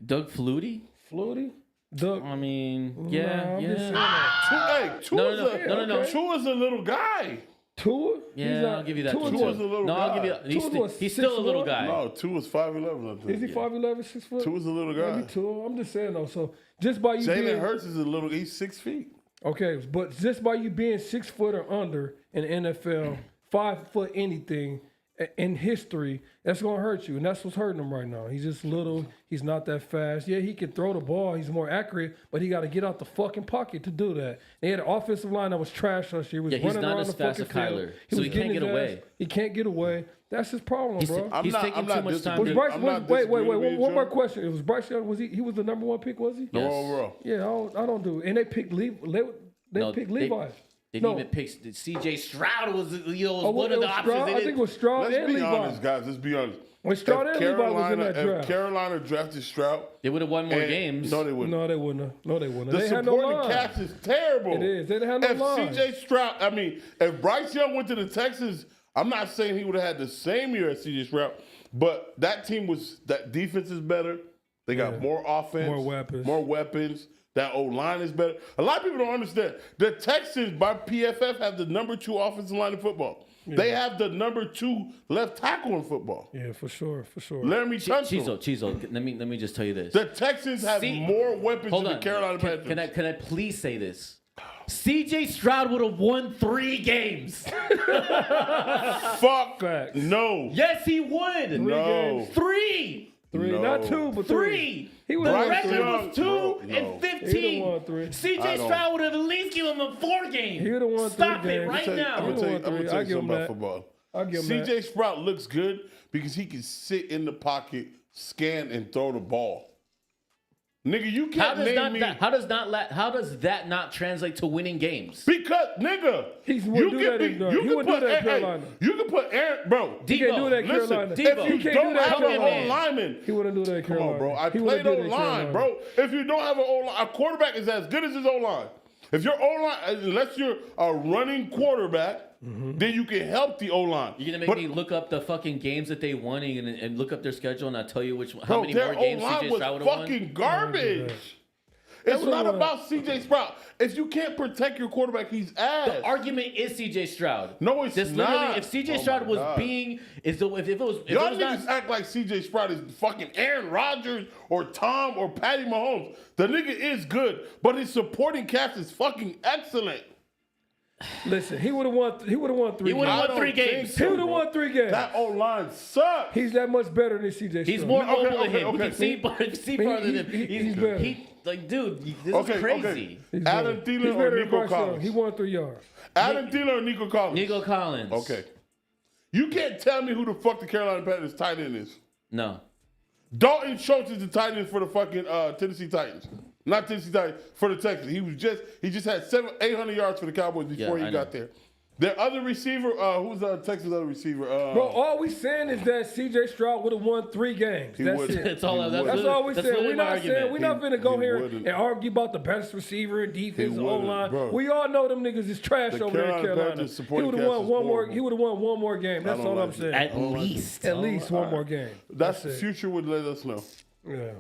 Doug Flutie? Flutie? Doug. I mean, I'm yeah. just saying that. No. Tua's a little guy. Tua? Yeah, I'll give you that. Tua's Tua's a little no, I'll give you. guy. He's still a little 6'1"? guy. No, Tua's 5'11", I think. Is he 5'11", 6 foot? Tua's a little guy. Maybe Tua. I'm just saying though. So just by you Jalen being Hurts is a little. He's 6 feet. okay, but just by you being 6 foot or under in the NFL, 5 foot anything in history, that's gonna hurt you, and that's what's hurting him right now. He's just little. He's not that fast. Yeah, he can throw the ball. He's more accurate, but he got to get out the fucking pocket to do that. They had an offensive line that was trash last year. He was Yeah, he's running not around as the fast fucking as field. Kyler, He so was he can't getting get his away. ass. He can't get away. That's his problem, bro. He's taking too much time. Was Bryce? I'm not Wait. disagreeing with you, One more Joe. question. It was Bryce Young. Was he? He was the number 1 pick. Was he? No Yes. overall. Yeah, I don't do. And they picked picked Levi. They didn't even pick C.J. Stroud was one it of the was options. Stroud? They I think it didn't- was Stroud Let's and be Levi. honest, guys. Let's be honest. When Stroud If and Levi was in that draft. If Carolina drafted Stroud, They would have won more and- games. No, they wouldn't. No, they wouldn't have. No, they wouldn't have. The They had no supporting line. cast is terrible. It is. They didn't have no if line. C.J. Stroud, if Bryce Young went to the Texans, I'm not saying he would have had the same year as C.J. Stroud, but that defense is better. They got more offense, More weapons. That O-line is better. A lot of people don't understand. The Texans, by PFF, have the number 2 offensive line in football. Yeah. They have the number 2 left tackle in football. Yeah, for sure. Laramie Tunsil. Chizo, let me just tell you this. The Texans have more weapons than the Carolina Panthers. Can I please say this? C.J. Stroud would have won 3 games. Fuck Facts. no. Yes, he would. No. 3. 3, No. not 2, but 3. He would The have Bryce won record 3. Young, was 2 bro, and no. 15. He would have won 3. I CJ don't- Stroud would have at least given him a 4 game. He would have won 3 Stop games. it right I'm now. gonna tell you, He won 3. I give him something about that. football. I'll give him that. CJ Sprout looks good because he can sit in the pocket, scan, and throw the ball. Nigga, you How can't does, name me. how does that not translate to winning games? Because, nigga, He wouldn't do that in- he wouldn't do that in Carolina. You can put Aaron, bro. He can't do that in Listen, Carolina. if Debo. you He can't don't do that in have an Carolina. O-lineman, He wouldn't do that in come Carolina. on, bro. I He wouldn't played do that in O-line, Carolina. bro. If you don't have an O-line, a quarterback is as good as his O-line. If your O-line, unless you're a running quarterback, then you can help the O-line. You're gonna make me look up the fucking games that they won and look up their schedule, and I'll tell you how Bro, many their more games O-line CJ was Stroud would have won. fucking garbage. It's not about CJ Sprout. If you can't protect your quarterback, he's ass. The argument is CJ Stroud. No, it's This not. literally, if CJ Oh Stroud my was God. being, if it was, if Y'all it was niggas not, act like CJ Sprout is fucking Aaron Rodgers or Tom or Patty Mahomes. The nigga is good, but his supporting cast is fucking excellent. Listen, he would have won 3 he would games. have I won don't 3 think games. He would have bro. won 3 games. That O-line sucks. He's that much better than CJ Stroud. He's more Okay, mobile than okay, him. We okay. can see farther than him. He's better. Like, dude, this Okay, is crazy. okay. He's Adam better. Thielen He's or better than Nico Bryce Young. Collins? He won 3 yards. Adam Thielen or Nico Collins? Nico Collins. Okay. You can't tell me who the fuck the Carolina Panthers tight end is. No. Dalton Schultz is the tight end for the fucking Tennessee Titans. Not Tennessee Titans, for the Texans. He just had 800 yards for the Cowboys before I he know. got there. Their other receiver, who's Texas' other receiver? Bro, all we saying is that CJ Stroud would have won 3 games. He That's wouldn't. it. That's all. He That's, wouldn't. That's all we saying. literally We're my not saying argument. we're not finna go he here wouldn't. and argue about the best receiver, defense, He O wouldn't, line. bro. We all know them niggas is trash The over there in Carolina Carolina. Panthers He supporting would have cast won is one more. horrible. He would have won one more game. That's don't all I'm like it. saying. At least. At least one more game. That's the it. future would let us know. Yeah.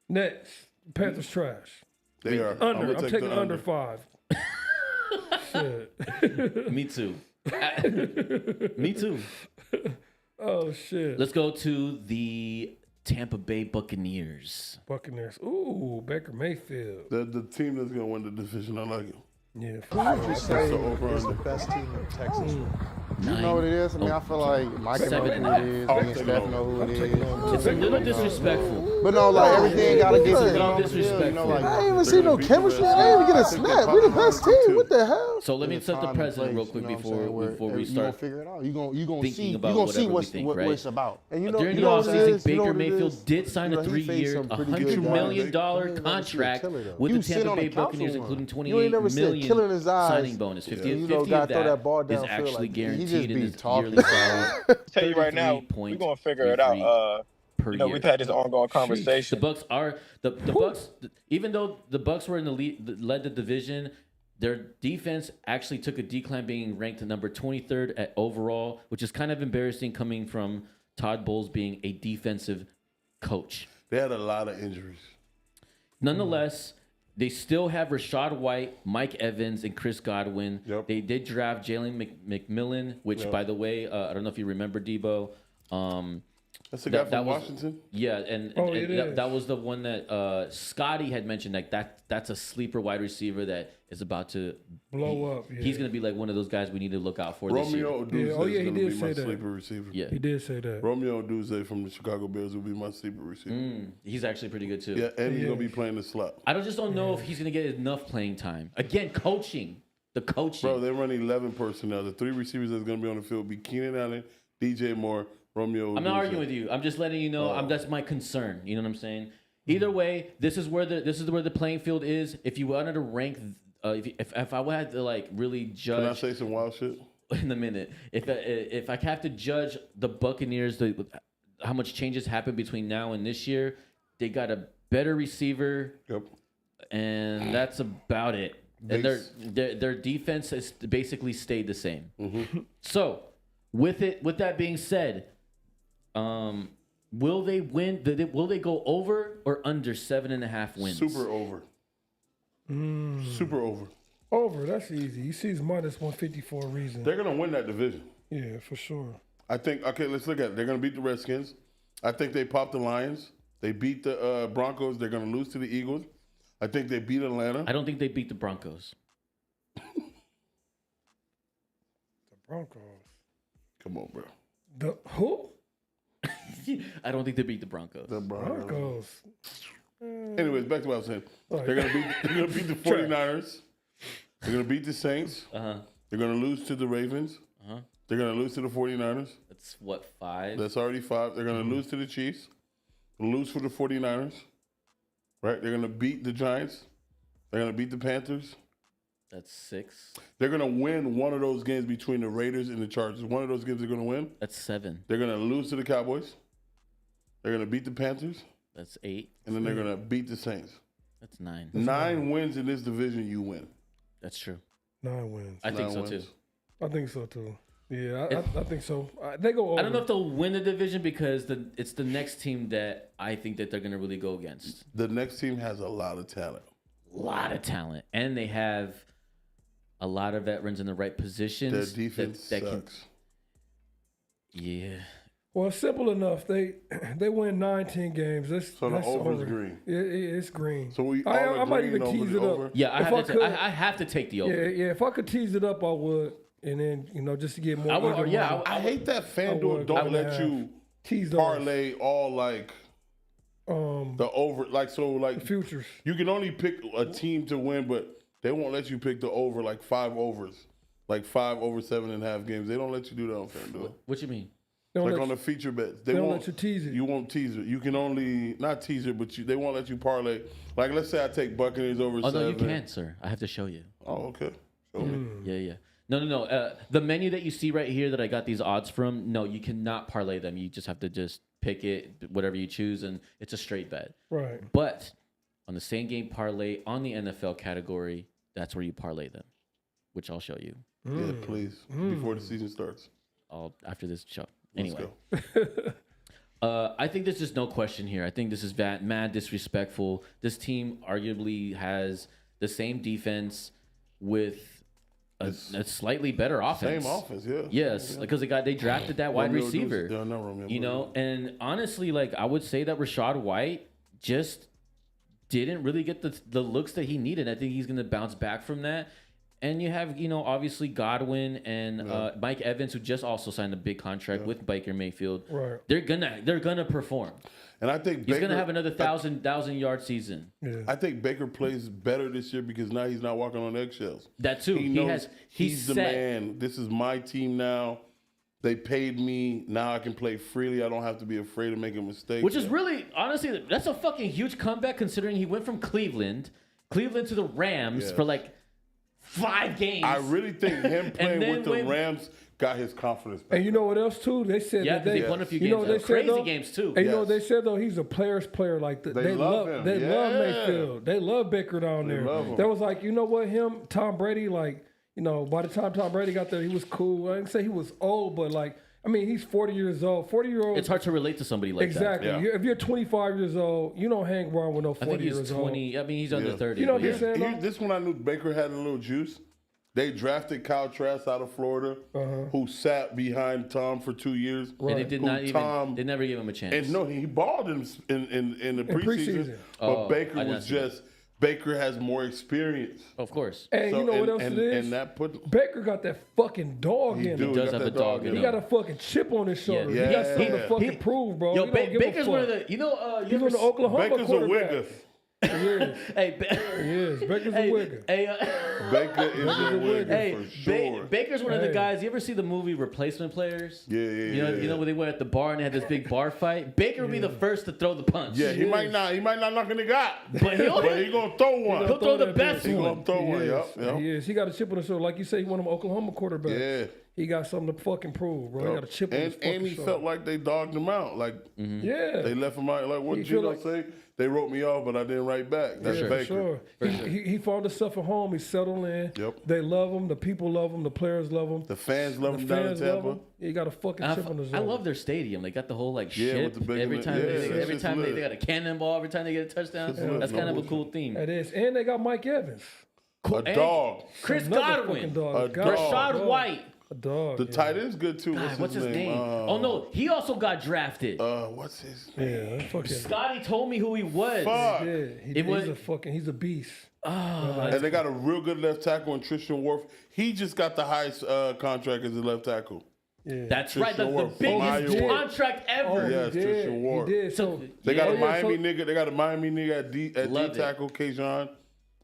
Next, Panthers trash. They are. Under. gonna I'm take taking the under 5. Shit. Me too. Me too. Oh shit. Let's go to the Tampa Bay Buccaneers. Buccaneers. Ooh, Baker Mayfield. The team that's gonna win the division. I like it. Yeah. I just say the over it's the under. best team in Texas. You know what it is? I mean, I feel like Mike know who 7.5. it is. I'll Me and take Steph it know who it is. It's a little disrespectful. But no, like everything gotta get It's a to little on the field. You know, like I ain't even see no chemistry. I ain't even get a snap. We the best team. What the hell? So let me There's set the time and precedent real place, quick you know what I'm saying, where before we you gonna start. figure it out. You gonna thinking see. about You gonna see whatever we what think, what right? it's about. And you know, During you the know what it offseason, is? You know Baker what it Mayfield is? did sign You a know, he faced 3-year, some pretty good $100 guys. million You ain't never seen a contract killer, though. with You the sit Tampa on Bay the couch Buccaneers, with one. including You ain't never 28 seen a million killer in his eyes. signing bonus. 50 You know, 50 gotta of throw that that ball is downfield actually like- he guaranteed just in be his talking. yearly salary. Tell you right now, we're gonna figure it out. Per You know, year. we've had this ongoing The conversation. Bucks are the Bucks. Even though the Bucks were in the lead, led the division, their defense actually took a decline, being ranked number 23rd at overall, which is kind of embarrassing coming from Todd Bowles being a defensive coach. They had a lot of injuries. Nonetheless, they still have Rashad White, Mike Evans, and Chris Godwin. Yep. They did draft Jalen McMillan, which, by the way, I don't know if you remember Debo. That's the guy That from was- Washington. Yeah, and, Oh, and it that, is. that was the one that Scotty had mentioned. Like that's a sleeper wide receiver that is about to Blow up. Yeah. He's going to be like one of those guys we need to look out for this year. Romeo Oduzze Yeah, oh, yeah, is he going to did be my say that. sleeper receiver. Yeah, He did say that. Romeo Oduzze from the Chicago Bears will be my sleeper receiver. he's actually pretty good too. Yeah, and he's He going to be is. playing the slot. I just don't know if he's going to get enough playing time. Again, coaching. The coaching. Bro, they run 11 personnel. The 3 receivers that's going to be on the field will be Keenan Allen, DJ Moore, Romeo Oduzze. I'm not arguing with you. I'm just letting you know. That's my concern. You know what I'm saying? Either way, this is where the playing field is. If you wanted to rank, if I had to like really Can I judge say some wild shit? in a minute, if I have to judge the Buccaneers, how much changes happened between now and this year, they got a better receiver, Yep. and that's about it. And their defense has basically stayed the same. So, with that being said, will they win? Will they go over or under 7.5 wins? Super over. Super over. Over. That's easy. You see, it's minus 150 for a reason. They're going to win that division. Yeah, for sure. I think, okay, let's look at it. They're going to beat the Redskins. I think they popped the Lions. They beat the Broncos. They're going to lose to the Eagles. I think they beat Atlanta. I don't think they beat the Broncos. The Broncos. Come on, bro. The who? I don't think they beat the Broncos. The Broncos. Anyways, back to what I was saying. They're gonna beat the 49ers. They're gonna beat the Saints. They're gonna lose to the Ravens. They're gonna lose to the 49ers. That's what, 5? That's already 5. They're gonna lose to the Chiefs. Lose for the 49ers. Right? They're gonna beat the Giants. They're gonna beat the Panthers. That's 6. They're gonna win one of those games between the Raiders and the Chargers. One of those games they're gonna win. That's 7. They're gonna lose to the Cowboys. They're gonna beat the Panthers. That's 8. And then they're gonna beat the Saints. That's 9. 9 wins in this division, you win. That's true. 9 wins. I think 9 so wins. too. I think so too. Yeah, I think so. They go over. I don't know if they'll win the division because it's the next team that I think that they're going to really go against. The next team has a lot of talent. And they have a lot of veterans in the right positions. Their defense sucks. Yeah. Well, it's simple enough. They win 19 games. So the over's green. It's green. So we I might even tease it up. Yeah, I have to take the over. Yeah. If I could tease it up, I would. And then, just to get more. I hate that FanDuel don't let you parlay all the over, the futures. You can only pick a team to win, but they won't let you pick the over 5 overs, 5 over 7.5 games. They don't let you do that on FanDuel. What you mean? On the feature bets, they won't let you tease it. You won't tease it. You can only not tease it, but they won't let you parlay. Let's say I take Buccaneers over 7. No, you can't, sir. I have to show you. Oh, okay. Show me. Yeah. No. The menu that you see right here that I got these odds from, no, you cannot parlay them. You just have to just pick it, whatever you choose, and it's a straight bet. Right. But on the same game parlay on the NFL category, that's where you parlay them, which I'll show you. Yeah, please. Before the season starts. After this show. Anyway. Let's go. I think there's just no question here. I think this is mad disrespectful. This team arguably has the same defense with a slightly better offense. Same offense, yeah. Yes, because they drafted that wide receiver. Romeo. And honestly, I would say that Rashad White just didn't really get the looks that he needed. I think he's going to bounce back from that. And you have, obviously Godwin and Mike Evans, who just also signed a big contract with Baker Mayfield. Right. They're gonna perform. And I think he's gonna have another 1,000-yard season. Yeah. I think Baker plays better this year because now he's not walking on eggshells. That too. He knows he's the man. This is my team now. They paid me. Now I can play freely. I don't have to be afraid of making mistakes. Which is really, honestly, that's a fucking huge comeback considering he went from Cleveland to the Rams for 5 games. I really think him playing with the Rams got his confidence back. And you know what else too? They said that they won a few games. Crazy games too. And you know what they said though? He's a player's player. They love him. They love Mayfield. They love Baker down there. That was you know what? Tom Brady, by the time Tom Brady got there, he was cool. I didn't say he was old, but he's 40 years old. 40-year-old. It's hard to relate to somebody like that. Exactly. If you're 25 years old, you don't hang around with no 40 years old. I think he's 20. I mean, he's under 30. You know what I'm saying? This one I knew Baker had a little juice. They drafted Kyle Trask out of Florida, who sat behind Tom for 2 years. Right. And they never gave him a chance. And no, he balled in the preseason. But Baker was Baker has more experience. Of course. And you know what else it is? And Baker got that fucking dog in him. He does have a dog in him. He got a fucking chip on his shoulder. Yeah. He got something to fucking prove, bro. Yo, Baker's one of the, he's one of the Oklahoma Baker's a wigger. He is. Baker's a wigger. Baker is a wigger for sure. Baker's one of the guys. You ever see the movie Replacement Players? Yeah. You know when they were at the bar and they had this big bar fight? Baker would be the first to throw the punch. Yeah, he might not knock in the gut. But he gonna throw one. He'll throw the best one. He gonna throw one, yep. He is. He got a chip on his shoulder. Like you say, he one of them Oklahoma quarterbacks. Yeah. He got something to fucking prove, bro. He got a chip on his fucking And he shoulder. felt like they dogged him out. They left him out. What did Gino say? They wrote me off, but I didn't write back. That's Baker. Sure. He found himself at home. He settled in. Yep. They love him. The people love him. The players love him. The fans love him down in Tampa. He got a fucking chip on his shoulder. I love their stadium. They got the whole ship. With the Every time they got a cannonball. Every time they get a touchdown. That's kind of a cool theme. It is. And they got Mike Evans. A dog. Chris Godwin. Dog. Rashad White. A dog. The tight end's good too. What's his name? Oh no, he also got drafted. What's his name? Yeah, fucking. Scotty told me who he was. Fuck. He's a beast. And they got a real good left tackle in Tristan Wirfs. He just got the highest contract as a left tackle. Yeah. That's right. The Ward, biggest Ward. contract ever. Yes, he did. Tristan Ward. He did. So They got a Yeah. Miami nigga. They got a Miami nigga at D Love it. tackle, Kayjon.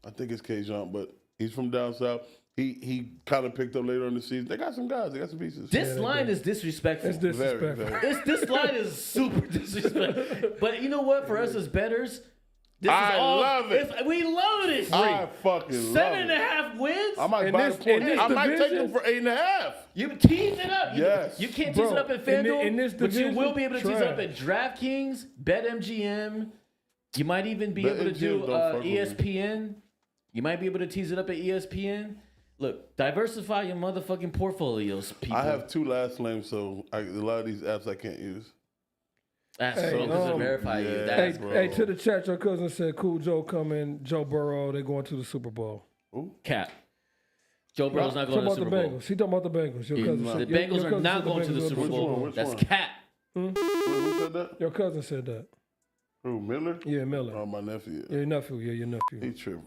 I think it's Kayjon, but he's from down south. He kind of picked up later in the season. They got some guys. They got some pieces. This line is disrespectful. It's disrespectful. Very. This line is super disrespectful. But you know what? For us as bettors, this I is all. love it. We love it. I fucking love it. 7.5 wins. I might In buy this- the point. in this I might take division- them for 8.5. You tease it up. Yes. You can't Bro, tease it up at in FanDuel, this but you division, will be able to tease it up trash. at DraftKings, BetMGM. You might even be able to do BetMGM don't fuck with me. ESPN. You might be able to tease it up at ESPN. Look, diversify your motherfucking portfolios, people. I have 2 last names, so a lot of these apps I can't use. That's Hey, so to um, verify you. yeah. That's Hey, bro. hey, to the chat, your cousin said Cool Joe coming, Joe Burrow, they going to the Super Bowl. cap. Joe Burrow's not going to the Super Bowl. Bengals. He talking about the Bengals. Your cousin The said, your Bengals are cousin not said going to the Bengals Super are Bowl. Which That's one? cap. Who said that? Your cousin said that. Who, Miller? Yeah, Miller. Oh, my nephew. Yeah, your nephew. Yeah, your nephew. He tripping.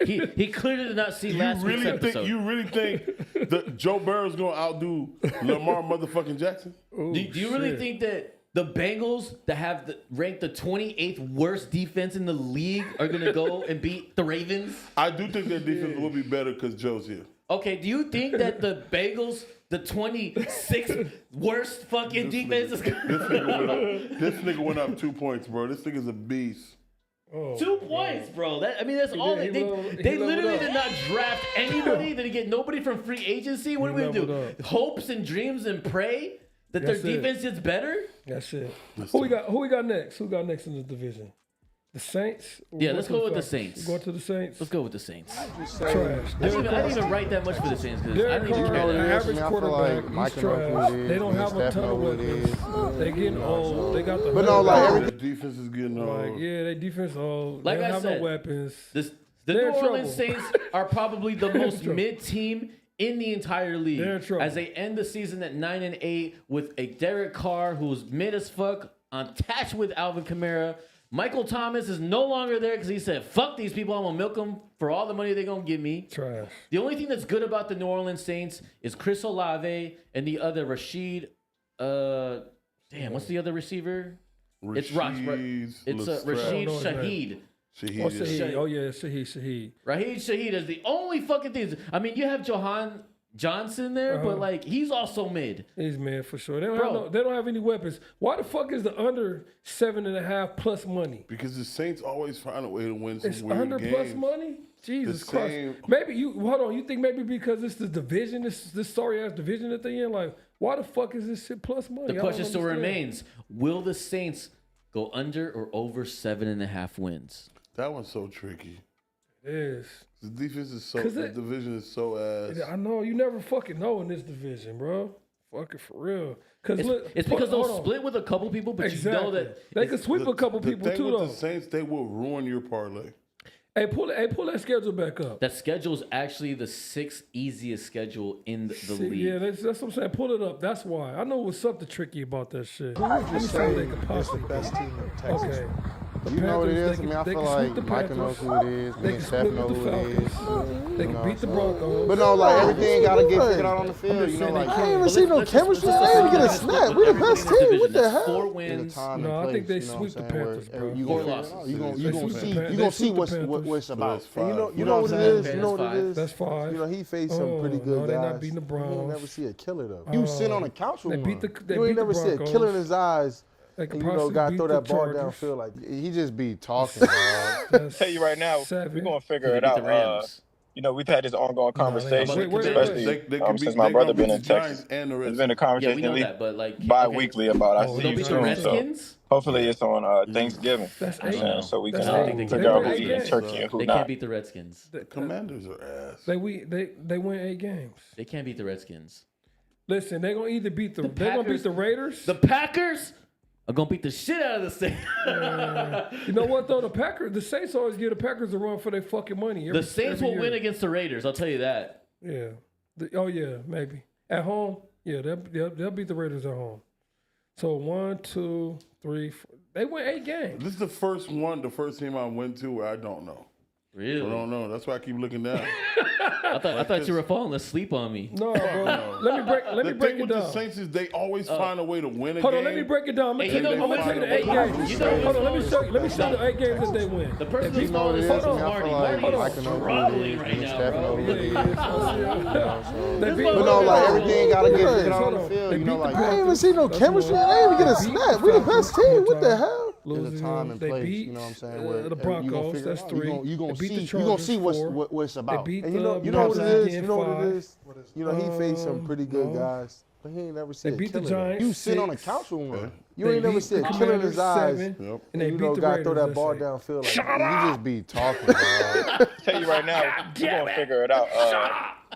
He clearly did not see last week's episode. You really think that Joe Burrow's gonna outdo Lamar motherfucking Jackson? Ooh, Do you really shit. think that the Bengals that have ranked the 28th worst defense in the league are going to go and beat the Ravens? I do think their defense will be better because Joe's here. Okay, do you think that the Bengals, the 26th worst fucking defense, is This nigga went up 2 points, bro. This nigga's a beast. Oh, 2 points, bro? That's all. did. They He leveled literally up. did not draft anybody. They did get nobody from free agency. What are we going to leveled do? up. Hopes and dreams and pray that That's their it. defense gets better? That's it. Who we got next? Who got next in the division? The Saints? Yeah, let's go with the Falcons? Saints. Going to the Saints? Let's go with the Saints. Trash. I didn't even write that much for the Saints because I Derek didn't even Carr, care an that much. average I feel quarterback. like He's Micah knows who trash. it is. They don't Me have and a Steph ton of know who it weapons. is. They getting old. They got the. But no, like hurt. everything. The defense is getting old. Like, yeah, they defense old. Like they don't I have said, no weapons. The They're New in Orleans trouble. Saints are probably the most trouble. mid team in the entire league. They're in trouble. As they end the season at 9-8 with a Derek Carr who's mid as fuck, attached with Alvin Kamara. Michael Thomas is no longer there because he said, fuck these people, I'm going to milk them for all the money they're going to give me. Trash. The only thing that's good about the New Orleans Saints is Chris Olave and the other Rashid. What's the other receiver? It's Rashid I know his Shaheed. Oh, Shaheed. Oh, yeah, Shaheed. Raheed Shaheed is the only fucking thing. I mean, you have Johan Johnson there, but like he's also mid. He's mid for sure. They don't, Bro. they don't have any weapons. Why the fuck is the under 7.5 plus money? Because the Saints always find a way to win some It's weird under games. plus money? Jesus The Christ. same- Maybe you hold on. You think maybe because it's the division, this sorry ass division that they in? Like, why the fuck is this shit plus money? The I don't question still understand. remains: will the Saints go under or over 7.5 wins? That one's so tricky. It is. The defense is so. 'Cause The it- division is so ass. I know you never fucking know in this division, bro. Fucking for real. Cause It's because hold they'll on. split with a couple people, but Exactly. you know that They could sweep a couple people the thing too, with though. the Saints, they will ruin your parlay. Hey, pull that schedule back up. that schedule is actually the 6th easiest schedule in the See, league. yeah, that's what I'm saying. Pull it up. That's why. I know it was something tricky about that shit. Let me see what they could It's the possibly best team in Texas. Okay. The You know what it Panthers, is? they I mean, I can feel sweep like the Micah knows Panthers. who it is. They Me can and split Steph with know the who it is. Falcons. They You can know, beat the so- Broncos. But no, like everything got to get figured out on the field. You know, saying like they I can't. ain't even seen no chemistry. I ain't even get a snap. We the best team. What the That's hell? 4 in the wins. time No, and I think they place, you know sweep what I'm the saying, Panthers, where bro. You Four gonna losses. You They gonna sweep the see. Panthers. You They gonna see sweep the what Panthers. it's about. That's And you know, five. you know what it is. You know what it That's is. That's 5. You know, he faced some pretty Oh, good no, they guys. not beating the He ain't Browns. never see a killer though. You sit on the couch with They him. beat the. You ain't never see a Broncos. killer in his eyes. They could And you know, possibly got to beat throw the that ball Chargers. downfield like He just be talking, dog. That's Tell you right now, 7. we're gonna figure They it beat out. the Rams. You know, we've had this ongoing conversation, Wait, wait, especially They can since beat- my they brother gonna been beat in the Texas. Giants and the There's Reds. been a Yeah, conversation we know at least that, but like bi-weekly about I Oh, see they'll you beat the soon. So Redskins. hopefully it's on Thanksgiving. That's You know what I'm saying? 8. So we That's can I don't think they figure out can. who's They eating can't. turkey and who They not. can't beat the Redskins. Commanders are ass. They win 8 games. They can't beat the Redskins. Listen, they're gonna either beat the Packers- beat the Raiders. The Packers are gonna beat the shit out of the Saints. You know what though? The Saints always give the Packers a run for their fucking money. The Saints every will win year. against the Raiders. I'll tell you that. Yeah. Oh yeah, maybe at home. Yeah, they'll beat the Raiders at home. So 1, 2, 3, 4. They win 8 games. This is the first team I went to where I don't know. Really? I don't know. That's why I keep looking down. I thought you were falling asleep on me. No, bro. Let me break The it thing with the down. Saints is they always find a way to win a Hold game. on, let me break it down. I'm Hey, gonna you know tell you the 8 what? games. You know Hold on, let me what's show you. Let me show you the 8 games that they win. The person who's You know what it falling is? asleep I is mean, I Marty. feel like Marty's Mike know who it struggling is. right Me and now, Steph know bro. who it is. They beat But no, like everything gotta get Hold get on the on. field. They You know, beat the like I ain't even see no That's chemistry. one. I ain't even get a They beat snap. We the Falcons best team. one What the time. hell? there's a time and They place. beat You know what I'm saying? Where the you gonna Broncos. figure it That's out. 3. You gonna They beat the see. You gonna see Chargers, 4. what it's about. They beat And you know the what it Packers is. You know what it 5. is. You know he faced some pretty good No. guys, but he ain't never seen. They beat the killing Giants. You sit on a 6. couch with one. You They ain't never beat seen the a killer in his Commanders eyes. 7, Yep. and they You beat know, the gotta Raiders. throw that that's ball it. downfield. Like, You just be talking, dog. Tell you right now, we're gonna figure it out.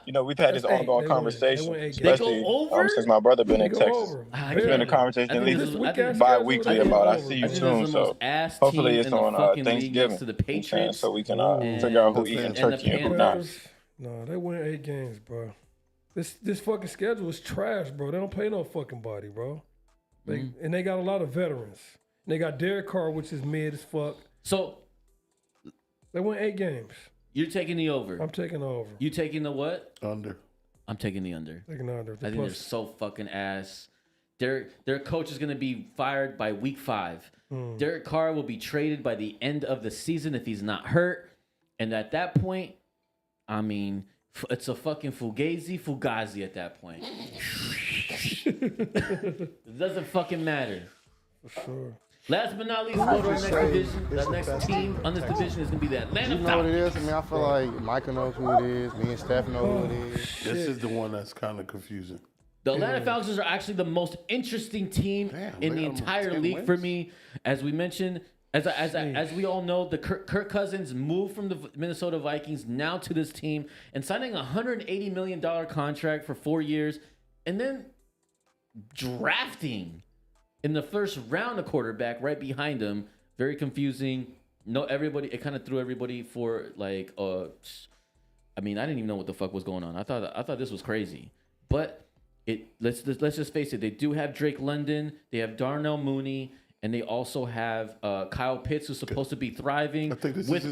You know, we've had this That's 8. ongoing They win. conversation, They win 8 games. especially They go over? since my brother been They in go Texas. over. It's been a Barely. conversation I at think least this is- I think- bi-weekly schedule, about they I go see over. you I think this soon. is the most So ass hopefully team it's in the on fucking league Thanksgiving. next to the You know what I'm saying? Patriots. So we can And- figure out who The eating and the turkey and who not. Panthers. No, they win 8 games, bro. This fucking schedule is trash, bro. They don't play no fucking body, bro. And they got a lot of veterans. And they got Derek Carr, which is mid as fuck. So They win 8 games. you're taking the over. I'm taking over. You taking the what? Under. I'm taking the under. Taking under. I think they're so fucking ass. Their coach is going to be fired by week 5. Derek Carr will be traded by the end of the season if he's not hurt. And at that point, I mean, it's a fucking fugazi at that point. It doesn't fucking matter. For sure. Last but not least, go to our next division. The next team on this division is going to be the Atlanta You know what it Falcons. is? I mean, I feel like Micah knows who it is. Me and Steph know who it is. This is the one that's kind of confusing. The Atlanta Falcons are actually the most interesting team in the entire league for me. As we mentioned, as we all know, the Kirk Cousins moved from the Minnesota Vikings now to this team and signing a $180 million contract for 4 years, and then drafting in the first round a quarterback right behind him. Very confusing. No, everybody. It kind of threw everybody for like. I mean, I didn't even know what the fuck was going on. I thought this was crazy, but. Let's just face it. They do have Drake London. They have Darnell Mooney, and they also have Kyle Pitts, who's supposed to be thriving with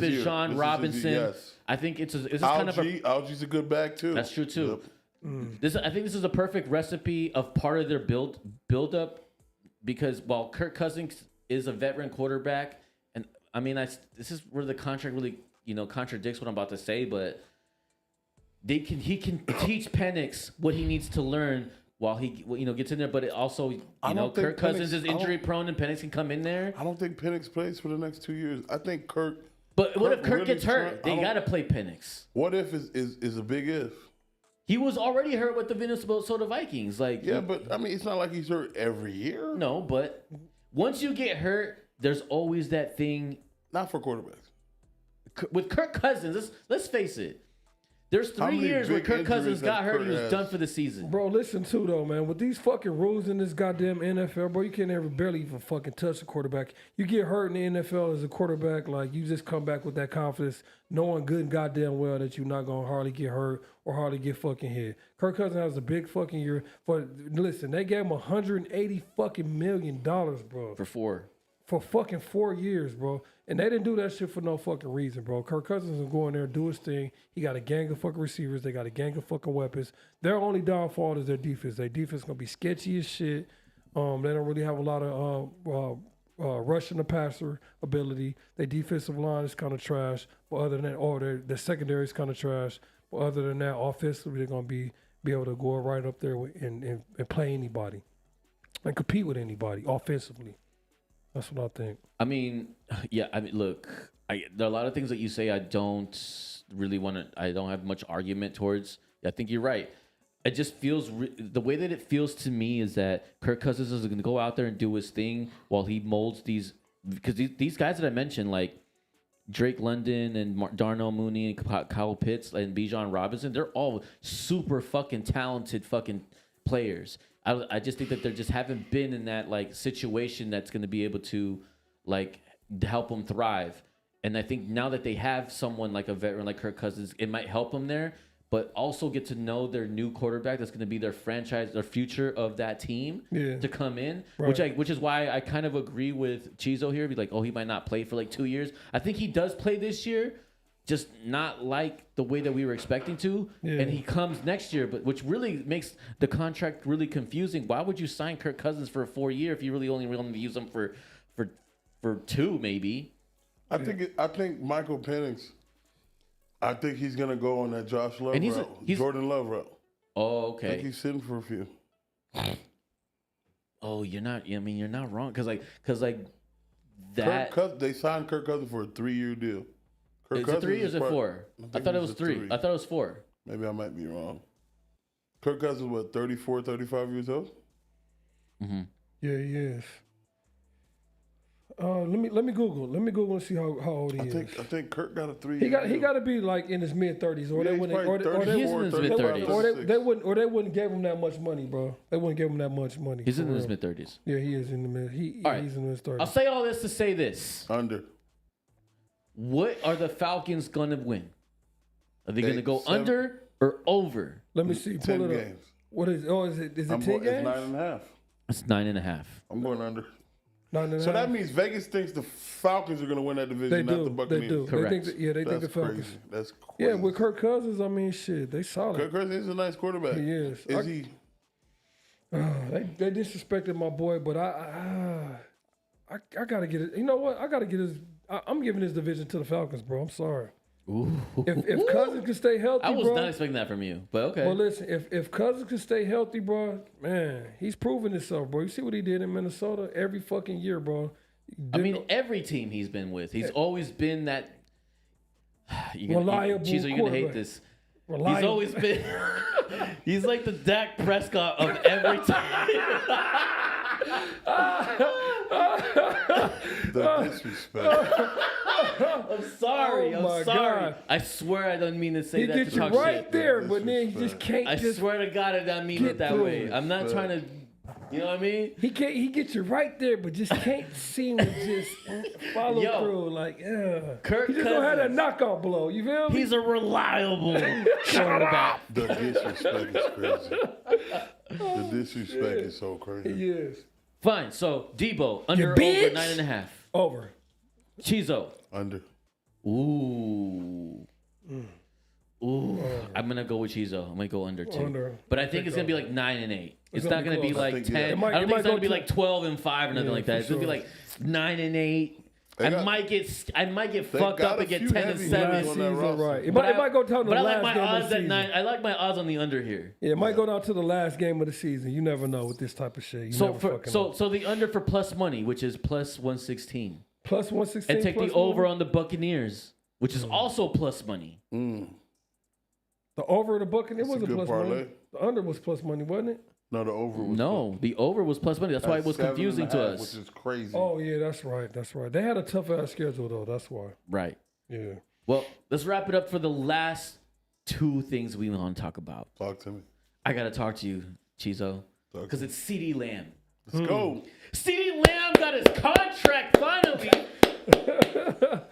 Bijan Robinson. Yes. I think it's kind of Algie's a good back too. That's true too. Yep. I think this is a perfect recipe of part of their build up, because while Kirk Cousins is a veteran quarterback, and I mean this is where the contract really contradicts what I'm about to say, but. He can teach Penix what he needs to learn while he gets in there, but it also Kirk Cousins is injury prone and Penix can come in there. I don't think Penix plays for the next 2 years. I think Kirk. But what if Kirk really gets hurt? They gotta play Penix. What if is a big if? He was already hurt with the Minnesota Vikings. But I mean, it's not like he's hurt every year. No, but once you get hurt, there's always that thing. Not for quarterbacks. With Kirk Cousins, let's face it. There's 3 years where Kirk Cousins got hurt. He was done for the season. Bro, listen too though, man. With these fucking rules in this goddamn NFL, bro, you can't ever barely even fucking touch a quarterback. You get hurt in the NFL as a quarterback, like you just come back with that confidence, knowing good and goddamn well that you're not gonna hardly get hurt or hardly get fucking hit. Kirk Cousins has a big fucking year. But listen, they gave him $180 fucking million, bro. For fucking 4 years, bro. And they didn't do that shit for no fucking reason, bro. Kirk Cousins will go in there and do his thing. He got a gang of fucking receivers. They got a gang of fucking weapons. Their only downfall is their defense. Their defense going to be sketchy as shit. They don't really have a lot of rushing the passer ability. Their defensive line is kind of trash. But other than that, their secondary is kind of trash. But other than that, offensively, they're going to be able to go right up there and play anybody and compete with anybody offensively. That's what I think. I mean, yeah. I mean, look, there are a lot of things that you say I don't really want to. I don't have much argument towards. I think you're right. It just feels the way that it feels to me is that Kirk Cousins is going to go out there and do his thing while he molds these, because these guys that I mentioned, like Drake London and Darnell Mooney and Kyle Pitts and Bijan Robinson, they're all super fucking talented fucking players. I just think that they just haven't been in that like situation that's going to be able to like help them thrive. And I think now that they have someone like a veteran like Kirk Cousins, it might help them there, but also get to know their new quarterback that's going to be their franchise, their future of that team to come in, right. which is why I kind of agree with Chizo here. Be like, oh, he might not play for like 2 years. I think he does play this year, just not like the way that we were expecting to, and he comes next year, but which really makes the contract really confusing. Why would you sign Kirk Cousins for a 4-year if you really only willing to use him for 2 maybe? I think Michael Penix. I think he's gonna go on that Josh Love route, Jordan Love route. Oh, okay. I think he's sitting for a few. Oh, you're not. I mean, you're not wrong because that. They signed Kirk Cousins for a 3-year deal. Is it 3 or is it 4? I thought it was 3. I thought it was 4. Maybe I might be wrong. Kirk Cousins, what, 34, 35 years old? Mm-hmm. Yeah, he is. Let me Google. Let me Google and see how old he is. I think Kirk got a 3. He got to be like in his mid-30s, or they wouldn't. He's in his mid-30s. They wouldn't give him that much money, bro. They wouldn't give him that much money. He's in his mid-30s. Yeah, he is in the mid. He's in his 30s. I'll say all this to say this. Under. What are the Falcons gonna win? Are they gonna go under or over? Let me see. 10 Pull it games. up. What is? Oh, is it 10 games? It's 9.5. It's 9.5. I'm going under. 9.5. So that means Vegas thinks the Falcons are going to win that division, not the Buccaneers. They do. Correct. They think the Falcons. Crazy. That's crazy. Yeah, with Kirk Cousins, I mean, shit, they solid. Kirk Cousins is a nice quarterback. He is. Is he? They disrespected my boy, but I gotta get it. You know what? I gotta get his. I'm giving his division to the Falcons, bro. I'm sorry. Ooh. If Cousins can stay healthy, I was bro, not expecting that from you, but okay. Well, listen, if Cousins can stay healthy, bro, man, he's proven himself, bro. You see what he did in Minnesota every fucking year, bro. I mean, every team he's been with, he's always been that reliable. Cheese, you're gonna hate this. Reliable. He's always been. He's like the Dak Prescott of every team. The disrespect. I'm sorry. Oh I'm sorry. God. I swear I don't mean to say He that. gets you right there, but then you just can't. I swear to God, I don't mean it that way. I'm not trying to. You know what I mean? He can't. He gets you right there, but just can't seem to just follow through. Like, Kirk he just don't have that knockout blow. You feel me? He's a reliable quarterback. The disrespect is crazy. The disrespect is so crazy. He is. Fine. So Debo under over 9.5. Over. Chizo Under. Ooh. I'm gonna go with Chizo. I'm gonna go under too. Under. But I think it's gonna be like 9 and 8. It's not gonna be close. like 10. Yeah. I don't think it's gonna be like 12 and 5 or nothing like that. It's gonna be sure. like 9 and 8. I might get fucked got up a and get few 10 and heavy 7. hitters on that roster. Right. It might go down to But the I last like my game of odds the at season. 9. I like my odds on the under here. Yeah, it might go down to the last game of the season. You never know with this type of shit. You never fucking know. So the under for plus money, which is plus 116. Plus 116. And take plus the over money? on the Buccaneers, which is also plus money. The over the Buccaneers That's a wasn't good plus parlay. money. The under was plus money, wasn't it? No, the over was. No, the over was plus money. That's why it was confusing to us. Which is crazy. Oh yeah, that's right. That's right. They had a tough ass schedule though. That's why. Right. Yeah. Well, let's wrap it up for the last 2 things we want to talk about. Talk to me. I got to talk to you, Chizo, because it's CeeDee Lamb. Let's go. CeeDee Lamb got his contract finally.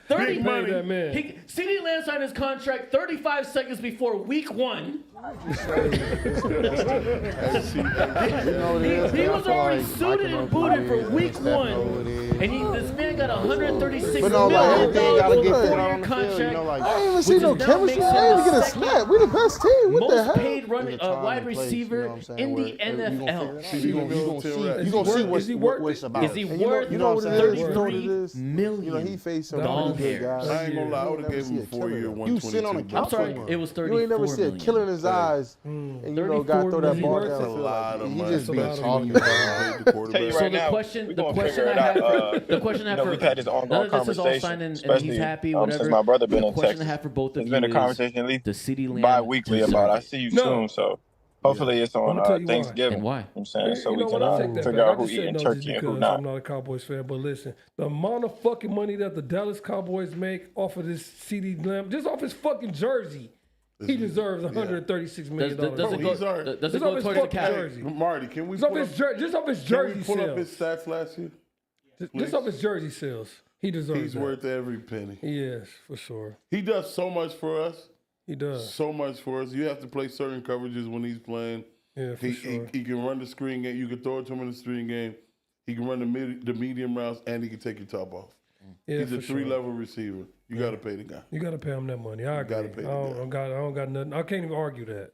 30 Big money. That man. CeeDee Lamb signed his contract 35 seconds before week 1. He was already suited and booted for week 1. And this man got $136 But no, like million everything gotta for get a put 4-year out on the field. You contract. know, like I ain't even see no Which is now chemistry. makes I ain't even him get a the snap. We the best team. What the Most hell? paid There's a time wide and place, receiver you know what I'm saying, in where the you gonna NFL. figure it out. You gonna see what it's about. Is he And worth you know what it is? You know what it 33 is? million? You know, he faced some dog pretty good hairs. guys. I ain't gonna lie. I would have You gave him a ain't never 4-year, see a killer. 122. You sit on a I'm couch sorry, for him. it was 34 You ain't never see a million. killer in his eyes, and you know, got to throw that million. ball That's down. a the field. lot of He money. just be That's a lot of talking money. about. The Tell you quarterback. So right the now, question we I gonna figure it have out. for the question I have You know, for we've had this now ongoing that this is all conversation, signed and he's especially happy, since whatever. my brother been The in question I Texas. have for both of It's you been a is, conversation at least does CeeDee Lamb bi-weekly deserve about I it? see you No. soon, so hopefully it's I'ma tell on you why. Thanksgiving. And why? You know what I'm saying? So You we know can what? I take that figure back. out I who just said eating no just turkey and who because not. I'm not a Cowboys fan. But listen, the amount of fucking money that the Dallas Cowboys make off of this CeeDee Lamb, just off his fucking jersey, he deserves $136 million. Does it Bro, he's go our- does it Just go off his towards the fucking cap? jersey. Marty, can we Just off pull his up, just off his can jersey we pull up sales. his stats last year? Just off his jersey sales. He deserves He's that. worth every penny. He is, for sure. He does so much for us. He does. So much for us. You have to play certain coverages when he's playing. Yeah, for sure. He can run the screen game. You can throw it to him in the screen game. He can run the medium routes, and he can take your top off. Yeah, He's a for sure. 3-level receiver. You got to pay the guy. You got to pay him that money. I agree. gotta pay the I don't got nothing. I can't even argue that.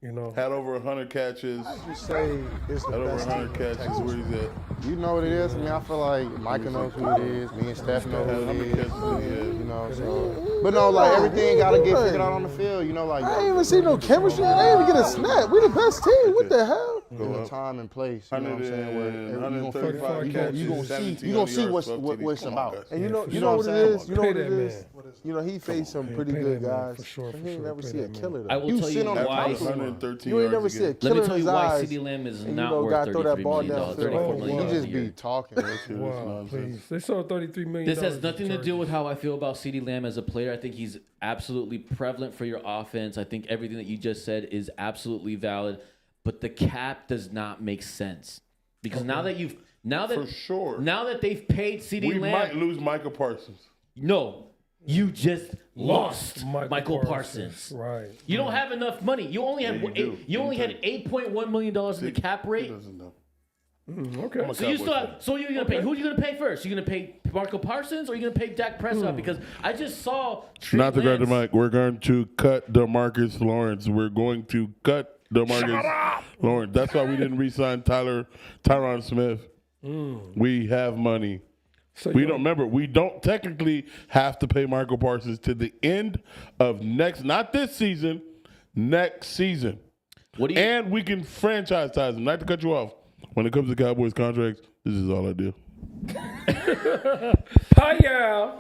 You know. Had over 100 catches. You say it's the Had over best 100 team in catches. Texas. Where he's at? You know what it is? I mean, I feel like Micah knows who it is. Me and Steph know Had who 100 it is. catches. You know, so. But no, like, everything got to get figured out on the field. You know, like. I ain't even see no chemistry. They ain't even get a snap. We the best team. What the hell? In the time and place, you know what I'm saying? Where you 135 catches. gonna see what's about. And you know what it is? You know what it is? You know, he faced some pretty good guys. For sure, but for he ain't sure. never Pay see a that man. killer though. I will You tell sit you on the why. couch. 113 You ain't never yards see a again. Let killer me in tell his you why eyes. CeeDee Lamb is and you not know, worth gotta throw that $33 ball million, downfield. $34 million He a just year. be talking. Wow, please. They sold $33 million. This has nothing to do with how I feel about CeeDee Lamb as a player. I think he's absolutely prevalent for your offense. I think everything that you just said is absolutely valid. But the cap does not make sense. Because now that For sure. now that they've paid CeeDee We Lamb, might lose Micah Parsons. no, you just lost Michael Parsons. Right. You don't have enough money. You only had you had $8.1 million in the cap rate. He doesn't know. Okay. So you still have, so you're gonna pay. Who are you gonna pay first? You're gonna pay Marco Parsons or are you gonna pay Dak Prescott? Because I just saw Trey Not to grab the Lance. mic. We're going to cut DeMarcus Lawrence. We're going to cut DeMarcus Lawrence. That's why we didn't re-sign Tyron Smith. We have money. So We you- don't remember. We don't technically have to pay Michael Parsons to the end of not this season, next season. What do you? And we can franchise ties him. Not to cut you off. When it comes to Cowboys contracts, this is all I do. Hi,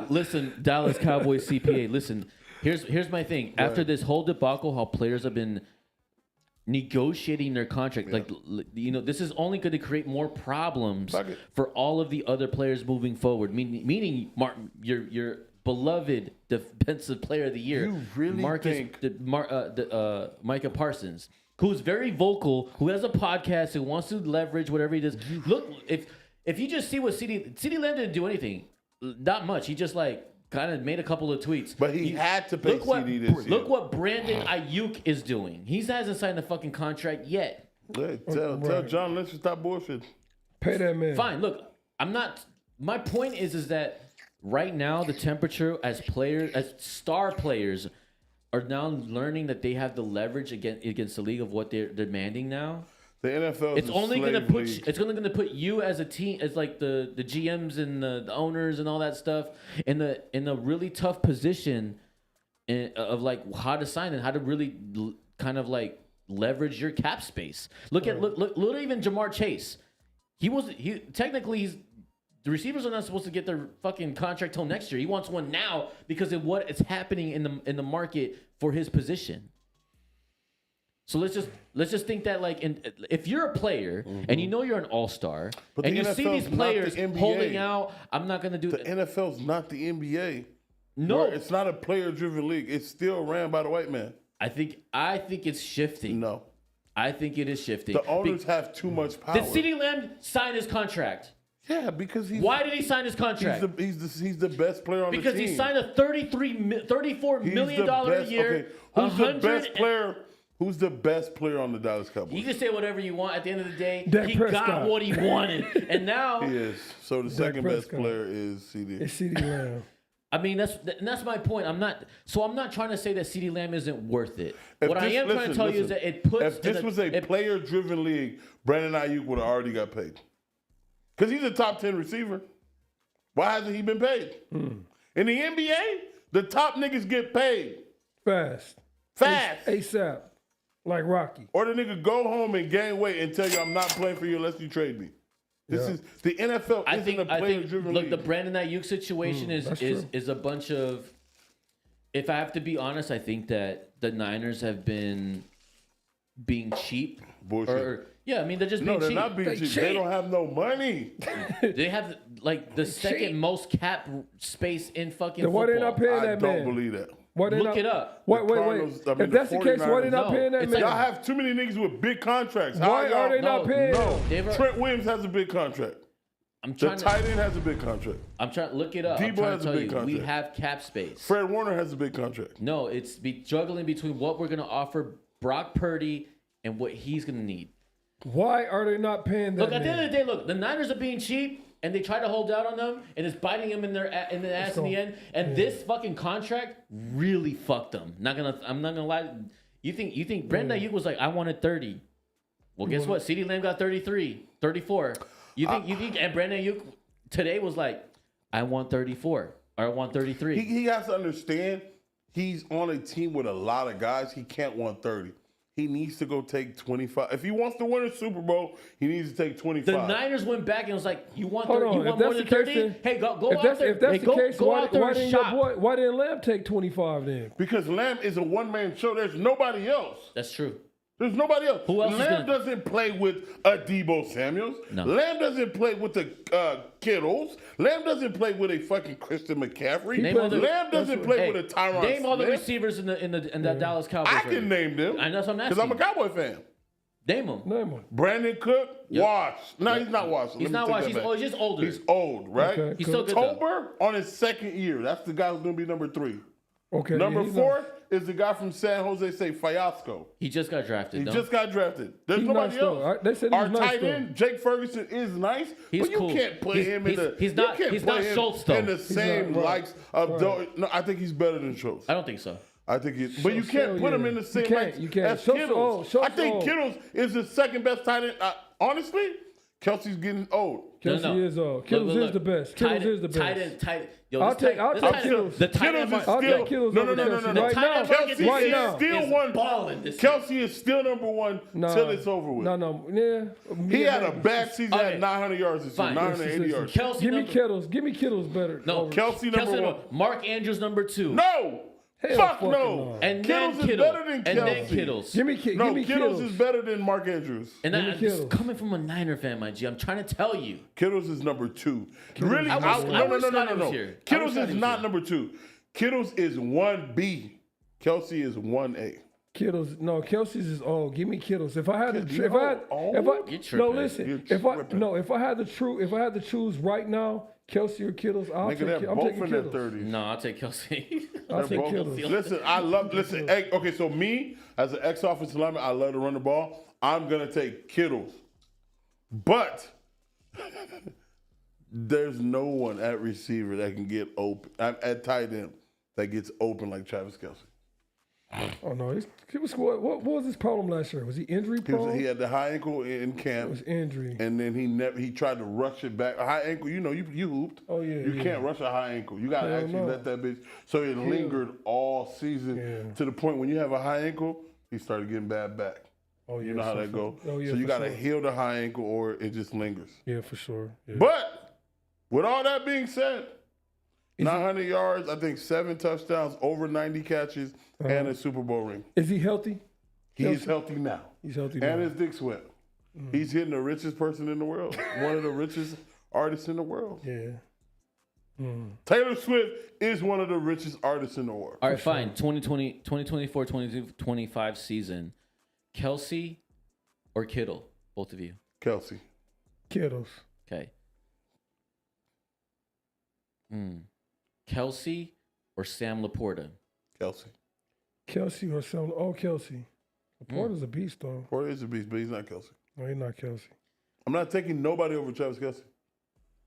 Listen, Dallas Cowboys CPA. Listen, here's my thing. After this whole debacle, how players have been negotiating their contract, this is only going to create more problems for all of the other players moving forward. Meaning, Martin, your beloved defensive player of the year, You really think Micah Parsons, who's very vocal, who has a podcast, who wants to leverage whatever he does. Look, if you just see what CeeDee Lamb didn't do anything, not much. He just kind of made a couple of tweets. But he had to pay CD this year. Look what Brandon Ayuk is doing. He hasn't signed a fucking contract yet. Hey, tell John Lynch to stop bullshit. Pay that man. Fine. Look, I'm not. My point is that right now the temperature as star players, are now learning that they have the leverage against the league of what they're demanding now. The NFL It's only going to put you as a team, as like the GMs and the owners and all that stuff in a really tough position of like how to sign and how to really kind of like leverage your cap space. Look even Jamar Chase. The receivers are not supposed to get their fucking contract till next year. He wants one now because of what is happening in the market for his position. So let's just think that if you're a player and you know you're an all-star and you see these players holding out, I'm not going to do the NFL's not the NBA. No, it's not a player-driven league. It's still ran by the white man. I think it's shifting. No, I think it is shifting. The owners have too much power. Did CeeDee Lamb sign his contract? Yeah, because why did he sign his contract? He's the best player on the team. Because he signed a $34 million a year. Okay. Who's the best player? Who's the best player on the Dallas Cowboys? You can say whatever you want. At the end of the day, Dak he Prescott. got what he wanted, and now he is. So the second best player is CD. It's CeeDee Lamb. I mean, that's my point. I'm not trying to say that CeeDee Lamb isn't worth it. What I am trying to tell you is that it puts. If this was a player-driven league, Brandon Ayuk would have already got paid. Because he's a top 10 receiver. Why hasn't he been paid? In the NBA, the top niggas get paid. Fast. ASAP. Like Rocky. Or the nigga go home and gain weight and tell you I'm not playing for you unless you trade me. This is the NFL. I think player-driven league. the Brandon Ayuk situation is a bunch of. If I have to be honest, I think that the Niners have been being cheap. Bullshit. Yeah, I mean they're just being cheap. No, they're not being cheap. They don't have no money. They have like the second most cap space in fucking football. Why they not paying that man? I don't believe that. Look it up. Wait. If that's the case, why they not paying that man? Y'all have too many niggas with big contracts. Why are they not paying him? Trent Williams has a big contract. The tight end has a big contract. I'm trying to look it up. Debo has a big contract. We have cap space. Fred Warner has a big contract. No, it's juggling between what we're going to offer Brock Purdy and what he's going to need. Why are they not paying that Look, at the end of the day, the Niners are being cheap, and they try to hold out on them, and it's biting them in the ass in the end. And this fucking contract really fucked them. I'm not gonna lie. You think Brandon Ayuk was like, I wanted 30. Well, guess what? CeeDee Lamb got 33, 34. You think and Brandon Ayuk today was like, I want 34 or I want 33. He has to understand he's on a team with a lot of guys. He can't want 30. He needs to go take 25. If he wants to win a Super Bowl, he needs to take 25. The Niners went back and was like, "You want Hold 30, on. you want If more that's than the 30? case, Hey, go If out that's there. if that's Hey, the case, go out there why and didn't shop." why didn't Lamb take 25 then? Because Lamb is a one-man show. There's nobody else. That's true. There's nobody else. Who else is Lamb gonna- doesn't play with a Debo Samuels. No. Lamb doesn't play with the Kittles. Lamb doesn't play with a fucking Christian McCaffrey. Lamb doesn't play with a Tyron Name all the Smith. receivers in the Dallas Cowboys. I can name them. I know what I'm because I'm a asking. Cowboy fan. Name them. Name him. Brandon Cook, washed. No, he's not washed. He's not washed. He's just older. He's old, right? Okay, He's still good, though. Tober on his second year. That's the guy who's going to be number 3. Okay. Number he's 4 is the guy from San Jose State, Fiasco. He just got drafted. He though. just got drafted. There's He's nobody nice, though. else. They said he's Our nice, tight though. end, Jake Ferguson, is nice, He's but you cool. can't put He's- him in the. he's not- you can't he's put not him Schultz, though. in the He's same not, right. likes of. No, I think he's better than Schultz. I don't think so. I think he's, but you can't put him in the same likes You can't. as Schultz Kittles. old. Schultz I think old. Kittles is the second best tight end. Honestly, Kelsey's getting old. Kelsey is old. Kittles is the best. Kittles is the best. Yo, I'll take Kittles. The tight Kittles end is market- I'll still take Kittles no. over Kelsey. The Right tight now. end market this Right year now. Still is one. balling this year. Kelsey is still number 1 till it's over with. No. Yeah. He had a bad season Okay. at 900 yards this year, Fine. 980 yards. Kelsey Give me number- Kittles. Give me Kittles better. No, over- Kelsey number 1. Mark Andrews number 2. No! Hell Fuck fucking no! no. And Kittles then is Kittle. better than And Kelsey. then Kittles. Give me Kittles Kittles. is better than Mark Andrews. And Give me this is Kittles. coming from a Niner fan, my G. I'm trying to tell you. Kittles is number 2. Really? I wish Scotty was No. here. I Kittles wish is Scotty was not here. number 2. Kittles is 1B. Kelsey is 1A. Kittles, no, Kelsey's is old. Give me Kittles. If I had to, You're if I, old? if You're I, tripping. no, listen. You're If I, tripping. no, if I had to choose right now, Kelsey or Kittles, I'm Nigga, they're taking both in their Kittles. 30s. No, I'll take Kelsey. I'll They're take both- Kittles. Listen, hey, okay, so me, as an ex-offensive lineman, I love to run the ball. I'm going to take Kittles. But there's no one at receiver that can get open, at tight end, that gets open like Travis Kelce. Oh no, he was what was his problem last year? Was he injury prone? He had the high ankle in It camp. was injury. And then he tried to rush it back. A high ankle, you hooped. Oh, yeah, You yeah. can't rush a high ankle. You gotta Hell actually no. let that bitch. So it lingered all season Yeah. to the point when you have a high ankle, he started getting bad back. Oh yeah, You know how so that go. Oh yeah, So you for gotta sure. heal the high ankle or it just lingers. Yeah, for sure. Yeah. But with all that being said, 900 yards, I think 7 touchdowns, over 90 catches, and a Super Bowl ring. Is he healthy? He's healthy now. He's healthy And now. his dick sweat. He's hitting the richest person in the world. One of the richest artists in the world. Yeah. Taylor Swift is one of the richest artists in the world. All right, fine. 2024, 2025 season. Kelsey or Kittle? Both of you. Kelsey. Kittles. Okay. Kelsey or Sam Laporta? Kelsey. Kelsey or some? Oh, Kelsey. Laporta's a beast, though. Porter is a beast, but he's not Kelsey. No, he's not Kelsey. I'm not taking nobody over Travis Kelsey.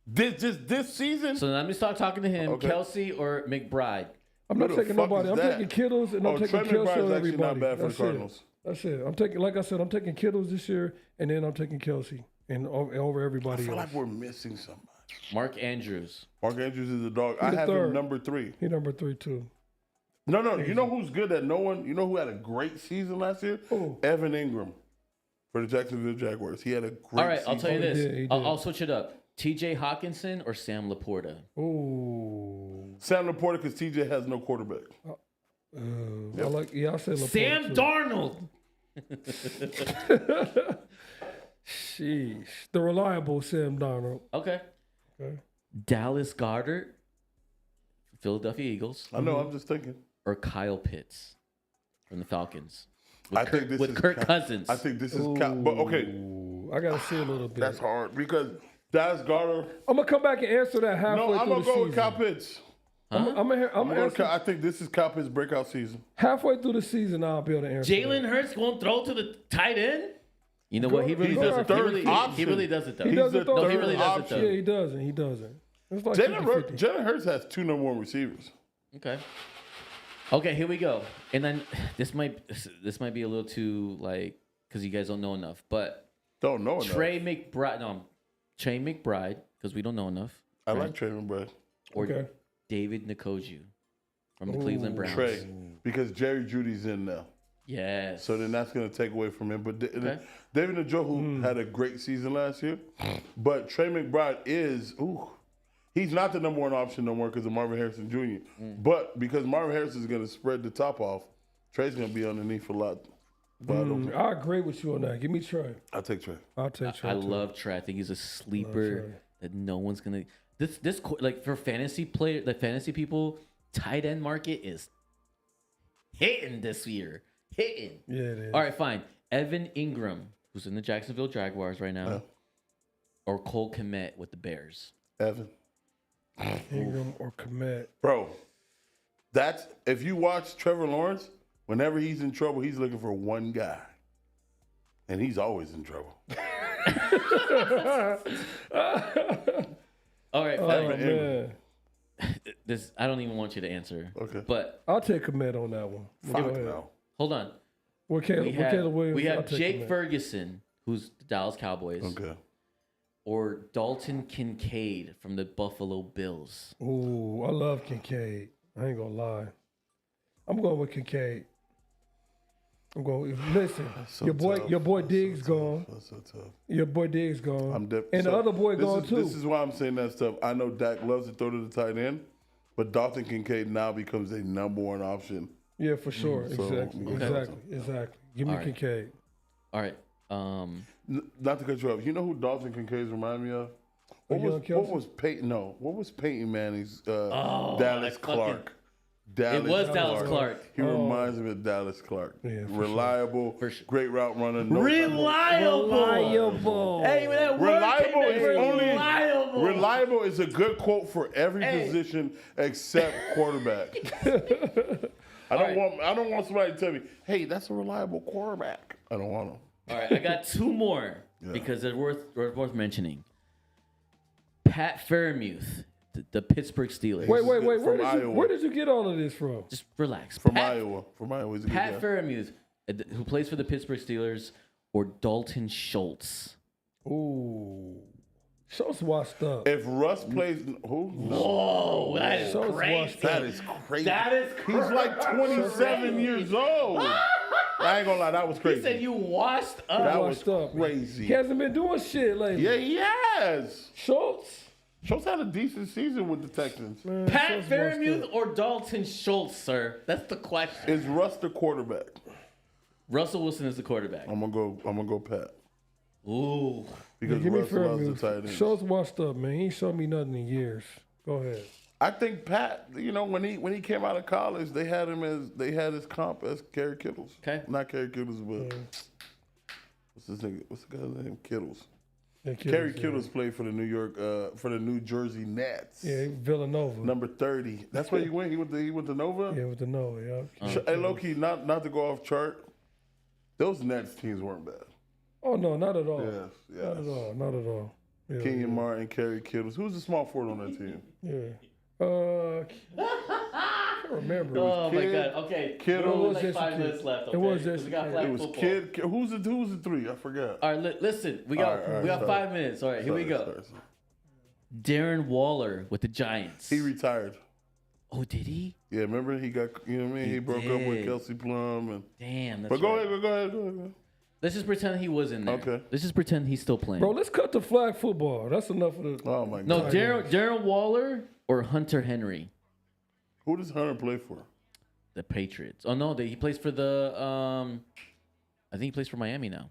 This season. So let me start talking to him. Okay. Kelsey or McBride? I'm Who not the taking fuck nobody. is I'm that? taking Kittles and I'm taking Trey Kelsey McBride's over actually not everybody. bad for That's the Cardinals. it. That's it. I'm taking, like I said, I'm taking Kittles this year, and then I'm taking Kelsey and over I everybody feel else. like we're missing somebody. Mark Andrews. Mark Andrews is a dog. I the have third. him number 3. He number 3 too. No. You know who's good that no one, you know who had a great season last year? Who? Evan Ingram for the Jacksonville Jaguars. He had a great All right, season. I'll tell you this. He did. I'll switch it up. TJ Hawkinson or Sam Laporta? Ooh. Sam Laporta because TJ has no quarterback. I like. Yeah, I said Laporta Sam too. Darnold. Sheesh. The reliable Sam Darnold. Okay. Okay. Dallas Goedert, Philadelphia Eagles, I know, I'm just thinking. or Kyle Pitts from the Falcons? I think this with is Kirk Cal- Cousins. I think this is but okay, Ooh, I gotta see a little bit. that's hard because Dallas Goedert. I'm gonna come back and answer that halfway No, I'm through gonna the go season. with Kyle Pitts. I'm gonna answer I think this is Kyle Pitts' breakout season. halfway through the season. I'll be able to answer. Jalen Hurts won't throw to the tight end? You know what? He really Go doesn't. after He third really, option. he really doesn't though. He He's doesn't the throw. No, he third really doesn't option. though. Yeah, he doesn't. He doesn't. It's like Jalen 50-50. Hurts has 2 number 1 receivers. Okay. Okay, here we go. And then this might be a little too like because you guys don't know enough, but Don't know enough. Trey McBride because we don't know enough. I like Trey McBride. Or Okay. David Nkoju from the Cleveland Browns. Trey, because Jerry Judy's in now. Yes. So then that's going to take away from him. But Okay. David Njoku had a great season last year. But Trey McBride is, he's not the number 1 option no more because of Marvin Harrison Jr. But because Marvin Harrison is going to spread the top off, Trey's going to be underneath a lot. I agree with you on that. Give me Trey. I'll take Trey. I'll take Trey. I too. love Trey. I think he's a Trey. sleeper that no one's gonna. This like for fantasy player, the fantasy people, tight end market is hitting this year. Hitting. Yeah, it is. All right, fine. Evan Ingram, who's in the Jacksonville Jaguars right now, Yeah. or Cole Kmet with the Bears. Evan. Ingram or Komet. Bro, that's, if you watch Trevor Lawrence, whenever he's in trouble, he's looking for one guy. And he's always in trouble. All right, Oh, fine. man. This I don't even want you to answer. Okay. But I'll take Komet on that one. Go Fuck ahead. no. hold on. With Caleb Williams, we I'll have take Jake Komet. Ferguson, who's the Dallas Cowboys, Okay. or Dalton Kincaid from the Buffalo Bills. Ooh, I love Kincaid. I ain't gonna lie. I'm going with Kincaid. I'm going. Listen, So your boy tough. Diggs gone. That's so tough. Your boy Diggs gone. I'm and the other boy gone too. This is why I'm saying that stuff. I know Dak loves to throw to the tight end, but Dalton Kincaid now becomes a number 1 option. Yeah, for sure. So, Exactly. okay. Exactly. Give me All right. Kincaid. All right. Not to cut you off. You know who Dalton Kincaid remind me of? What Young was, Kelsey? what was Peyton? No, what was Peyton Manning's Oh, Dallas that fucking- Clark? Dallas was Dallas Clark. He reminds me of Dallas Clark. Yeah, for Reliable, For sure. great route runner. No Reliable. Hey, when that word Reliable came is in, only reliable. reliable is a good quote for every position except quarterback. I don't want somebody to tell me, "Hey, that's a reliable quarterback." I don't want them. All right, I got 2 more because they're worth mentioning. Pat Fairmouth, the Pittsburgh Steelers. Wait. From Iowa. Where did you get all of this from? Just relax. From Iowa. He's a good Pat guy. Fairmouth, who plays for the Pittsburgh Steelers, or Dalton Schultz. Ooh, Schultz washed up. If Russ plays, who? No. Oh, that is Schultz crazy. washed That up. is crazy. That is crazy. He's like 27 years old. I ain't gonna lie, that was He crazy. said you washed up. That was Washed up. crazy. He hasn't been doing shit lately. Yeah, he has. Schultz. Schultz had a decent season with the Texans. Man, Pat Schultz washed Fairmouth up. or Dalton Schultz, sir? That's the question. Is Russ the quarterback? Russell Wilson is the quarterback. I'm gonna go Pat. Ooh. Because Give me Russ loves the tight Fairmouth. end. Schultz washed up, man. He ain't showed me nothing in years. Go ahead. I think Pat, when he came out of college, they had his comp as Kerry Kittles. Okay. Not Kerry Kittles, but what's the guy's name? Kittles. Yeah, Kerry yeah. Kittles played for the New Jersey Nets. Yeah, Villanova. Number 30. That's where he went. He went to Nova. Yeah, with the Nova, yeah. Hey, low key, not to go off chart. Those Nets teams weren't bad. Oh no, not at all. Yes. Not at all. Not at all. Yeah, Kenyon Martin, Kerry Kittles. Who's the small forward on that team? Yeah. I can't remember. Oh my Kid, God. Okay. Kittle. We're was like just a 5 kid. minutes left. Okay? It was 'Cause just we a got kid. flag It was football. Kid. Who's the 3? I forgot. All right, listen. We got All right, we got sorry. 5 minutes. All right, here we go. Sorry. Darren Waller with the Giants. He retired. Oh, did he? Yeah, remember he got, you know what I mean? He broke up with did. Kelsey Plum. And, Damn. That's but go right. ahead. Let's just pretend he was in there. Okay. Let's just pretend he's still playing. Bro, let's cut the flag football. That's enough of the. Oh, my No, God. Darren Waller or Hunter Henry, Who does Hunter play for? the Patriots. Oh no, he plays for the I think he plays for Miami now.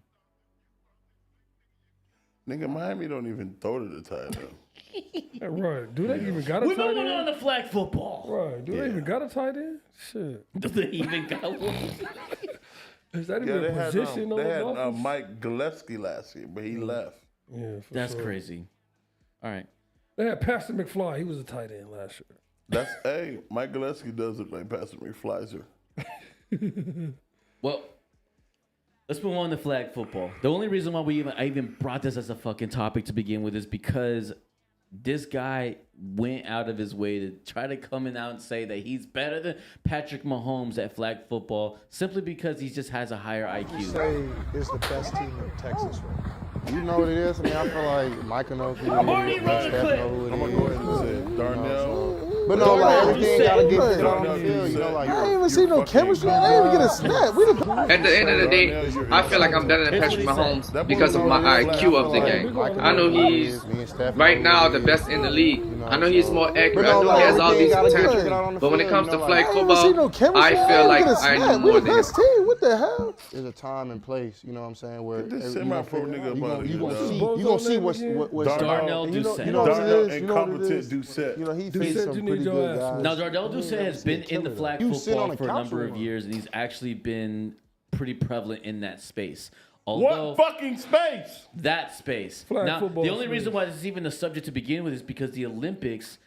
Nigga, Miami don't even throw to the tight end. Yeah, right. Do they even got a We're tight moving on end? to flag football. Right. Do they even got a tight end? Shit. Do they even got one? Is that Yeah, even they a had, position on they the had offense? Mike Gillespie last year, but he left. Yeah, for That's sure. crazy. All right. They had Pastor McFly. He was a tight end last year. Hey, Mike Gillespie does look like Pastor McFlyzer. Well, Let's move on to flag football. The only reason why I even brought this as a fucking topic to begin with is because this guy went out of his way to try to come out and say that he's better than Patrick Mahomes at flag football simply because he just has a higher IQ. Say is the best team in Texas right now. You know what it is? I mean, I feel like Micah knows who it is. I'm already rolling Steph clip. know who it I'm gonna go ahead and say it. Darnell. But no, like Darnell everything gotta get Doucet. fit on the field. You know, like I ain't even see no chemistry. I didn't even get a snap. We done At the end of the day, I feel like I'm better than Patrick Mahomes because of my IQ of the game. I know he's right now the best in the league. I know he's more accurate. I know he has all these potential. But when it comes to flag football, I feel like I know more than him. team. What the hell? there's a time and place. You know what I'm saying? Where This you semi-pro nigga about you it. gonna see what's Darnell Doucet. You know what it Darnell is. You know what it incompetent is. Doucet. You know he Doucet, faced some you need pretty your good ass. guys. Now, Darnell Doucet has been in the flag You sit on football the for a couch number with of him. years, and he's actually been pretty prevalent in that space. What Although fucking space? that space. Flag Now, football the only space. reason why this is even a subject to begin with is because the Olympics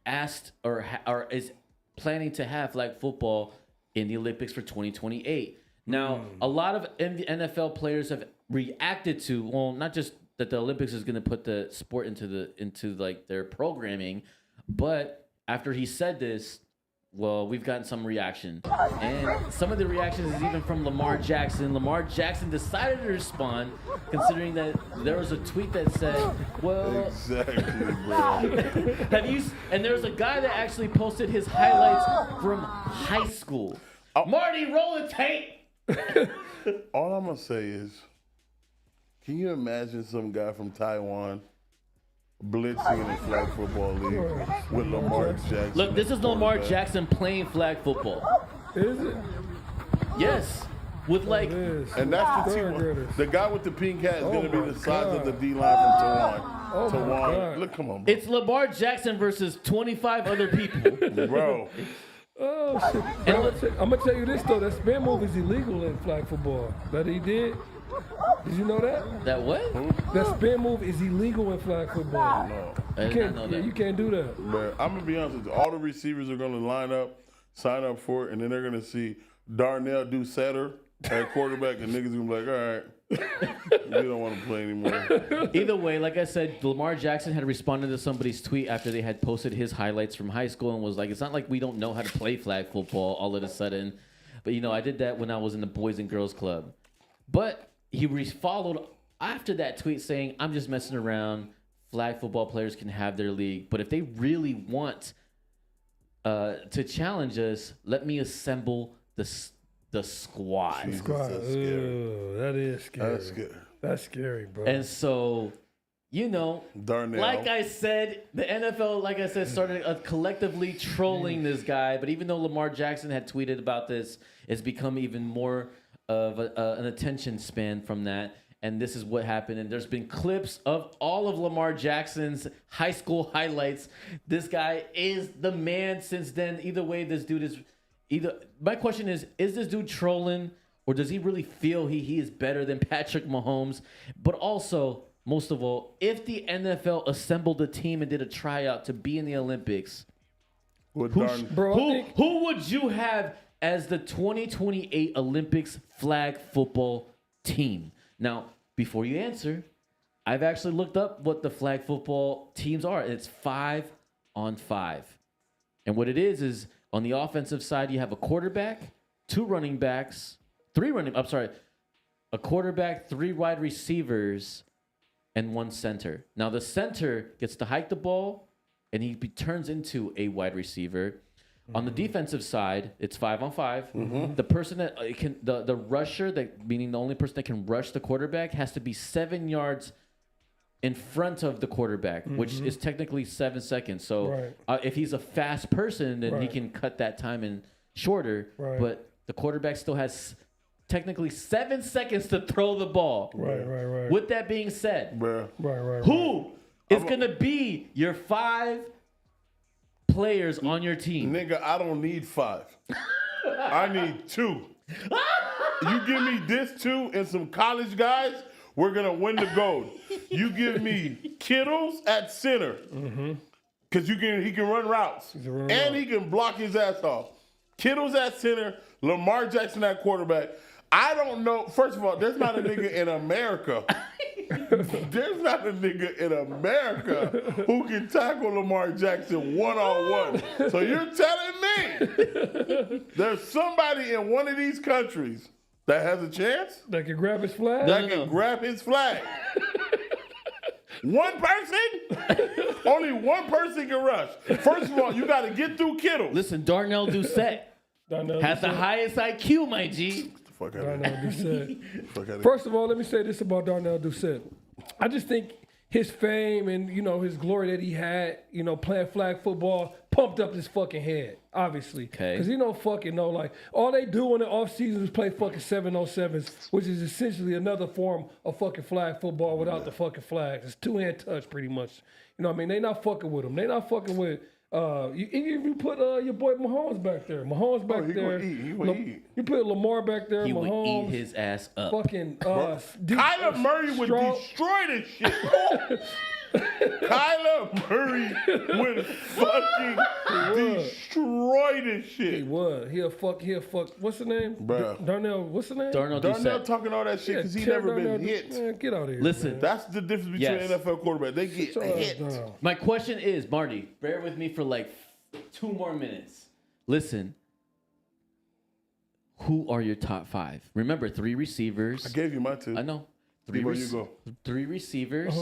asked or is planning to have flag football in the Olympics for 2028. Now, a lot of NFL players have reacted to, well, not just that the Olympics is going to put the sport into like their programming, but after he said this, well, we've gotten some reaction. And some of the reactions is even from Lamar Jackson. Lamar Jackson decided to respond, considering that there was a tweet that said, well, Exactly, bro. and there was a guy that actually posted his highlights from high school. Marty, roll the tape. All I'm gonna say is, can you imagine some guy from Taiwan blitzing in the flag football league with Lamar Jackson? Look, this is Lamar Jackson playing flag football. Is it? Yes. With like, It is. And that's the Third team. graders. The guy with the pink hat is gonna be my the size of God. the D line from Taiwan. Oh my Taiwan. God. Look, come on, bro. it's Lamar Jackson versus 25 other people. Bro. Oh shit! I'm gonna tell you this though. That spin move is illegal in flag football. That he did. Did you know that? That what? That spin move is illegal in flag football. No. I did not know that. You can't do that. But I'm gonna be honest with you. All the receivers are gonna line up, sign up for it, and then they're gonna see Darnell Doucet at quarterback, and niggas gonna be like, all right, we don't want to play anymore. Either way, like I said, Lamar Jackson had responded to somebody's tweet after they had posted his highlights from high school and was like, it's not like we don't know how to play flag football all of a sudden. But, I did that when I was in the Boys and Girls Club. But he followed after that tweet saying, I'm just messing around. Flag football players can have their league. But if they really want to challenge us, let me assemble the squad. Jesus, Squad. that's scary. Ugh, that is scary. That's scary. That's scary, bro. And so, Darnell. like I said, the NFL, started collectively trolling this guy. But even though Lamar Jackson had tweeted about this, it's become even more of an attention span from that. And this is what happened. And there's been clips of all of Lamar Jackson's high school highlights. This guy is the man since then. Either way, this dude is my question is this dude trolling, or does he really feel he is better than Patrick Mahomes? But also, most of all, if the NFL assembled a team and did a tryout to be in the Olympics, With who would you have as the 2028 Olympics flag football team? Now, before you answer, I've actually looked up what the flag football teams are. It's 5-on-5. And what it is on the offensive side, you have a quarterback, two running backs, a quarterback, three wide receivers, and one center. Now, the center gets to hike the ball, and he turns into a wide receiver. Mm-hmm. On the defensive side, it's 5-on-5. Mm-hmm. The person that the rusher, meaning the only person that can rush the quarterback, has to be 7 yards in front of the quarterback, which is technically 7 seconds. So if he's a fast person, then he can cut that time in shorter. Right. But the quarterback still has technically 7 seconds to throw the ball. Right. With that being said, who is going to be your 5 players on your team? Nigga, I don't need 5. I need 2. You give me this 2 and some college guys, we're going to win the gold. You give me Kittles at center. Because he can run routes. He can block his ass off. Kittles at center, Lamar Jackson at quarterback. I don't know. First of all, there's not a nigga in America. There's not a nigga in America who can tackle Lamar Jackson one-on-one. So you're telling me there's somebody in one of these countries that has a chance? That can grab his flag? That can grab his flag. One person? Only one person can rush. First of all, you got to get through Kittle. Listen, Darnell Doucette has the highest IQ, my G. Fuck out Darnell Doucette. First of all, let me say this about Darnell Doucette. I just think his fame and, you know, his glory that he had, you know, playing flag football pumped up his fucking head, obviously. Okay. Because he don't fucking know, like, all they do in the offseason is play fucking 7-on-7s, which is essentially another form of fucking flag football without the fucking flags. It's two-hand touch, pretty much. You know what I mean? They not fucking with him. They not fucking with... you put your boy Mahomes back there. Mahomes back there. He gonna eat. You put Lamar back there. He Mahomes, would eat his ass up. Fucking Kyler Murray would destroy this shit. Kyler Murray would fucking destroy this shit. He would. He'll fuck. What's the name? Bruh. Darnell. What's the name? Darnell Darnell Doucette. talking all that shit because he tear never been Darnell hit. Man, get out of here. Listen, man. That's the difference between Yes. NFL quarterback. They get hit. My question is, Marty, bear with me for like 2 more minutes. Listen, who are your top 5? Remember, 3 receivers. I gave you my 2. I know. 3 you go. 3 receivers,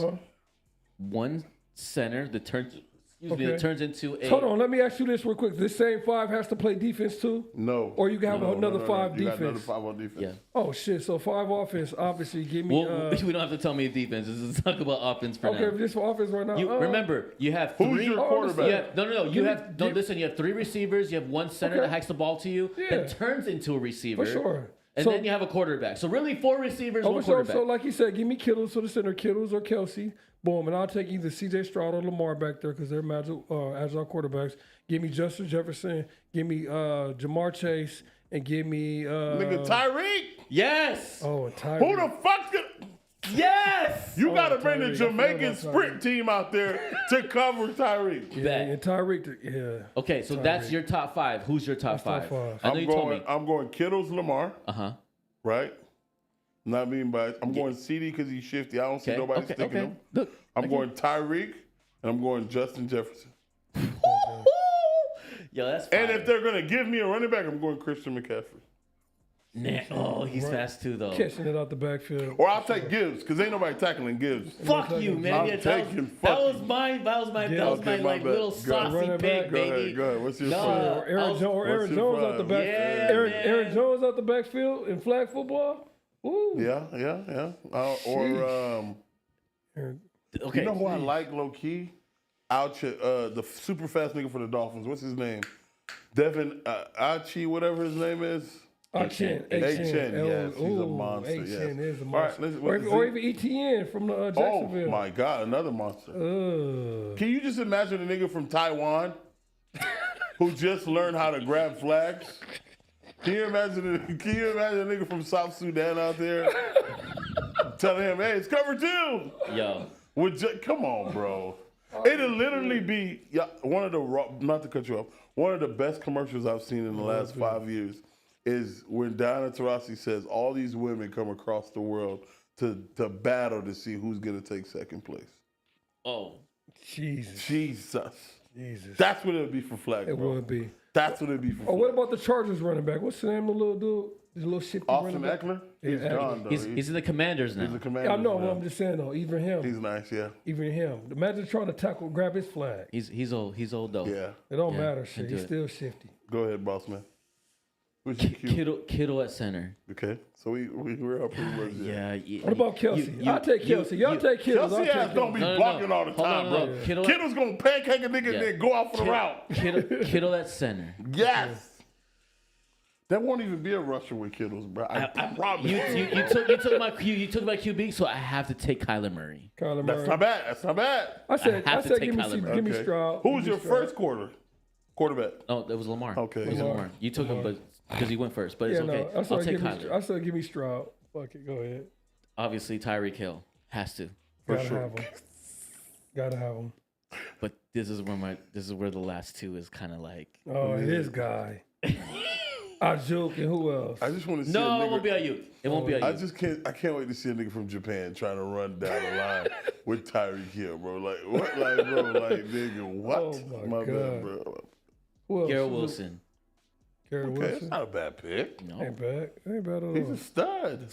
1 center that turns. It turns into a. Hold on, let me ask you this real quick. This same 5 has to play defense too? No. Or you can have another 5 You defense? got another 5 on defense. Yeah. Oh shit! So 5 offense, obviously. Give me. Well, we don't have to tell me defense. Let's talk about offense for okay, now. just for offense right now. Remember, you have 3. Who's your quarterback? You have listen. You have 3 receivers. You have 1 center that hikes the ball to you that turns into a receiver. For sure. And then you have a quarterback. So really 4 receivers, 1 quarterback. So like you said, give me Kittle to the center, Kittles or Kelsey. Boom, and I'll take either C.J. Stroud or Lamar back there because they're agile quarterbacks. Give me Justin Jefferson. Give me Jamar Chase, and give me nigga Tyreek. Yes. Oh, and Tyreek. Who the fuck's gonna? Yes. You got to bring Tyreek. the Jamaican sprint team out there to cover Tyreek. Yeah, and Tyreek. Yeah. Okay, so that's your top 5. Who's your top 5? top 5. I know you told me. I'm going Kittle's Lamar. Right. Not being biased. I'm going CD because he's shifty. I don't see nobody sticking him. Look, I'm going Tyreek, and I'm going Justin Jefferson. Yo, that's fire. And if they're going to give me a running back, I'm going Christian McCaffrey. Oh, he's fast too, though. Catching it out the backfield. Or I'll take Gibbs because ain't nobody tackling Gibbs. Fuck you, man. I'm Yeah, taking that was fucking- my my like bad. little Go ahead. saucy Running pig, back. baby. Go ahead. What's your No, five? Or Aaron What's your Jones out five? the backfield. Yeah, Aaron man. Jones out the backfield in flag football. Ooh. Yeah. Okay. You know who I like low key? The super fast nigga for the Dolphins. What's his name? Devin Achi, whatever his name is. Achane. Yes, he's a monster. Achane Yes. is a All right, monster. let's or even ETN from Jacksonville. Oh my God, another monster. Can you just imagine a nigga from Taiwan who just learned how to grab flags? Can you imagine a nigga from South Sudan out there telling him, "Hey, it's cover 2"? Yo. Come on, bro. It'll literally be one of the, not to cut you off, one of the best commercials I've seen in the last 5 years is when Diana Taurasi says all these women come across the world to battle to see who's going to take second place. Oh. Jesus. That's what it would be for flag, It bro. would be. That's what it would be for flag. What about the Chargers running back? What's the name of the little dude? The little shifty Austin running back? Eckler? Yeah, He's gone, though. He's in the Commanders now. He's the Commanders. I know, now. I'm just saying though, even him. He's nice, yeah. Even him. Imagine trying to grab his flag. He's old. He's old though. Yeah. It don't Yeah, matter, can shit. do He's it. still shifty. Go ahead, boss man. Who's your cue? Kittle at center. Okay, so we're up pretty much there. Yeah. What about Kelsey? I'll take Kelsey. Y'all take Kittle. Kelsey ass don't be blocking all the time, bro. Kittle's gonna pancake a nigga and then go out for the route. Kittle at center. Yes. That won't even be a rusher with Kittles, bro. I promise. You took my QB, so I have to take Kyler Murray. That's not bad. That's not bad. I said give me Okay. Stroud. Who was your first quarterback? Oh, that was Lamar. Okay. It was Lamar. You took him, but because he went first. But it's okay. I I'll take Kyler. I said give me Stroud. Fuck it, go ahead. Obviously, Tyreek Hill has to. Gotta have him. But this is where the last 2 is kind of like. Oh, his guy. Ajuk and who else? I just want to see No, a nigga. it won't be Ayuk. It won't be Ayuk. I can't wait to see a nigga from Japan trying to run down the line with Tyreek Hill, bro. Like what? Like bro, like nigga, what? Oh my God. bad, bro. Who else? Garrett Wilson. Garrett Okay, Wilson. it's not a bad pick. No. Ain't bad. Ain't bad at all. He's a stud.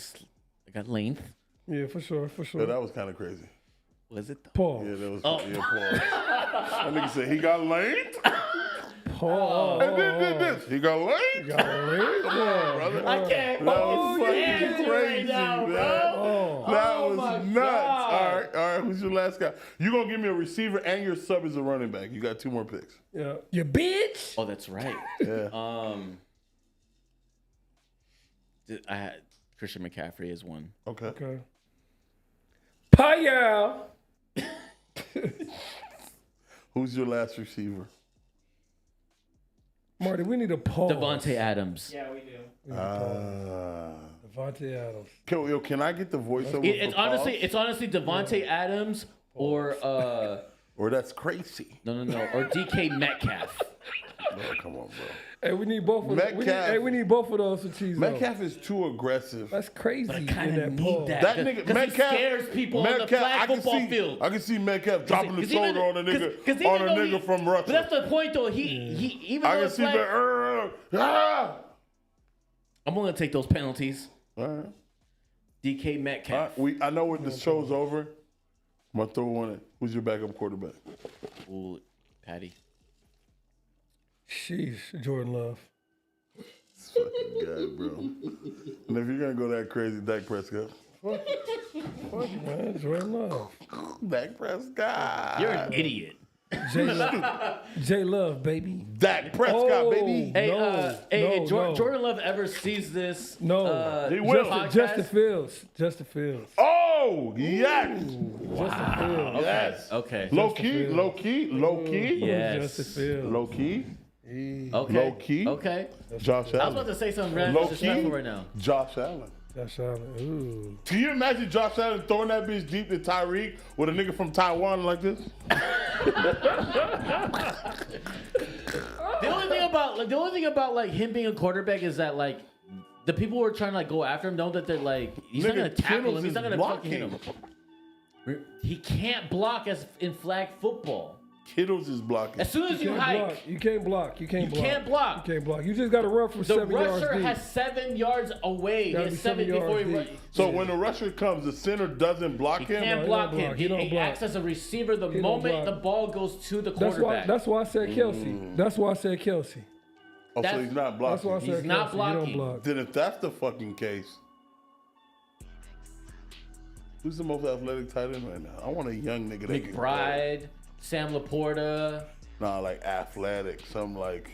I got length. Yeah, for sure. Yeah, that was kind of crazy. Was it? Paul. Yeah, that was Paul. That nigga said he got length. Paul. And then did this. He got length. Got length. Come on, brother. I can't That was fucking stand fucking you right crazy, now, man. bro. That Oh was my nuts. God. All right. Who's your last guy? You gonna give me a receiver and your sub as a running back. You got 2 more picks. Yeah. You bitch. Oh, that's right. Yeah. I had Christian McCaffrey as one. Okay. Okay. Payal. Who's your last receiver? Marty, we need a pause. Devontae Adams. Yeah, we do. Devontae Adams. Can I get the voiceover? It's honestly Devontae Adams or that's crazy. No, or DK Metcalf. Oh, come on, bro. Hey, we need both of Metcalf. we need both of those for cheese. Metcalf is too aggressive. That's crazy. But I kind in of that need pause. that. That nigga, Because Metcalf he scares people on the flag football field. I can see Metcalf dropping the shoulder on a nigga, from Russia. But that's the point, though. He even I though can it's see flag, the. I'm gonna take those penalties. All right. DK Metcalf. I know when the show's over, I'm gonna throw one in. Who's your backup quarterback? Ooh, Patty. Sheesh, Jordan Love. This fucking guy, bro. And if you're gonna go that crazy, Dak Prescott. Fuck, man, Jordan Love. Dak Prescott. You're an idiot. J Love, baby. Dak Prescott, baby. Hey, Jordan Love ever sees this? No. He will. Justin Fields. Oh, yes. Justin Fields. Yes. Okay. Low key. Yes. Justin Fields. Low key. Okay. Low key. Okay. Josh Allen. I was about to say something random Low disrespectful key. right now. Josh Allen. Josh Allen. Ooh. Can you imagine Josh Allen throwing that bitch deep to Tyreek with a nigga from Taiwan like this? The only thing about like him being a quarterback is that like the people who are trying to like go after him know that they're like he's not gonna tackle him. He's not gonna fucking hit him. He can't block as in flag football. Kittles is blocking. As soon as you hike, you can't block. You can't block. You just got to run from the 7 yards rusher deep. has 7 yards away. He has 7 before he runs. So when the rusher comes, the center doesn't block him. Can't block him. He don't He block. acts as a receiver the moment the ball goes to the quarterback. That's why I said Kelsey. That's why I said Kelsey. Oh, so he's not blocking. That's why I said He's not Kelsey. He don't blocking. block. Then if that's the fucking case, who's the most athletic tight end right now? I want a young nigga that can McBride, Sam Laporta. Nah, like athletic. Some like.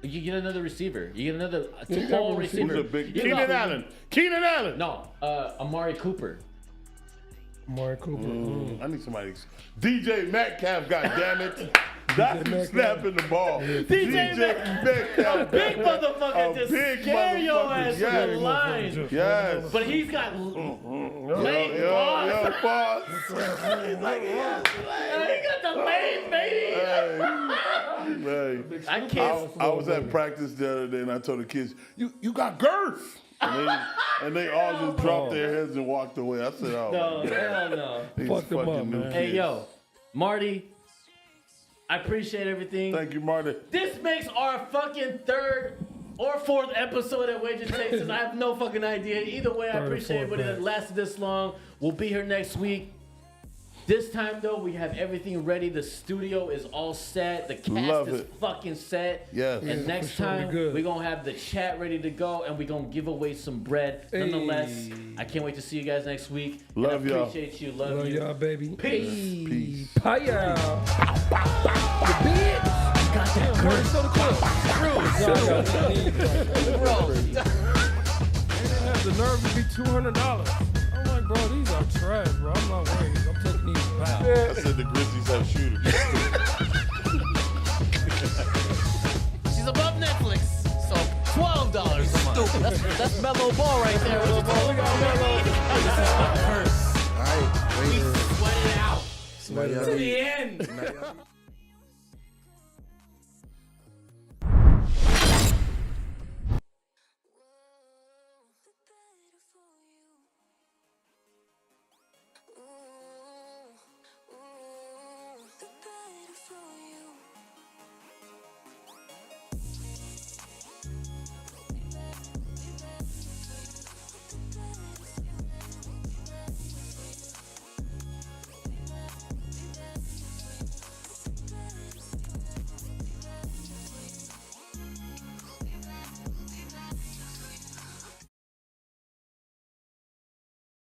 You get another receiver. You get another tall receiver. Who's a big Keenan Allen? Keenan Allen. No, Amari Cooper. Amari Cooper. I need somebody. DJ Metcalf, goddammit. That's who's snapping the ball. DJ Metcalf. A big motherfucker just scare your ass from the line. Yes. But he's got late boss. He got the lane, baby. Hey. I can't. I was at practice the other day and I told the kids, you got girth. And they all just dropped their heads and walked away. I said, oh, No, hell no. These Fuck them fucking up, new man. Hey, kids. yo, Marty, I appreciate everything. Thank you, Marty. This makes our fucking 3rd or 4th episode at Wages Texas. I have no fucking idea. Either way, I Third or appreciate fourth, everybody that man. lasted this long. We'll be here next week. This time, though, we have everything ready. The studio is all set. The cast Love is it. fucking set. Yes. And next for sure, time, we good. we're going to have the chat ready to go, and we're going to give away some bread. Nonetheless, I can't wait to see you guys next week. Love and I y'all. appreciate you. Love Love you. y'all, baby. Peace. Payal. The bitch. Got that curse. They have the nerve to be $200. I'm like, bro, these are trash, bro. I'm not wearing these. I'm taking these back. I said the Grizzlies have shooters. She's above Netflix, so $12 a month. That's mellow ball right there. This is my curse. All right. We sweat it out Somebody to the end.